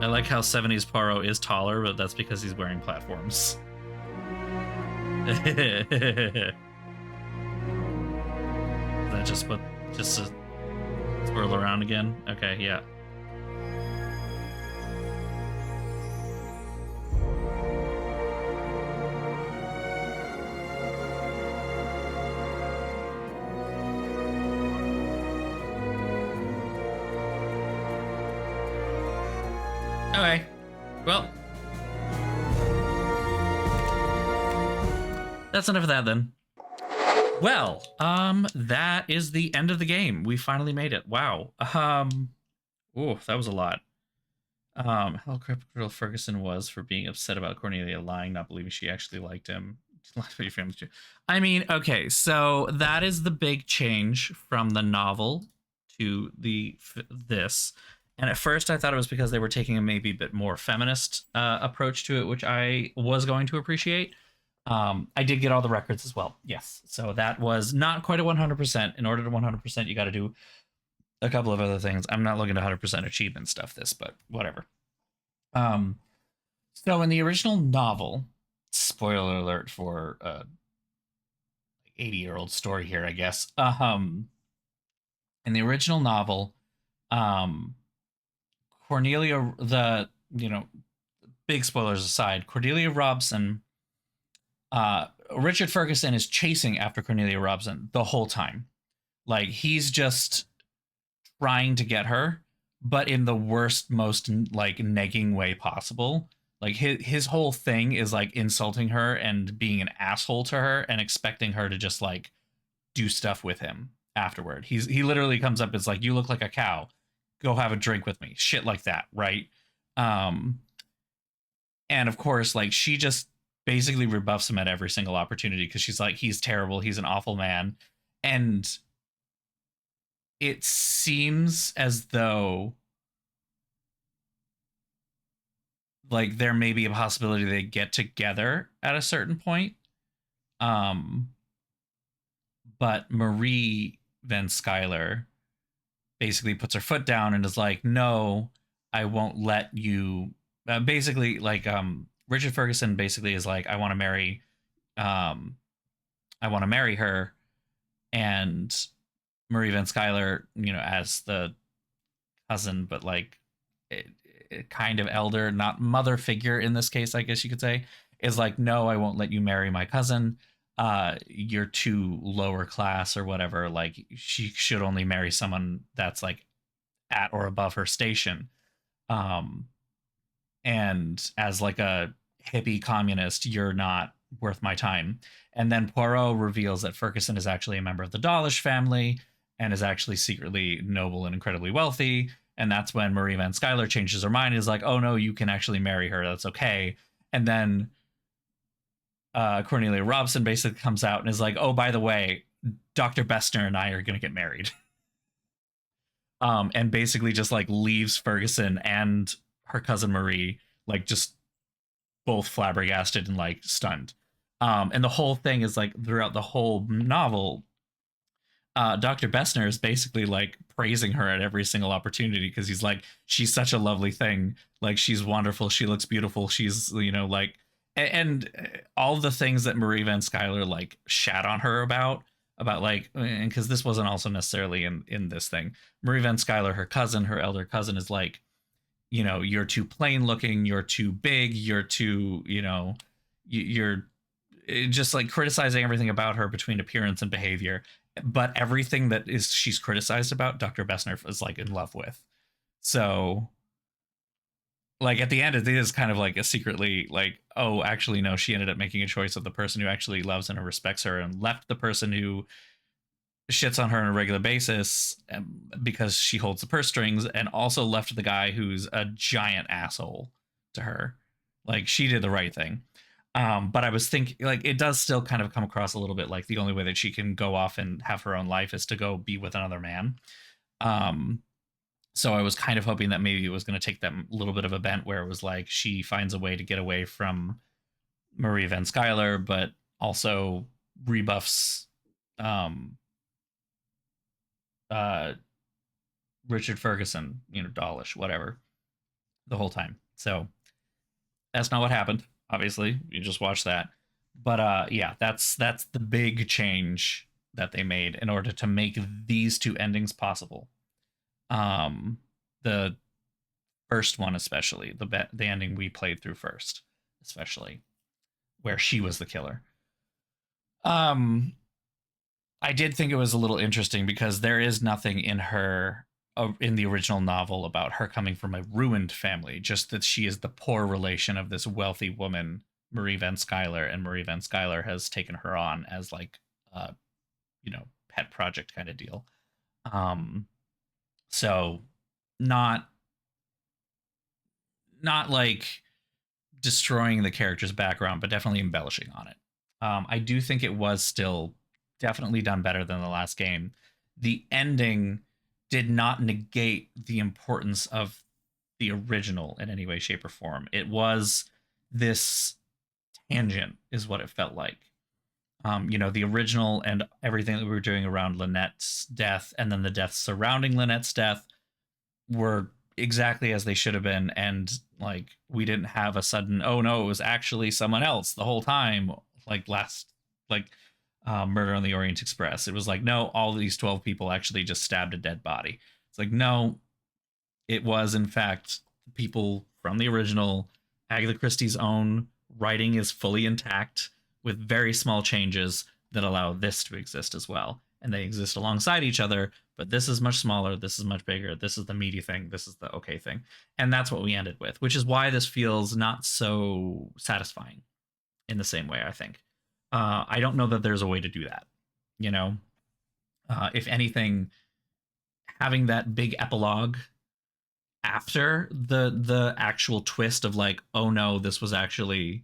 I like how 70s Poirot is taller, but that's because he's wearing platforms. Is that just to swirl around again? Okay, yeah. Okay, well, that's enough of that then. Well, that is the end of the game. We finally made it. Wow. Oh, that was a lot. How critical Ferguson was for being upset about Cornelia lying, not believing she actually liked him. I mean, okay, so that is the big change from the novel to this. And at first I thought it was because they were taking a maybe bit more feminist approach to it, which I was going to appreciate. I did get all the records as well. Yes. So that was not quite a 100%. In order to 100%, you got to do a couple of other things. I'm not looking to 100% achievement stuff this, but whatever. So in the original novel, spoiler alert for 80-year-old story here, I guess. In the original novel, Cornelia, big spoilers aside, Cornelia Robson, Richard Ferguson is chasing after Cornelia Robson the whole time. Like, he's just trying to get her, but in the worst, most like negging way possible. Like his whole thing is like insulting her and being an asshole to her and expecting her to just like do stuff with him afterward. He literally comes up, it's like, you look like a cow, go have a drink with me, shit like that, right? And of course, like, she just basically rebuffs him at every single opportunity because she's like, he's terrible, he's an awful man. And it seems as though like there may be a possibility they get together at a certain point. But Marie Van Schuyler basically puts her foot down and is like, no, I won't let you. Basically, like, Richard Ferguson basically is like, I want to marry her. And Marie Van Schuyler, as the cousin, but like kind of elder, not mother figure in this case, I guess you could say, is like, no, I won't let you marry my cousin. You're too lower class or whatever. Like, she should only marry someone that's like at or above her station. And as like a hippie communist, you're not worth my time. And then Poirot reveals that Ferguson is actually a member of the Dawlish family and is actually secretly noble and incredibly wealthy. And that's when Marie Van Schuyler changes her mind and is like, oh no, you can actually marry her, that's okay. And then Cornelia Robson basically comes out and is like, oh, by the way, Dr. Bessner and I are going to get married. And basically just like leaves Ferguson and her cousin Marie like just both flabbergasted and like stunned. And the whole thing is like, throughout the whole novel, Dr. Bessner is basically like praising her at every single opportunity because he's like, she's such a lovely thing. Like, she's wonderful. She looks beautiful. She's, like, and all the things that Marie Van Schuyler like shat on her about like, and because this wasn't also necessarily in this thing, Marie Van Schuyler, her cousin, her elder cousin, is like, you're too plain looking, you're too big, you're too, you're just like criticizing everything about her between appearance and behavior. But everything that she's criticized about, Dr. Bessner is like in love with. So like at the end it is kind of like a secretly like, oh, actually no, she ended up making a choice of the person who actually loves and respects her, and left the person who shits on her on a regular basis because she holds the purse strings, and also left the guy who's a giant asshole to her. Like, she did the right thing. But I was thinking, like, it does still kind of come across a little bit like the only way that she can go off and have her own life is to go be with another man. So I was kind of hoping that maybe it was going to take them a little bit of a bent where it was like she finds a way to get away from Marie Van Schuyler, but also rebuffs Richard Ferguson, Dawlish, whatever, the whole time. So that's not what happened. Obviously, you just watch that. But yeah, that's the big change that they made in order to make these two endings possible. The first one, especially the ending we played through first, especially where she was the killer. I did think it was a little interesting because there is nothing in her in the original novel about her coming from a ruined family, just that she is the poor relation of this wealthy woman, Marie Van Schuyler, and Marie Van Schuyler has taken her on as like pet project kind of deal. So not like destroying the character's background, but definitely embellishing on it. I do think it was still definitely done better than the last game. The ending did not negate the importance of the original in any way, shape, or form. It was this tangent is what it felt like. The original and everything that we were doing around Lynette's death and then the deaths surrounding Lynette's death were exactly as they should have been. And like, we didn't have a sudden, oh no, it was actually someone else the whole time. Like Murder on the Orient Express. It was like, no, all these 12 people actually just stabbed a dead body. It's like, no, it was in fact people from the original. Agatha Christie's own writing is fully intact with very small changes that allow this to exist as well. And they exist alongside each other, but this is much smaller, this is much bigger, this is the meaty thing, this is the okay thing. And that's what we ended with, which is why this feels not so satisfying in the same way, I think. I don't know that there's a way to do that. If anything, having that big epilogue after the actual twist of like, oh no, this was actually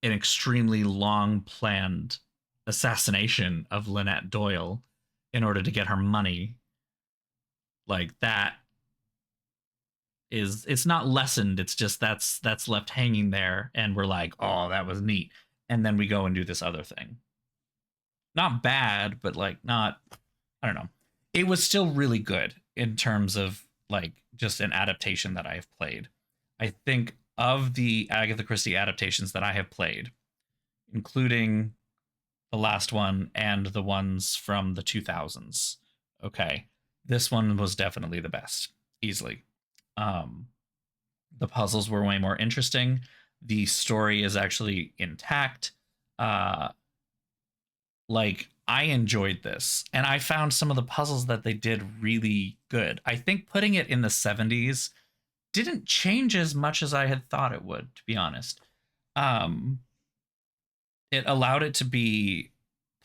an extremely long planned assassination of Lynette Doyle in order to get her money, like that is, it's not lessened, it's just that's left hanging there, and we're like, oh, that was neat, and then we go and do this other thing. Not bad, but like not, I don't know. It was still really good in terms of like just an adaptation that I have played. I think of the Agatha Christie adaptations that I have played, including the last one and the ones from the 2000s, okay, this one was definitely the best, easily. The puzzles were way more interesting. The story is actually intact. Like, I enjoyed this, and I found some of the puzzles that they did really good. I think putting it in the 70s didn't change as much as I had thought it would, to be honest. It allowed it to be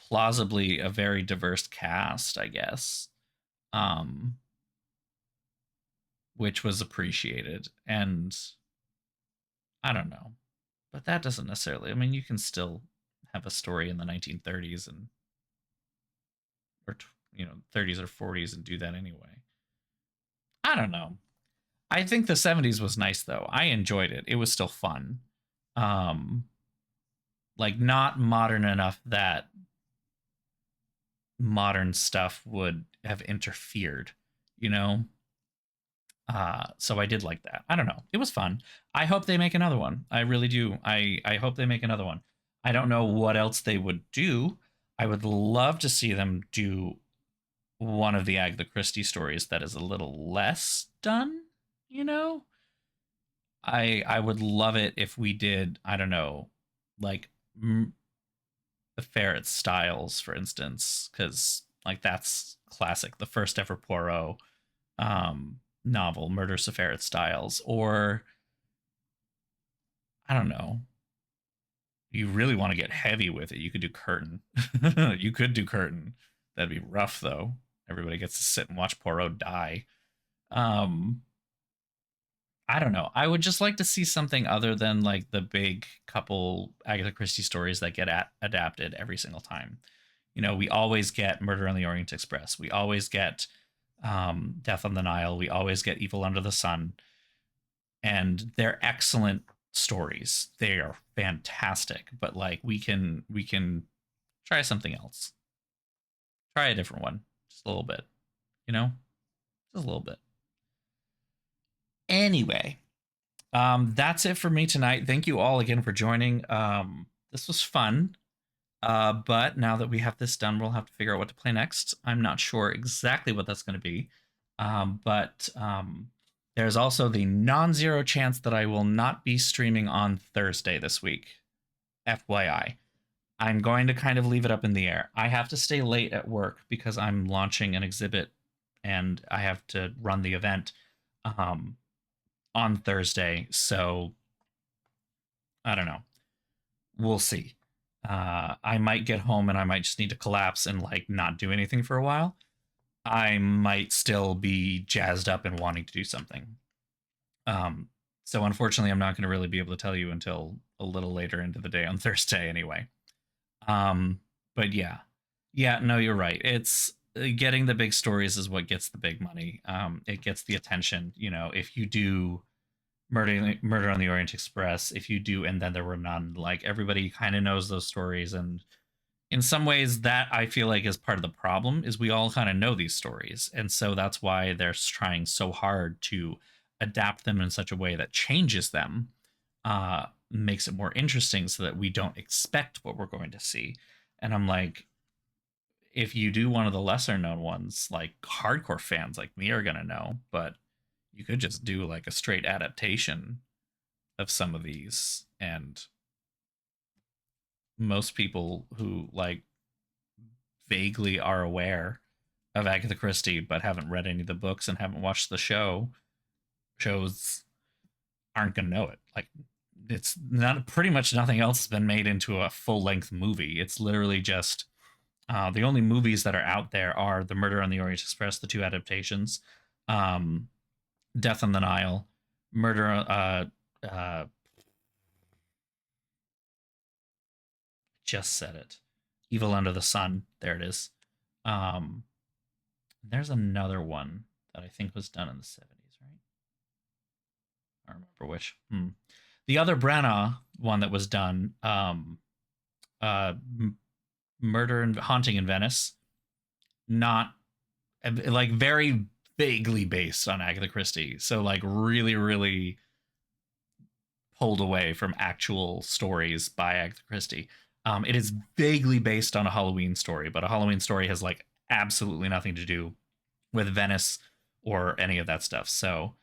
plausibly a very diverse cast, I guess, which was appreciated. And I don't know, but that doesn't necessarily, I mean, you can still have a story in the 1930s and or 30s or 40s and do that anyway. I don't know. I think the 70s was nice though. I enjoyed it. It was still fun. Like, not modern enough that modern stuff would have interfered, so I did like that. I don't know. It was fun. I hope they make another one. I really do. I hope they make another one. I don't know what else they would do. I would love to see them do one of the Agatha Christie stories that is a little less done, I would love it if we did, I don't know, like the Ferret Styles, for instance, because like that's classic, the first ever Poirot. novel, Murder So Ferret Styles, or I don't know. You really want to get heavy with it, you could do Curtain. You could do Curtain. That'd be rough though. Everybody gets to sit and watch Poirot die. I don't know. I would just like to see something other than like the big couple Agatha Christie stories that get adapted every single time. You know, we always get Murder on the Orient Express. We always get Death on the Nile. We always get Evil Under the Sun. And they're excellent stories. They are fantastic. But like we can try something else. Try a different one. Just a little bit. You know? Just a little bit. Anyway, that's it for me tonight. Thank you all again for joining. This was fun. But now that we have this done, we'll have to figure out what to play next. I'm not sure exactly what that's going to be. But there's also the non-zero chance that I will not be streaming on Thursday this week. FYI. I'm going to kind of leave it up in the air. I have to stay late at work because I'm launching an exhibit and I have to run the event on Thursday. So I don't know. We'll see. I might get home and I might just need to collapse and like not do anything for a while. I might still be jazzed up and wanting to do something. So unfortunately, I'm not going to really be able to tell you until a little later into the day on Thursday anyway. But yeah, no, you're right. It's getting the big stories is what gets the big money. It gets the attention. You know, if you do Murder on the Orient Express, if you do And Then There Were None, like everybody kind of knows those stories. And in some ways that I feel like is part of the problem is we all kind of know these stories. And so that's why they're trying so hard to adapt them in such a way that changes them, makes it more interesting so that we don't expect what we're going to see. And I'm like, if you do one of the lesser known ones, like hardcore fans like me are going to know, but you could just do like a straight adaptation of some of these, and most people who like vaguely are aware of Agatha Christie but haven't read any of the books and haven't watched the shows aren't gonna know it. Like it's not pretty much nothing else has been made into a full-length movie. It's literally just the only movies that are out there are the Murder on the Orient Express, the two adaptations, Death on the Nile, just said it, Evil Under the Sun. There it is. There's another one that I think was done in the 70s, right? I don't remember which. The other Branagh one that was done, Murder and Haunting in Venice, not like very vaguely based on Agatha Christie. So like really, really pulled away from actual stories by Agatha Christie. It is vaguely based on a Halloween story, but a Halloween story has like absolutely nothing to do with Venice or any of that stuff. So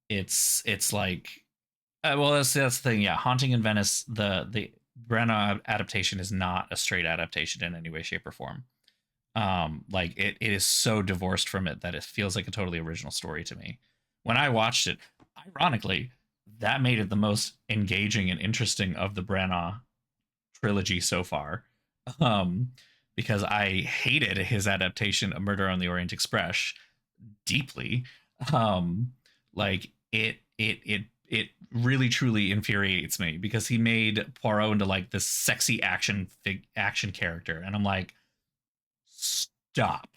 it's like, well, that's the thing. Yeah. Haunting in Venice, the Branagh adaptation is not a straight adaptation in any way, shape, or form. Like it is so divorced from it that it feels like a totally original story to me. When I watched it, ironically, that made it the most engaging and interesting of the Branagh trilogy so far. Because I hated his adaptation of Murder on the Orient Express deeply. Like it really truly infuriates me because he made Poirot into like this sexy action character, and I'm like, stop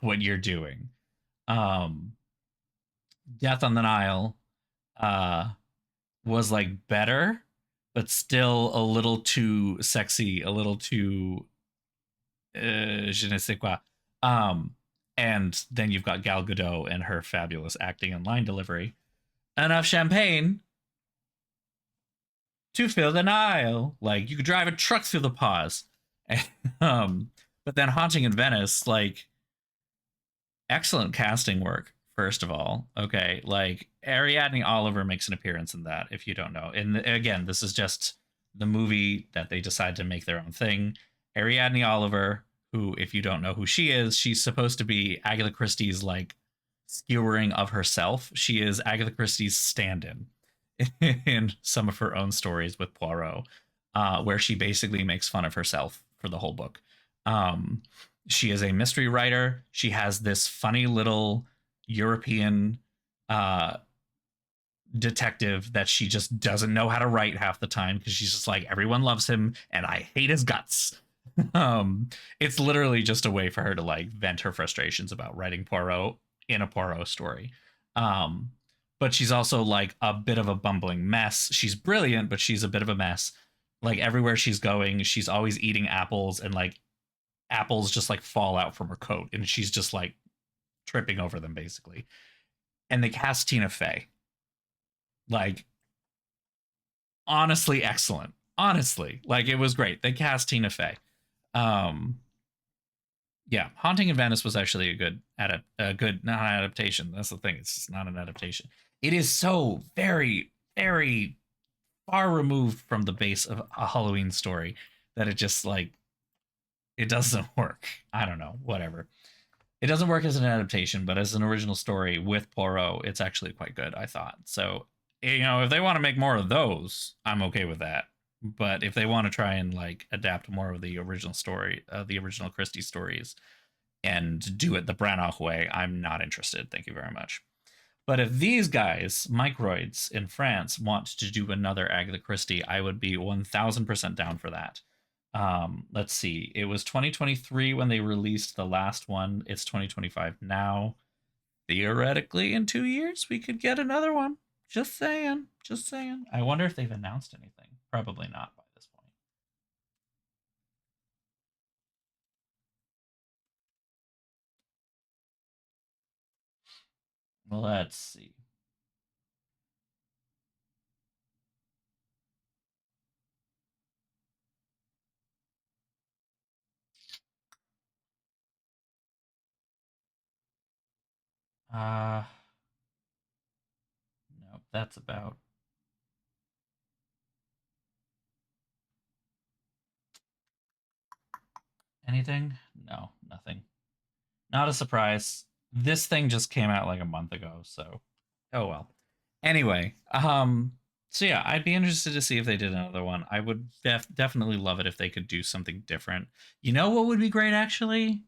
what you're doing. Death on the Nile was like better, but still a little too sexy, a little too je ne sais quoi. And then you've got Gal Gadot and her fabulous acting and line delivery. Enough champagne to fill the Nile. Like you could drive a truck through the pause. But then Haunting in Venice, like excellent casting work. First of all, okay, like Ariadne Oliver makes an appearance in that. If you don't know, and again, this is just the movie that they decide to make their own thing. Ariadne Oliver, who, if you don't know who she is, she's supposed to be Agatha Christie's like skewering of herself. She is Agatha Christie's stand-in in some of her own stories with Poirot, where she basically makes fun of herself for the whole book. She is a mystery writer. She has this funny little European detective that she just doesn't know how to write half the time because she's just like, everyone loves him and I hate his guts. It's literally just a way for her to like vent her frustrations about writing Poirot in a Poirot story. But she's also like a bit of a bumbling mess. She's brilliant, but she's a bit of a mess. Like everywhere she's going, she's always eating apples, and like apples just like fall out from her coat, and she's just like tripping over them basically. And they cast Tina Fey. Like, honestly excellent. Honestly, like it was great. They cast Tina Fey. Yeah, Haunting in Venice was actually a good not adaptation. That's the thing. It's just not an adaptation. It is so very, very far removed from the base of a Halloween story that it just like it doesn't work. I don't know, whatever. It doesn't work as an adaptation, but as an original story with Poirot, it's actually quite good, I thought. So, you know, if they want to make more of those, I'm okay with that. But if they want to try and like adapt more of the original story, the original Christie stories, and do it the Branagh way, I'm not interested. Thank you very much. But if these guys, Microids in France, want to do another Agatha Christie, I would be 1000% down for that. Let's see. It was 2023 when they released the last one. It's 2025 now. Theoretically, in 2 years, we could get another one. Just saying. Just saying. I wonder if they've announced anything. Probably not by this point. Let's see. No, that's about. Anything? No, nothing. Not a surprise. This thing just came out like a month ago, so oh well. Anyway, so yeah, I'd be interested to see if they did another one. I would definitely love it if they could do something different. You know what would be great actually?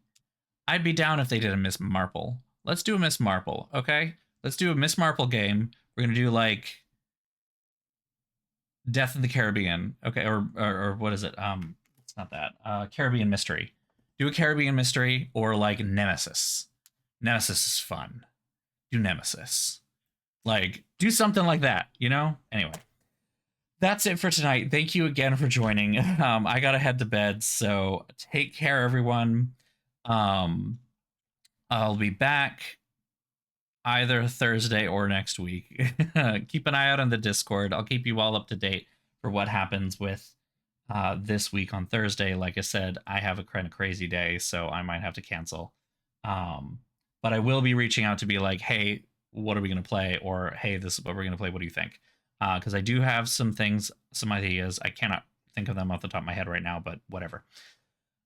I'd be down if they did a Miss Marple. Let's do a Miss Marple, okay? Let's do a Miss Marple game. We're gonna do like Death in the Caribbean, okay, or what is it? It's not that. Caribbean Mystery. Do a Caribbean Mystery or like Nemesis. Nemesis is fun. Do Nemesis. Like, do something like that, you know? Anyway, that's it for tonight. Thank you again for joining. I gotta head to bed, so take care, everyone. I'll be back either Thursday or next week. Keep an eye out on the Discord. I'll keep you all up to date for what happens with this week on Thursday. Like I said, I have a kind of crazy day, so I might have to cancel. But I will be reaching out to be like, hey, what are we going to play? Or, hey, this is what we're going to play. What do you think? Because I do have some things, some ideas. I cannot think of them off the top of my head right now, but whatever.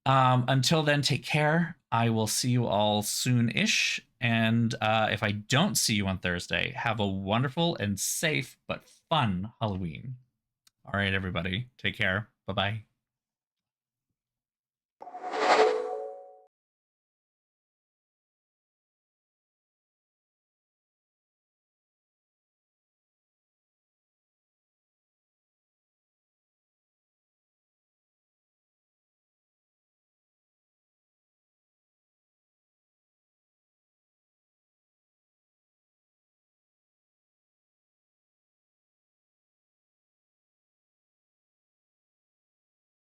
Until then, take care. I will see you all soon-ish. And if I don't see you on Thursday, have a wonderful and safe but fun Halloween. All right, everybody. Take care. Bye-bye.